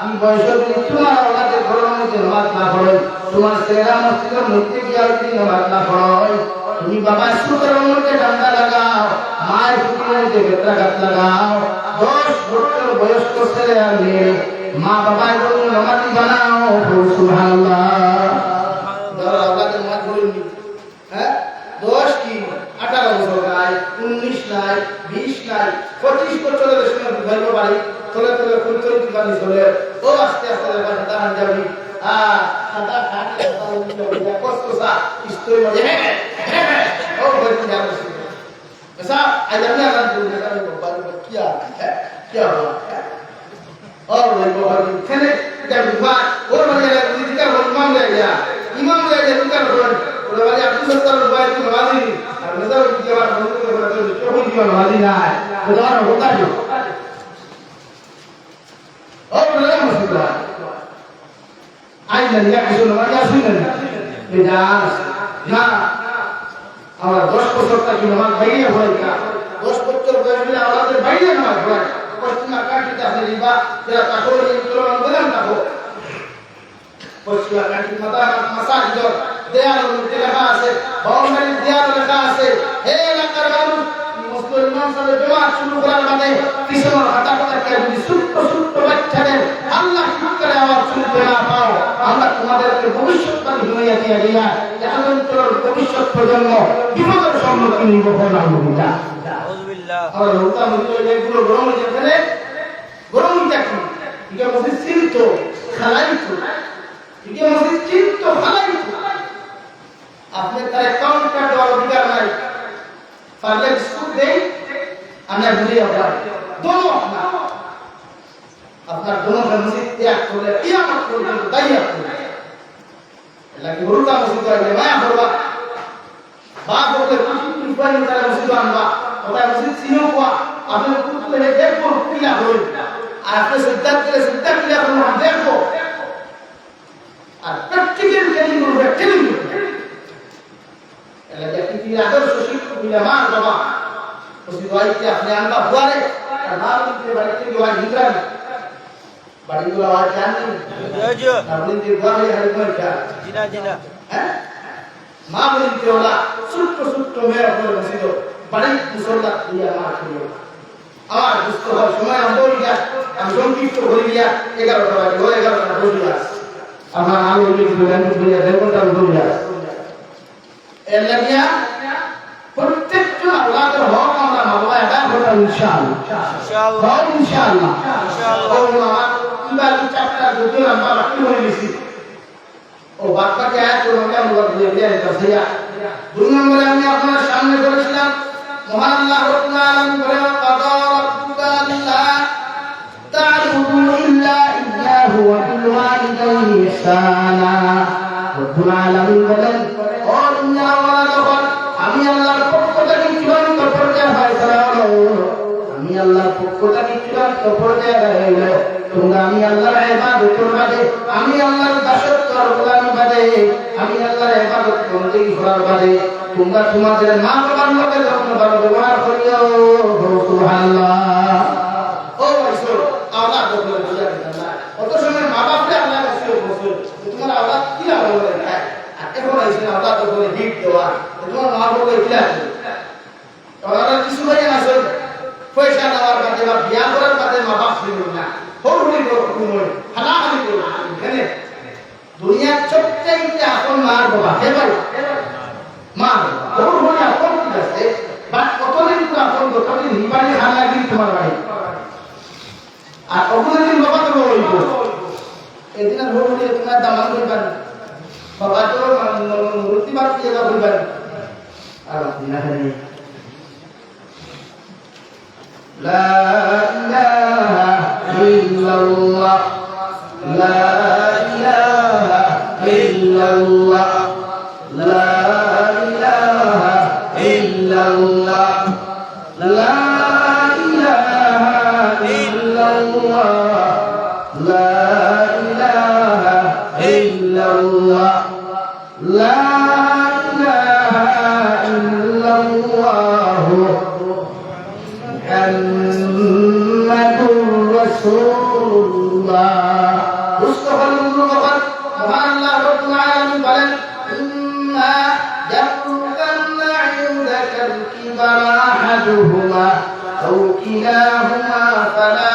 Speaker 1: কি বয়সে তোমার ওলাদের ঘরের মধ্যে নামাজ না পড়ে, তোমার ছেলেরা মসজিদের মধ্যে গিয়ে যদি নামাজ না পড়ে, তুমি বাবা সুতরাং মধ্যে ডান্ডা লাগাও, মায়ের ফুটির মধ্যে বেত্রাঘাত লাগাও, 10 বছর বয়স্ক ছেলে আর মেয়ে মা বাবার জন্য নামাজি বানাও। সুবহানাল্লাহ। যারা ওলাদের নামাজ পড়েননি, হ্যাঁ 10 কি 18 বছর নাই, 19 নাই, 20 নাই, 25 বছরের সময় বুঝাইব পারি, তোলে তোলে ফুলতরি দিবানি চলে, ও আস্তে আস্তে যাবে দাঁড়ান যাবি, সাদা খাটি কষ্ট সা ইস্তরি মজে ও বলতে যাবে ऐसा आज हमने अगर बोल दिया तो बात क्या है क्या हुआ और वो बहुत थे जब बात और मजे जिसका इमाम ले गया उनका रोड और वाले अब्दुल सत्तार रुपए की नमाजी और नजर की बात बोलते तो बोलते जो कोई की नमाजी ना है खुदा ने होता जो और बोले मुसीबत आज नदिया किसी नमाजी आसी नहीं बेजान ना আমার 10 বছর থেকে নামাজ বাইরে হয় না, 10 বছর বয়সে আমাদের বাইরে নামাজ হয়, পশ্চিম আকাশে আছে রিবা যারা তাকওয়া নিয়ন্ত্রণ করেন তাকো পশ্চিম আকাশে মাসাজিদ দেয়াল মধ্যে লেখা আছে, বাউন্ডারি দেয়াল লেখা আছে, হে এলাকার মানুষ মুসলমান সাথে জমাত শুরু করার মানে পিছনের হাঁটা কথা কে যদি ছোট্ট ছোট্ট বাচ্চাদের আল্লাহ শুকরে আওয়াজ শুনতে না পাও, আমরা তোমাদেরকে ভবিষ্যৎবাণী হইয়া দিয়া দিয়া এতদন্তর ভবিষ্যৎ প্রজন্ম বিপদের সম্মুখীন হইব। আলহামদুলিল্লাহ আলহামদুলিল্লাহ। আর ওটা মধ্যে যেগুলো গরম যেখানে গরম দেখুন এটা মধ্যে চিন্ত খালাইতো, এটা মধ্যে চিন্ত খালাইতো, আপনি তার অ্যাকাউন্ট কার্ড দেওয়ার অধিকার নাই, পারলে বিস্কুট দেই আমরা বুঝে আপনার দোনো আপনার দোনো মসজিদ ত্যাগ করলে কিয়ামত পর্যন্ত দায়ী আপনি লাগে বড়টা মসজিদ করে মায়া করবা বা বলে কুচি পানি তারা মসজিদ আনবা ওটা মসজিদ সিনো কোয়া আপনি কুচি হে দেখো কিলা হই আর আপনি সিদ্ধান্ত কিলা করুন দেখো আর প্র্যাকটিক্যাল ট্রেনিং করবে ট্রেনিং লাগে কি আদর্শ শিক্ষক মিলা মা বাবা মসজিদ আইতে আপনি আনবা বুয়ারে আর মা বলতে বাড়িতে গিয়ে হিজরান বাড়িগুলো আওয়াজ জানেন জি আপনি যে বুয়ারে হারিয়ে গেল জিনা জিনা হ্যাঁ মা বলতে ওলা ছোট্ট ছোট্ট মেয়েরা করে মসজিদ বাড়ি মুসল্লা দিয়া মা ছিল আমার দুস্থ হওয়ার সময় আমি বলি যা আমি সংক্ষিপ্ত হয়ে গিয়া 11টা বাজে ও 11টা বলি আস আমার আলো লিখে দিলেন দুনিয়া দেড়টা বলি আস এর লাগিয়া প্রত্যেকটা আওলাদের হক আমরা মাওলা আদা করব ইনশাআল্লাহ ইনশাআল্লাহ ইনশাআল্লাহ ও আমার ইবাদ চাপটা দুটো আমরা বাকি হয়ে গেছি ও বাক্যকে আয়াত করে আমরা দিয়ে দিয়ে তাসিয়া 2 নম্বরে আমি আপনাদের সামনে করেছিলাম মহান আল্লাহ রাব্বুল আলামিন বলেন কাদা রাব্বুকা আল্লা তা'বুদু ইল্লা ইয়্যাহু ওয়া বিল ওয়ালিদাইনি ইহসানা। রাব্বুল আলামিন বলেন ও দুনিয়া ওয়ালা আমি আল্লাহর পক্ষ থেকে চূড়ান্ত পর্যায়ে ফয়সালা হলো, আমি আল্লাহর পক্ষ থেকে চূড়ান্ত পর্যায়ে হলো তোমরা আমি আল্লাহর ইবাদত করবে, আমি আল্লাহর দাসত্ব আর গোলামি বাদে, আমি আল্লাহর ইবাদত করতে করার বাদে তোমরা তোমাদের মা বাবার লোকের যত্ন ভালো ব্যবহার করিও। সুবহানাল্লাহ। ও ঈশ্বর আল্লাহ বলে বুঝা দিলেন না কত সময় মা বাপকে আল্লাহ কাছে বসে তোমার আওলাদ কি হবে না এখন আইছে আল্লাহ তো বলে হিট দেওয়া তোমার মা বাবা কি আছে ওরা কিছু ভাই আছে পয়সা দেওয়ার বাদে বা বিয়া করার বাদে মা বাপ ছিল না হৌরি করুন হালাহালি করুন এখানে দুনিয়ার সবচেয়ে আপন মা বাবা হে ভাই মা হৌরি আপন কি আছে বাট কতদিন তো আপন কতদিন নিবানি হালাগি তোমার ভাই আর কতদিন বাবা তো হইব এদিন হৌরি তোমার দামান করবেন বাবা তো মূর্তি বাদ দিয়ে দাও করবেন আর না জানি لا إله إلا الله لا إله إلا الله لا إله إلا الله لا إله إلا الله لا إله إلا الله لا إله إلا الله محمد রাসূলুল্লাহ। মুস্তাফার মুবারক মহান আল্লাহ রাব্বুল আলামিন বলেন ইন্না ইয়াবলুগান্না ইনদাকাল কিবারা আহাদুহুমা আও কিলাহুমা ফালা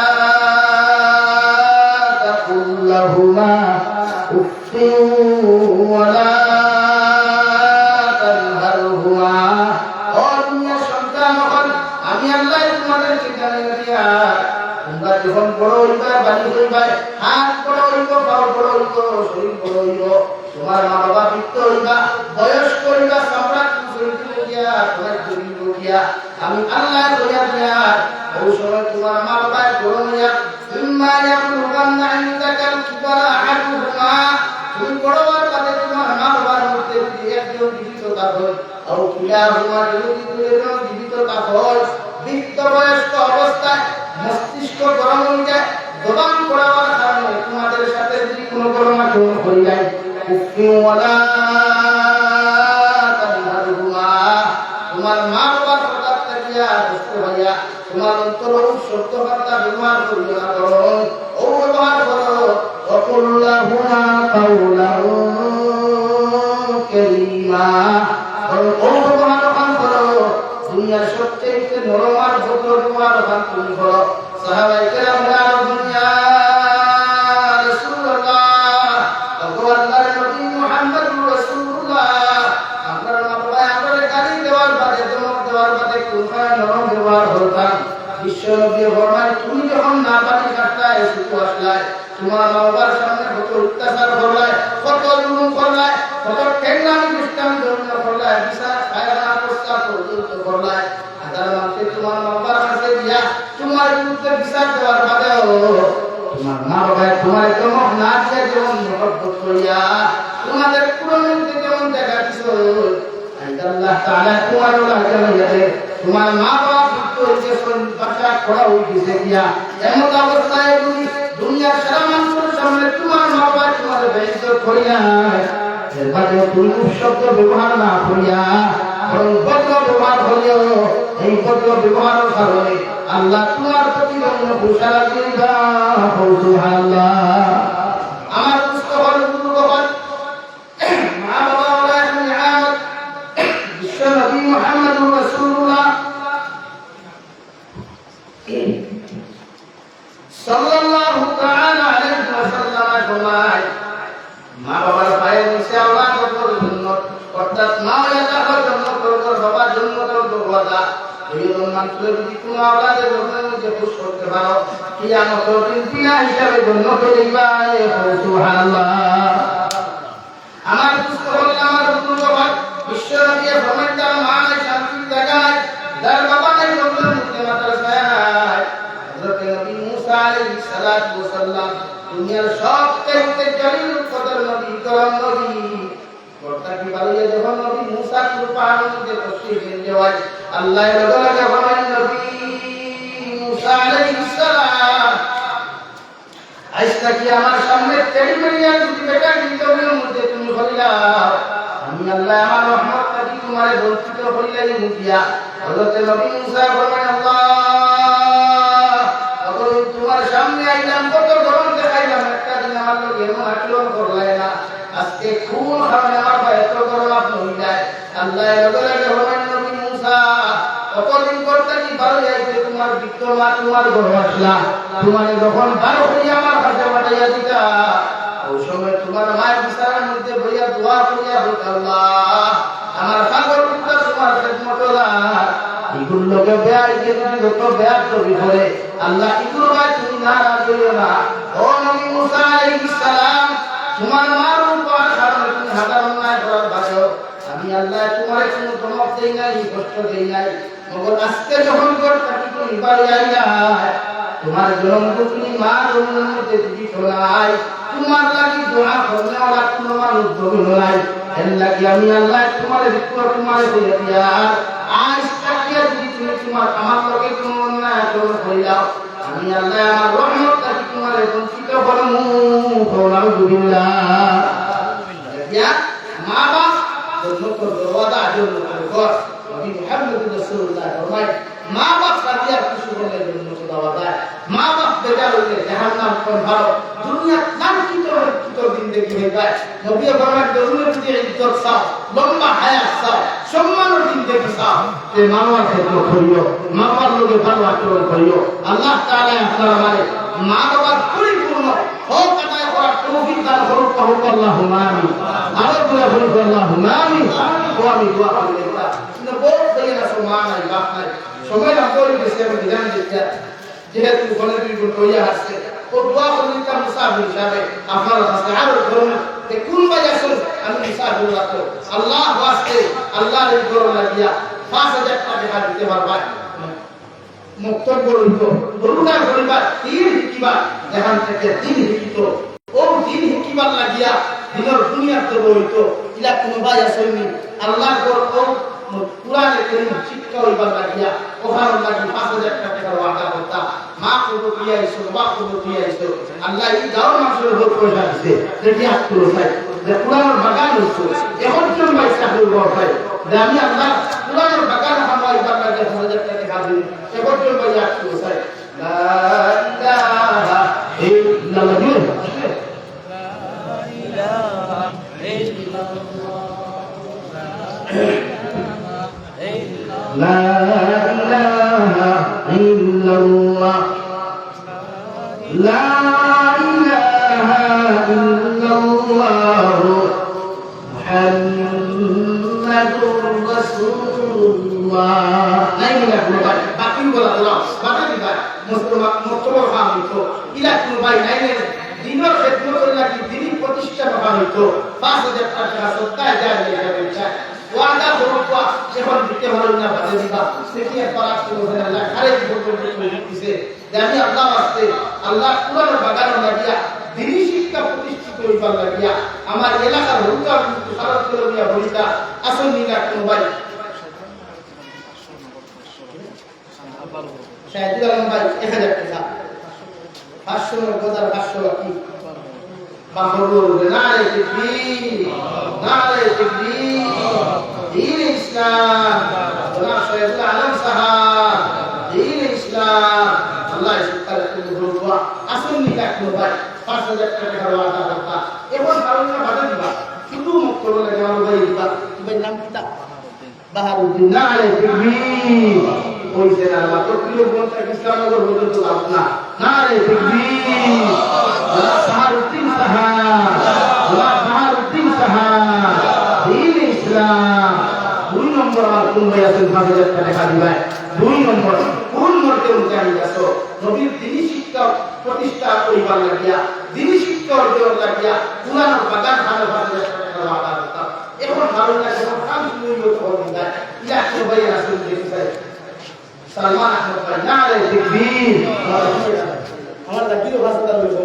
Speaker 1: তাকুল লাহুমা উফফিন ওয়ালা তানহারহুমা। ও দুনিয়ার সন্তানগণ, আমি আল্লাহ তোমাদেরকে জানিয়ে দিয়া তোমরা যখন বড় হইবা, বাড়ি হইবা, হাত বড় হইব, পাও বড় হইব, শরীর বড় হইব, তোমার মা বাবা বৃদ্ধ হইবা, বয়স্ক হইবা, সম্রাট হইয়া তোমার জমিন হইয়া আমি আল্লাহ দয়া দিয়া ওই সময় তোমার মা বাবা বড় হইয়া ইম্মা ইয়াবলুগান্না ইনদাকাল কিবারা আহাদুহুমা, তুমি বড় হওয়ার বাদে তোমার মা বাবার মধ্যে যদি একজন জীবিত থাকো আর কিলাহুমা যদি দুইজন জীবিত থাকো, বৃদ্ধ বয়স্ক অবস্থায় মস্তিষ্ক গরম হয়ে যায়, দবান করার কারণে তোমাদের সাথে যদি কোনো গরম আচরণ হয়ে যায়, উফিওয়ালা তানহারহুমা, তোমার মা বাবার কথা থাকিয়া দুষ্ট হইয়া তোমার অন্তর সত্য কথা ব্যবহার করিও না, করো ও ব্যবহার করো অকুল্লাহুমা কাউলান কারীমা, ও ব্যবহার করো দুনিয়ার সবচেয়ে নরম আর ভদ্র ব্যবহার তুমি করো। সাহাবায়ে কেরাম বলেন ইয়া রাসূলুল্লাহ, আল্লাহর নবী মুহাম্মদুর রাসূলুল্লাহ, আপনার মা বাবা আপনার গালি দেওয়ার বাদে ধমক দেওয়ার বাদে কোন নরম ব্যবহার হতাম। বিশ্ব নবী ফরমান তুমি যখন না পানি কাটতা এসে আসলায়, তোমার মা বাবার সামনে কত অত্যাচার করলায়, কত জুলুম করলায়, কত ঠেংলামি দৃষ্টান জন্য করলায়, বিচার ফায়দা প্রস্তাব পর্যন্ত করলায়, হাজার মানুষের তোমার মা বাবার কাছে দিয়া তোমার বিরুদ্ধে বিচার দেওয়ার বাদেও তোমার মা বাবা তোমার ধমক না দিয়ে যেমন মহব্বত করিয়া তোমাদের পুরনো যেমন দেখা দিছ, আল্লাহ তাআলা তোমার তোমার মা বাবা বাসা করা হইতেছে গিয়া এমন অবস্থায় দুনিয়ার সারা মানুষের সামনে তোমার মা বাবা তোমার বেইজ্জত করিয়া এরপরে তুমি শব্দ ব্যবহার না করিয়া বরং ভদ্র ব্যবহার করিও। এই ভদ্র ব্যবহারের কারণে আল্লাহ তোমার প্রতি ঘোষণা দিবা। সুবহানাল্লাহ। আমার মুস্তফার গুরুগণ মা বাবা ওরা নিয়ামত, বিশ্ব নবী মুহাম্মদুর রাসূলুল্লাহ সাল্লাল্লাহু তাআলা আলাইহি ওয়াসাল্লাম ফরমায় মা বাবার পায়ের নিচে আল্লাহ কবর জন্য অর্থাৎ মা ইয়াদার জন্য কবর বাবার জন্য দরওয়াজা এই মানুষের যদি কোনো আওলাদের মধ্যে খুশ করতে পারো কিয়ামতের দিন বিনা হিসাবে জন্য দিবা। সুবহানাল্লাহ। আমার মুস্তফা আমার রাসূলুল্লাহ বিশ্ব নবী ফরমান তার মা নাই শান্তির জায়গা নাই, তার বাবা নাই জঙ্গলের মধ্যে মাদ্রাসায় নাই। হযরত নবী মুসা আলাইহিস সালাতু ওয়াস সালাম দুনিয়ার সবচেয়ে জলিল কদর নবী, করম নবী, কর্তাকি বালিয়ে যখন নবী মুসা পাহাড়ের মধ্যে তশরিফ নিয়ে যায়, আল্লাহ লগে ফরমান নবী মুসা আলাইহিস সালাম আজকে কি আমার সামনে তেরি মেরিয়া যদি বেটা জিন্দগির মধ্যে তুমি বলিলা আমি আল্লাহ আমার রহমত থেকে তোমারে বঞ্চিত হইলাই মুখিয়া। হযরত নবী মুসা ফরমান আল্লাহ তোমার সামনে আইলাম, কত গরম দেখাইলাম, একটা দিন আমার লোক এমন আচরণ করলাই না, আজকে খুব সামনে আমার ভাই এত গরম আপনি হয়ে যায়। আল্লাহ নবী মুসা কতদিন করতে কি ভালো যাইছে তোমার বিক্রমা তোমার গরম আসলা, তোমার যখন ভালো হইয়া আমার কাছে পাঠাইয়া দিতা ওই সময় তোমার মায়ের বিছানার মধ্যে বইয়া দোয়া করিয়া বলতে আল্লাহ আমার পাগল পুত্র তোমার খেদমত এগুলোকে বেয়াইকে যদি যত বেয়ার তৈরি করে আল্লাহ এগুলো ভাই তুমি নারাজ হইও না। ও নবী মুসা আলাইহিস সালাম তোমার মার উপর কারণে তুমি হাজার অন্যায় করার বাদেও আমি আল্লাহ তোমার কোনো ধমক দেই নাই, কষ্ট দেই নাই, মগর আজকে যখন তোর কাটি তুমি বাড়ি আইলা তোমার জন্ম তুমি মা জন্মের মধ্যে দিদি নাই, তোমার লাগি দোয়া করলে ওরা কোনো মানুষ জমিন নাই, এর লাগি আমি আল্লাহ তোমার ভিতর তোমার দিয়ে দিয়া আজ তাকিয়া যদি তুমি তোমার আমার লগে কোনো অন্যায় আচরণ করিলাও আমি আল্লাহ আমার রহমত থেকে তোমার বঞ্চিত করমু। আলহামদুলিল্লাহ। মা বাপ জন্য তো দরওয়াজা জন্য ঘর নবী মুহাম্মদ রাসূলুল্লাহ ফরমায় মা বাপ সাথে আর কিছু বলে জন্য তো দাওয়া দেয়, মা বাপ বেটা হইলে নাম কোন ভালো দুনিয়া লাঞ্ছিত জিন্দেগি হয়ে যায় নবী ফরমান দুনিয়ার প্রতি ইজ্জত চাও লম্বা হায়াত চাও সম্মানের জিন্দেগি চাও যে মানবার ক্ষেত্র করিও মানবার লোকে ভালো আচরণ করিও আল্লাহ তাআলা আপনারা মানে মা বাবার পরিপূর্ণ হক আদায় করার তৌফিক দান করুন আল্লাহুম্মা আমিন আরো বলে বলুন আল্লাহুম্মা আমিন ও আমি দোয়া করি আল্লাহ কিন্তু বহুত দেখে না সম্মান নাই বাপ নাই সময় না করে গেছে আমি বিধান দিচ্ছি যেহেতু বলে বিগুণ হইয়া আসছে ও দোয়া করি তার মুসাফির হিসাবে আপনারা কাছে আরো ধরুন যে কোন ভাই আসুন আমি মুসাফির রাখো আল্লাহ ওয়াস্তে আল্লাহর এই গরম লাগিয়া 5000 টাকা দিতে পারবা মুক্তব্য হইতো বরুণা করিবা তিন হিকিবা যেখান থেকে দিন হিকিত ও দিন হিকিবার লাগিয়া দিনের দুনিয়ার দেব হইতো ইলা কোনো ভাই আসেনি আল্লাহর গরম কুরআনে কারীম শিক্ষা হইবার লাগিয়া ওখানে লাগি 5000 টাকা ওয়াদা করতা মা কবু দিয়া ইসো বাপ কবু দিয়া ইসো আল্লাহ এই গাওর মানুষের উপর পয়সা দিছে যেটি আত্মলো চাই যে কুরআনের বাগান হইতো এখন কোন ভাই চাকরি করতে যে আমি আল্লাহ কুরআনের বাগান হামাই বাবা যে 5000 টাকা দিই এখন কোন ভাই আত্মলো চাই লা ইলাহা ইল্লাল্লাহ লা ইলাহা ইল্লাল্লাহ لا إله إلا الله لا إله إلا الله محمد رسول الله لا إله إلا الله باقي ولا الله باقي tidak মুস্তফা ফাহম তো ইলা কোন ভাই নাই দিনের খেদমত লাগি দিনী প্রতিষ্ঠা বাবা হইতো 5000 টাকা সত্তায় যায় এটা ওয়াদা করবা যখন দিতে হলো না বাদে দিবা সেটি পারাক করে আল্লাহ আরে দিছে যে আমি আল্লাহ ওয়াস্তে আল্লাহ কুরআনের বাগান লাগিয়া দিনী শিক্ষা প্রতিষ্ঠিত হইবার লাগিয়া আমার এলাকার হুজুর সারাত করে দিয়া বলিতা আসল নিগা কোন ভাই শাহিদুল আলম ভাই 1000 টাকা 500 এর বদল 500 কি বাহরুল নারে তাকবীর دين الإسلام جناب شهيد العالم صاحب دين الإسلام الله يسكر الدعوة أصل نكاح نوبات 5000 টাকা ওয়াদা করতা এখন কারণে বাধা দিবা শুধু মুক্ত বলে গেল ভাই দিবা ভাই নাম কিটা বাহারুদ্দিন নারে তাকবীর ওই যে আল্লাহ তো কিলো বলতে ইসলামের বলতে তো লাভ না নারে তাকবীর বাহারুদ্দিন সাহাব বাহারুদ্দিন সাহাব دين الإسلام দুই নম্বর আর কোন ভাই আছেন 5000 টাকা দিবেন দুই নম্বর কোন মর্তে মুজাহিদ আছো নবীর দ্বীনি শিক্ষা প্রতিষ্ঠা করিবার লাগিয়া দ্বীনি শিক্ষা অর্জন লাগিয়া কুরআনের বাগান খানে 5000 টাকা ওয়াদা করতা এখন ভালো না যখন কাম শুরু হইলো তখন দেয় ইলা কোন ভাই আছেন দেখি চাই সালমান আহমদ ভাই নারে তাকবীর আমার দাকির ভাষাদার হইলো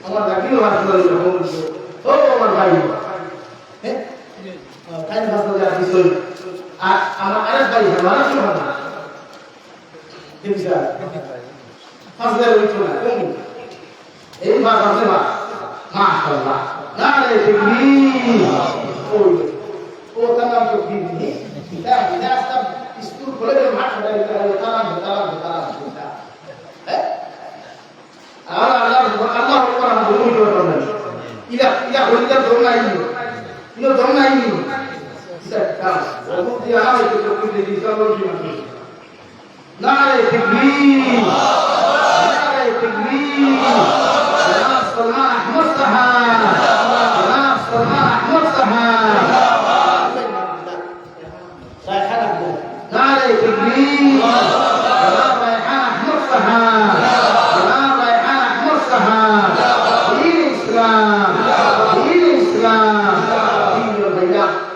Speaker 1: আমার দাকির ভাষাদার হইলো ও আমার ভাই হ্যাঁ কাইন ভাষা যা দিছই আর আমার আরেক ভাই হামারা কি ভাষা দেখছা ফাজলে হইতো না কোন এই ভাষা আছে না মাশাআল্লাহ নারে তাকবীর ও তার নাম তো দিদি এটা সব স্কুল বলে মাঠ হয়ে গেল তারা হ্যাঁ আর আল্লাহ কোরআন বলি করবেন ইলা হইতা দোনাই ইনো দোনাই Sekam, aku dia itu terpilih di salon ini. Naik tinggi, naik tinggi. Jangan Salman Ahmad Sahab, jangan Salman Ahmad Sahab. Naik tinggi, jangan Raihan Ahmad Sahab, jangan Raihan Ahmad Sahab. Din Islam, Din Islam.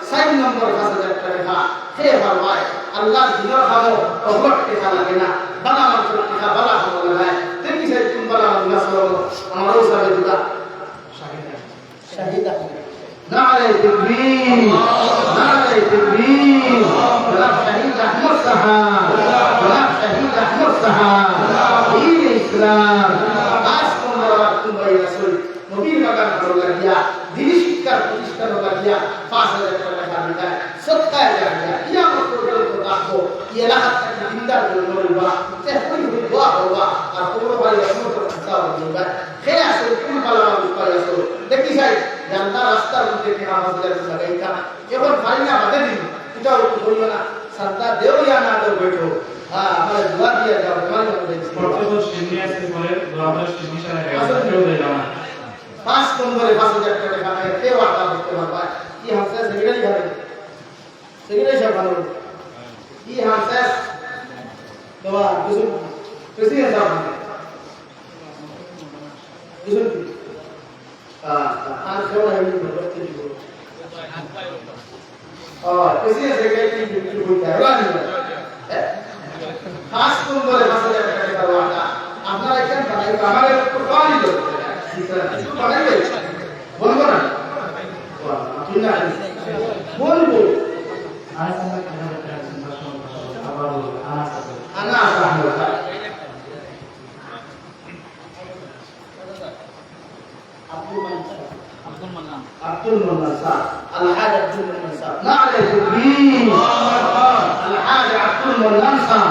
Speaker 1: Saya nombor 5000 টাকা হে ভাই আল্লাহ দিনের খাবো ওপর টাকা লাগে না বালা মাত্র টাকা বালা হবে না তুমি সেই তুমি বালা না সরো আমারও সাথে দিবা শাহিদা নারে তাকবীর নারে তাকবীর জনাব শাহিদ আহমদ সাহাব জনাব শাহিদ আহমদ সাহাব দ্বীন ইসলাম আজ তোমরা তুমি রাসূল নবীর বাগান করো লাগিয়া দ্বীন শিক্ষার প্রতিষ্ঠান লাগিয়া 5000 টাকা দিবেন সত্তায় লাগিয়া কিয়ামত পর্যন্ত রাখবো এই এলাকা থেকে দিনদার জন্য বলবা তে কই দোয়া করবা আর তোমরা ভাই সাও দিবা খে আসল কোন পালা করে আসল দেখি যাই জানতা রাস্তার মধ্যে কি আমাদের লাগাইতা এখন ফাইনা বাদে দিন এটা বলিও না সন্তা দেওয়া না তো বেঠো আমার দুয়া দিয়া যাও মানে
Speaker 2: প্রত্যেক সিনিয়রকে বলে আমরা সিনিয়র হয়ে কেউ দেয় না
Speaker 1: 5 নম্বরে 5000 টাকা খায় কেউ আটা করতে পারবা কি হাসা সেগুলাই খাবে সেগুলাই সব ভালো কি হাসা তোমার কিছু প্রেসিডেন্ট সাহেব কিছু আর কেউ নাই বলতে দিব প্রেসিডেন্ট সেক্রেটারি কিছু বলতে হবে না 5 নম্বরে 5000 টাকা ওয়াটা আপনারা এখানে বানাই আমার একটু কম দিও বানাইবে বলবো না আপনি না বলবো আনা আহমদ عبد المنان صح الحاج عبد المنان صح نعرف الدين الحاج عبد المنان صح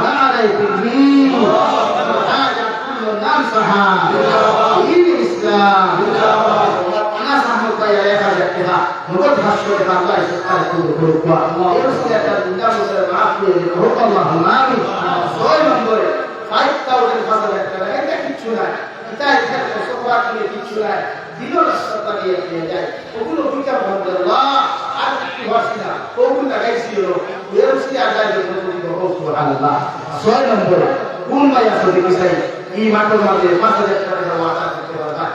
Speaker 1: نعرف الدين الحاج عبد المنان صح دين الاسلام انا سامو يا حاجه كده نقول حشر الله سبحانه وتعالى يرسل الدنيا مسلم عفو اللهم امين سوي نمبر 5000 فضل টাকা এটা কিছু না এটা এটা সবার দিয়ে কিছু না দিল রাস্তা দিয়ে দিয়ে যায় ওগুলো বুঝা বন্ধ আল্লাহ আর কি হসিনা ওগুলো লাগাইছিল ওরসি আজাদ করে সুবহানাল্লাহ 6 নম্বর কোন ভাই আছে দেখিসাই এই মাঠের মধ্যে 5000 টাকা ওয়াদা করতে পারবা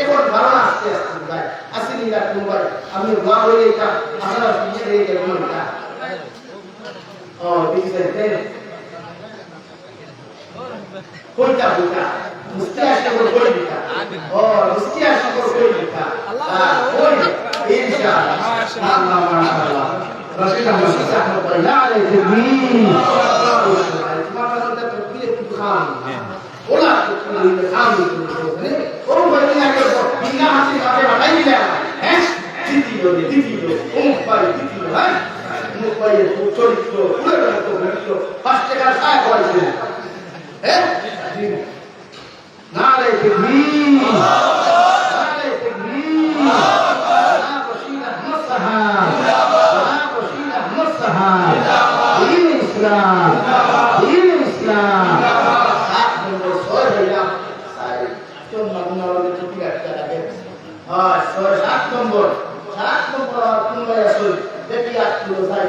Speaker 1: এখন ভালো আসতে আসতে ভাই আসেনি না কোন ভাই আমি দোয়া করে এটা আসলে পিছে দিয়ে গেল না ও দেখিসাই কোনটা বুঝা মুস্তি আসতে করে দিতা ও মুস্তি আসতে করে দিতা ওই ইনশাআল্লাহ মাশাআল্লাহ রাশিদা মুস্তি আহমদ ভাই না আলাইহি তোমার কাছে তকবীর একটু খান ওলা তকবীর খান ও ভাই আগে বিনা হাতে কাটে বাটাই দিলা হ্যাঁ দ্বিতীয় ভাই দ্বিতীয় হ্যাঁ মুখ ভাই চরিত্র পুরো তো ভিডিও 5 টাকা খায় কইছে হ্যাঁ نعلى تكبير نعلى تكبير لا رشيدة نصها لا رشيدة نصها دين الإسلام دين الإسلام أحمد الرسول إلى ثم قلنا له تكبير أكتر سورة 7 নম্বর ثم يسول দেখি আত্মীয় ভাই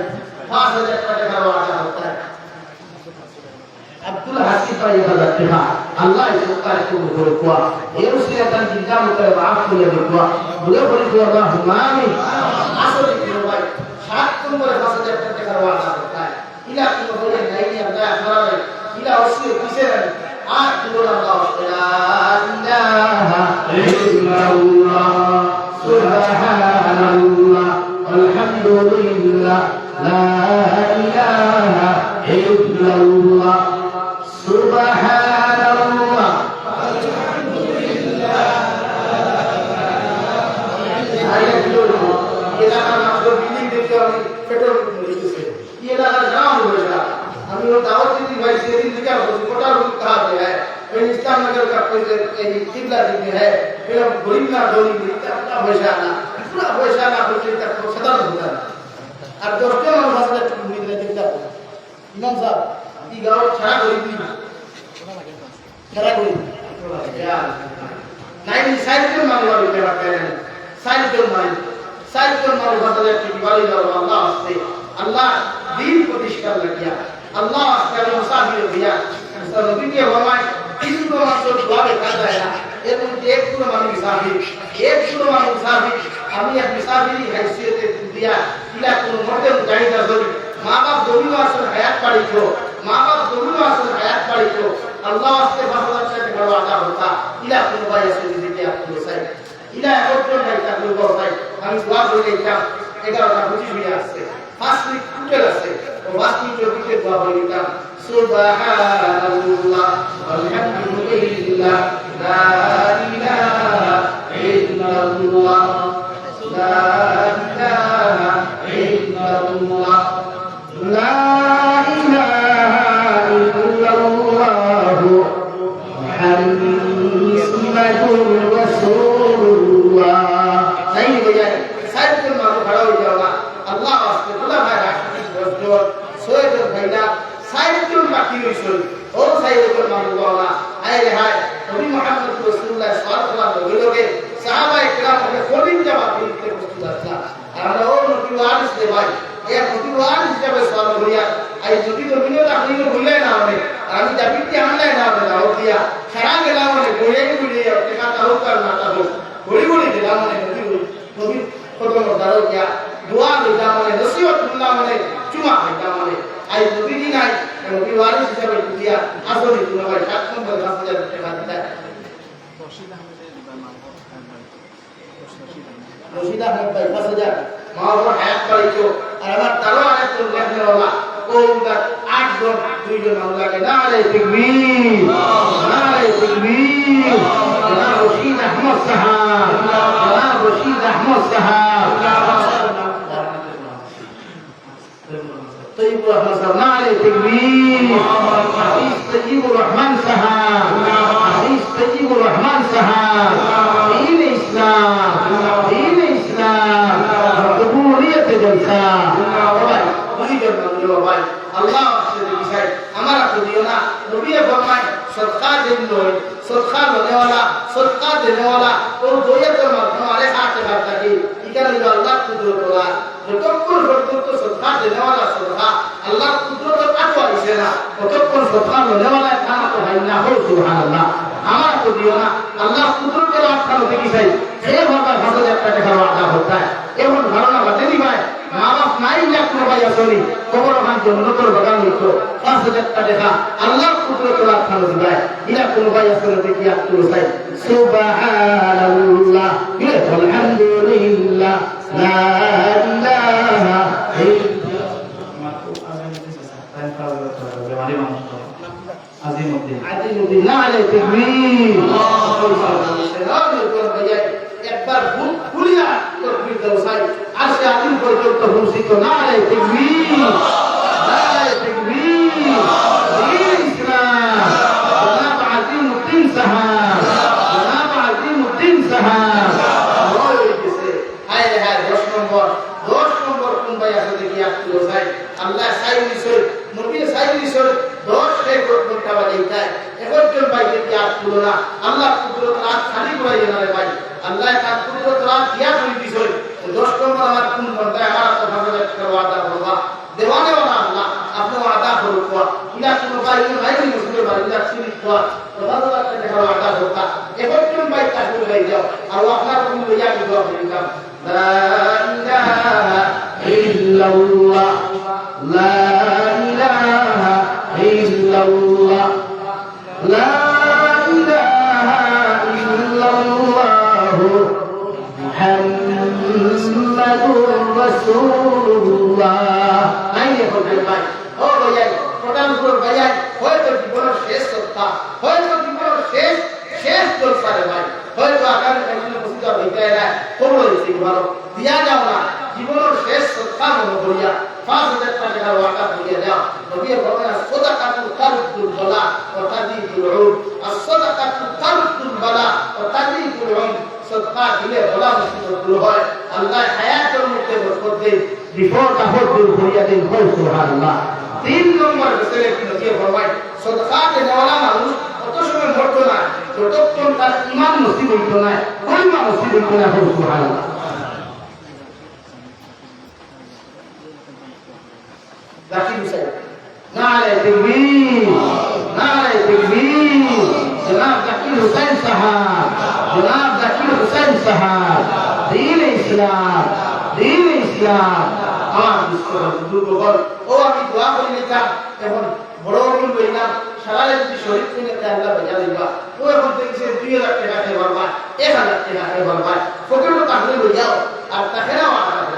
Speaker 1: 5000 টাকা ওয়াদা হতে Abdul Hasib ভাই টাকা আল্লাহ সরকার কবুল করুক এর উসিলাতান চিন্তা করে maaf করে দেব বলে বলি আল্লাহুম্মা আমিন আসলে কি ভাই 7 নম্বরে 5000 টাকা ওয়াদা করতে ইলা কোন বলে নাই আমরা আপনারা ইলা ওসিয়ে কিসে আর বলে আল্লাহ লা ইলাহা ইল্লাল্লাহ সুবহানাল্লাহ আলহামদুলিল্লাহ লা ইলাহা ইল্লাল্লাহ সুবহানাল্লাহ আলহামদুলিল্লাহ এলাকার মাত্র বিল্ডিং দেখতে আমি পেট্রোল দিতেছে এই এলাকার নাম হয়ে যা আমি ও দাওয়াত দিতে ভাই সেদিন থেকে কোটা রুট कहा गया है फिर इस्लाम नगर का कोई किबला दिखे है फिर गरीब ना डोली इतना होशाना पूरा होशाना होते तक सदा होता है আর দশটা মানুষ আসলে উম্মিদ না দেখতে পাবো ইমাম সাহেব এই গাঁও ছাড়া গরিব ছাড়া গরিব নাই সাইকেল মানুষ দিতে পারেন সাইকেল মানুষ বাজারে কি বাড়ি দাও আল্লাহ আসতে আল্লাহ দিন প্রতিষ্ঠা লাগিয়া আল্লাহ আসতে মুসাফির দিয়া নবী কে ফরমায় কিছু মানুষ দুয়ারে কাজা है এর মধ্যে এক পুরো মানুষ মুসাফির আমি এক মুসাফিরি হাইসিয়তে দিয়া ইলা কোন মর্দে মুজাহিদ আসল মা বাপ দমিনো আসল হায়াত পাড়িছো আল্লাহ আসতে বাজার সাথে বড় আদা হতা ইলা কোন ভাই আসল দিতে আপনি সাই ইলা একজন ভাই তাকবো ভাই আমি দোয়া করে দিতাম 11টা 25 মিনিট আসছে 5 মিনিট টোটাল আছে ও 5 মিনিট দিতে দোয়া করে দিতাম সুবহানাল্লাহ আলহামদুলিল্লাহ লা ইলাহা ইল্লাল্লাহ লা ইলাহা ইল্লাল্লাহ লা ইলাহা ইল্লাল্লাহ এরকম মানুষ না হায় রে হায় নবী মুহাম্মদ রাসূলুল্লাহ সাল্লাল্লাহু আলাইহি ওয়াসাল্লাম সাহাবায়ে কেরাম খলিল জামাত দিতে প্রস্তুত আছেন আর আমরা ও নবী ওয়ারিস রে ভাই এই নবী ওয়ারিস হিসেবে সওয়াল করিয়া এই যদি নবীও আপনি বললেন না আমি আমি দাবিতে আনলাই না না দিয়া সারা গেলাম মানে বইয়ে বইয়ে টেকা তাও কর না তাও বড়ি বড়ি দিলাম মানে নবী খতম দাও কিয়া দোয়া দিলাম মানে নসিহতুল্লাহ মানে চুমা দিলাম মানে আই নবী নাই নবী ওয়ারিস হিসেবে দিয়া আসলে তুমি ভাই 7 নম্বর 5000 টাকা দিতে রশিদ আহমদ ভাই 5000 মা বাবা হায়াত পাইছো আর আমার তারও আয়াত তো লেখনে বাবা ও উনকা 8 জন 2 জন আল্লাহকে নারে তাকবীর নারে তাকবীর জনাব রশিদ আহমদ সাহাব জনাব রশিদ আহমদ সাহাব طيب الرحمن صاحب نعرہ تکبیر حفیظ طیب الرحمن صاحب حفیظ طیب الرحمن صاحب دین اسلام قبولیت جلسہ ভাই দুই জন বন্ধু ভাই আল্লাহ আসলে বিষয় আমার খুদিও না নবী ফরমায় সদকা দেন নয় সদকা দেনে वाला ও দয়াতের মাধ্যমে আরে হাতে হাত রাখি এখানে আল্লাহ কুদরত ওলা যতক্ষণ পর্যন্ত সদকা দেনে वाला সদকা আল্লাহ কুদরত আটো আইছে না ততক্ষণ সদকা দেনে वाला কাম তো হয় না হো সুবহানাল্লাহ আমার খুদিও না আল্লাহ কুদরতের আখ্যান দেখি চাই যে ভাবে ভাষা একটা দেখা ওয়াদা হতা এমন ধারণা বাতেনি ভাই মা বাপ নাই না কোনো ভাই আসনি খবর ওখান জন্নতর বাগান হইতো 5000 টাকা দেখা আল্লাহ কুদরতের আখ্যান দিবাই ইলা কোনো ভাই আসলে দেখি আপনি চাই সুবহানাল্লাহ আলহামদুলিল্লাহ লা ইলাহা আজিমুদ্দিন নারে তাকবীর একবার ভুলিয়া তাকবীর দাও সাই আরশে আজিম পর্যন্ত পৌঁছিত নারে তাকবীর নারে তাকবীর দিন ইসলাম জনাব আজিমুদ্দিন সাহাব জনাব আজিমুদ্দিন সাহাব ওই গেছে হায় রে হায় 10 নম্বর কোন ভাই আছে দেখি আপনি সাই আল্লাহ সাই নিছর নবী সাই নিছর 10 রে কোনটা বাজাইতায় একজন ভাই দেখি আপনি না আল্লাহ কুদরত রাত খালি করাই না রে ভাই আল্লাহ তার কুদরত রাত দিয়া করে দিছর 10 নম্বর আমার কোন বন্ধা আমার কথা বলে ওয়াদা করবা দেওয়ানে वाला আল্লাহ আপনি ওয়াদা করুক ইলা কোন ভাই মুসলিম ভাই ইলা শিরিক করা কথা বলে দেখা ওয়াদা করতা একজন ভাই তাকে লই যাও আর আপনার কোন লইয়া দিব আপনার লা ইলাহা ইল্লাল্লাহ লা ইলাহা ইল্লাল্লাহ লা ইলাহা ইল্লাল্লাহ মুহাম্মাদুর রাসূলুল্লাহ আইয়ে বলতে ভাই ও ভাই প্রধানপুর ভাই হয়তো জীবনের শেষ সত্তা হয়তো জীবনের শেষ দরকারে ভাই হয়তো আগামী দিনে বুঝতে হইতে না কোবল হইতে পারো দিয়া যাও না জীবনের শেষ সত্তা মনে করিয়া 5000 টাকা ওয়াকা করিয়া দাও নবী বলেন সাদাকাতুল তারুদ্দুল বালা ওয়া তাদিদুল উদ as-সাদাকাতুল তারুদ্দুল বালা ওয়া তাদিদুল উদ সদকা দিলে বলা মুসিবত দূর হয় আল্লাহ হায়াতের মধ্যে বরকত দেন বিপদ আপদ দূর করিয়া দেন সুবহানাল্লাহ 3 নম্বর বিষয়ে নবী ফরমায় সদকা দেওয়ালা মানুষ কত সময় মরতো না যতক্ষণ তার ঈমান নসিব হইতো না কলমা নসিব হইতো না সুবহানাল্লাহ জাকির হুসাইন নারে তাকবীর জনাব জাকির হুসাইন সাহাব জনাব জাকির হুসাইন সাহাব দ্বীন ইসলাম আমার দুর্বল ও আমি দোয়া করি নিতাম এখন বড় বড় বইলাম সারা যদি শরীর থেকে আল্লাহ বাজা দিবা ও এখন দেখছে 2000 টাকা খেয়ে পারবা 1000 টাকা খেয়ে পারবা ফকিরও তাহলে লই যাও আর তাকে নাও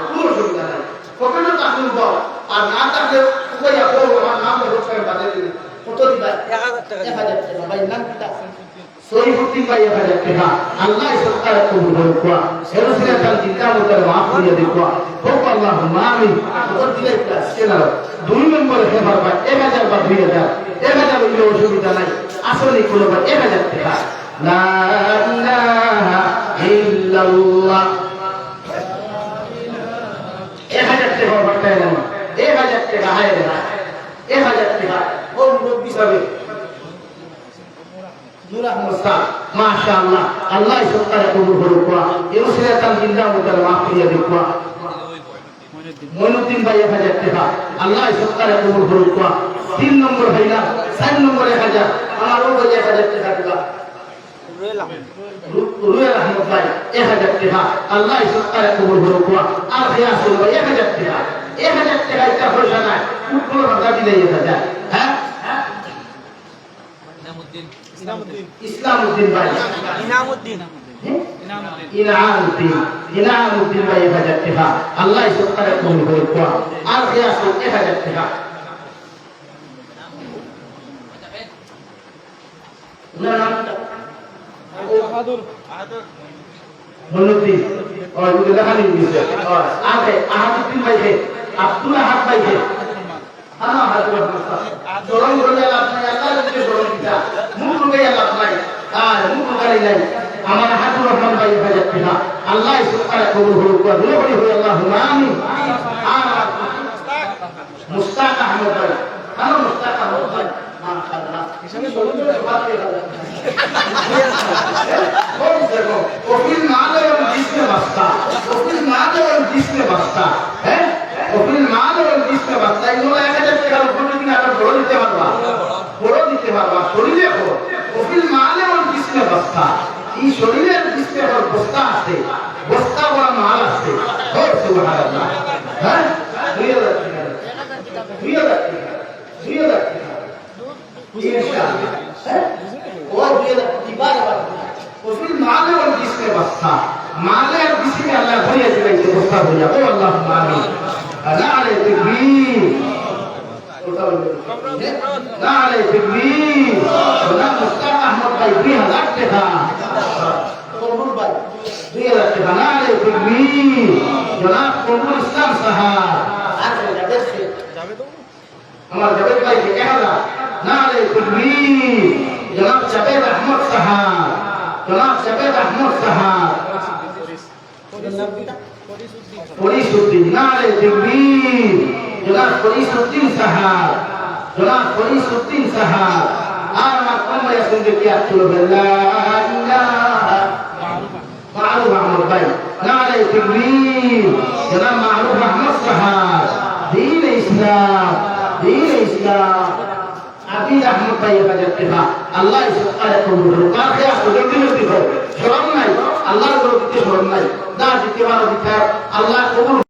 Speaker 1: কোনো অসুবিধা নাই ফকিরও তাহলে দাও আর না তাহলে কইয়া বড় আমার নাম রোজগার বাদে দিন কত দিবা 1000 টাকা ভাই নাম কিটা সহিহুদ্দিন ভাই 1000 টাকা আল্লাহ সরকার কবুল করুক সেরসিরা তার চিন্তা মতো মাফ করিয়া দিক হোক আল্লাহুম্মা আমিন ওর দিলে সেনা 2 নম্বরে হে বাবা 1000 বা 2000 1000 হইলে অসুবিধা নাই আসলে কোনো 1000 টাকা লা ইলাহা ইল্লাল্লাহ 1000 টাকা বাটায় না 1000 টাকা হায় না 1000 টাকা ও মুরব্বি সাহেব মাশাআল্লাহ আল্লাহ সত্তারে কবুল করুক এই সিরাতাল জিন্দা মুতাল মাফ করিয়া দিক মইনুদ্দিন ভাই 1000 টাকা আল্লাহ সত্তারে কবুল করুক 3 নম্বর হইলা 4 নম্বর 1000 আমার ও ভাই 1000 টাকা দিবা রুয়েল আহমদ ভাই 1000 টাকা আল্লাহ সত্তারে কবুল করুক আর খিয়াসুল ভাই 1000 টাকা 1000 টাকা একটা পয়সা নাই কোন ভাষা দিলে যায় হ্যাঁ ইসলামউদ্দিন ভাই ইনামউদ্দিন ভাই 1000 টাকা আল্লাহ সত্তারে কবুল করুক আর খিয়াসুল 1000 টাকা মনুদ্দিন और मुझे लगा नहीं मुझे और आगे आहादुद्दीन भाई है अब्दुल अहद भाई है हां हाजुर जोरन बोले আপনি আল্লাহর দিকে जोरन দিতা মুখ রুগে আপনি আর মুখ রুগাই নাই আমার হাজুর রহমান ভাই 1000 টাকা আল্লাহ সুবহানাহু কবুল করুক দুলো বলি হয় আল্লাহুম্মা আমিন আর মুস্তাক আহমদ ভাই হ্যালো মুস্তাক আহমদ ভাই মাশাআল্লাহ এখানে বলতে বাদ দিয়ে وفي المال والجسم بسطة وفي المال والجسم بسطة وفي المال والجسم بسطة এগুলো 1000 টাকার উপরে কিনা আবার বড় দিতে পারবা শরীরে হো وفي المال والجسم بسطة এই শরীরের জিসমের বস্তা আছে বস্তা বড় মাল আছে ও সুবহানাল্লাহ হ্যাঁ 2000 টাকা ইনশাআল্লাহ ও 2000 ইবাদত وفي المال والجسم بسطة مال والجسم الله بھیا جائے بسطہ بھیا او اللهم آمین نعرہ تکبیر نعرہ تکبیر جناب مصطفی احمد بھائی 2000 টাকা কবুল ভাই 2000 টাকা نعرہ تکبیر جناب কবুল ইসলাম সাহাব আমার জাবেদ ভাই 1000 نعرہ تکبیر جناب জাবেদ আহমদ সাহাব জনাব জাবেদ আহমদ সাহাব ফরিসউদ্দিন নারে তাকবীর জনাব ফরিসউদ্দিন সাহাব আর আমার কমরে শুনতে কি আতুল বিল্লাহ মারুফ আহমদ ভাই নারে তাকবীর জনাব মারুফ আহমদ সাহাব দ্বীন ইসলাম আবিদ আহমদ ভাই 1000 টাকা আল্লাহ সুবহানাহু কবুল করুক আর খিয়াস দিতে শরম নাই আল্লাহর বড় দিতে শরম নাই দা দিতে পারো দিতে আল্লাহ কবুল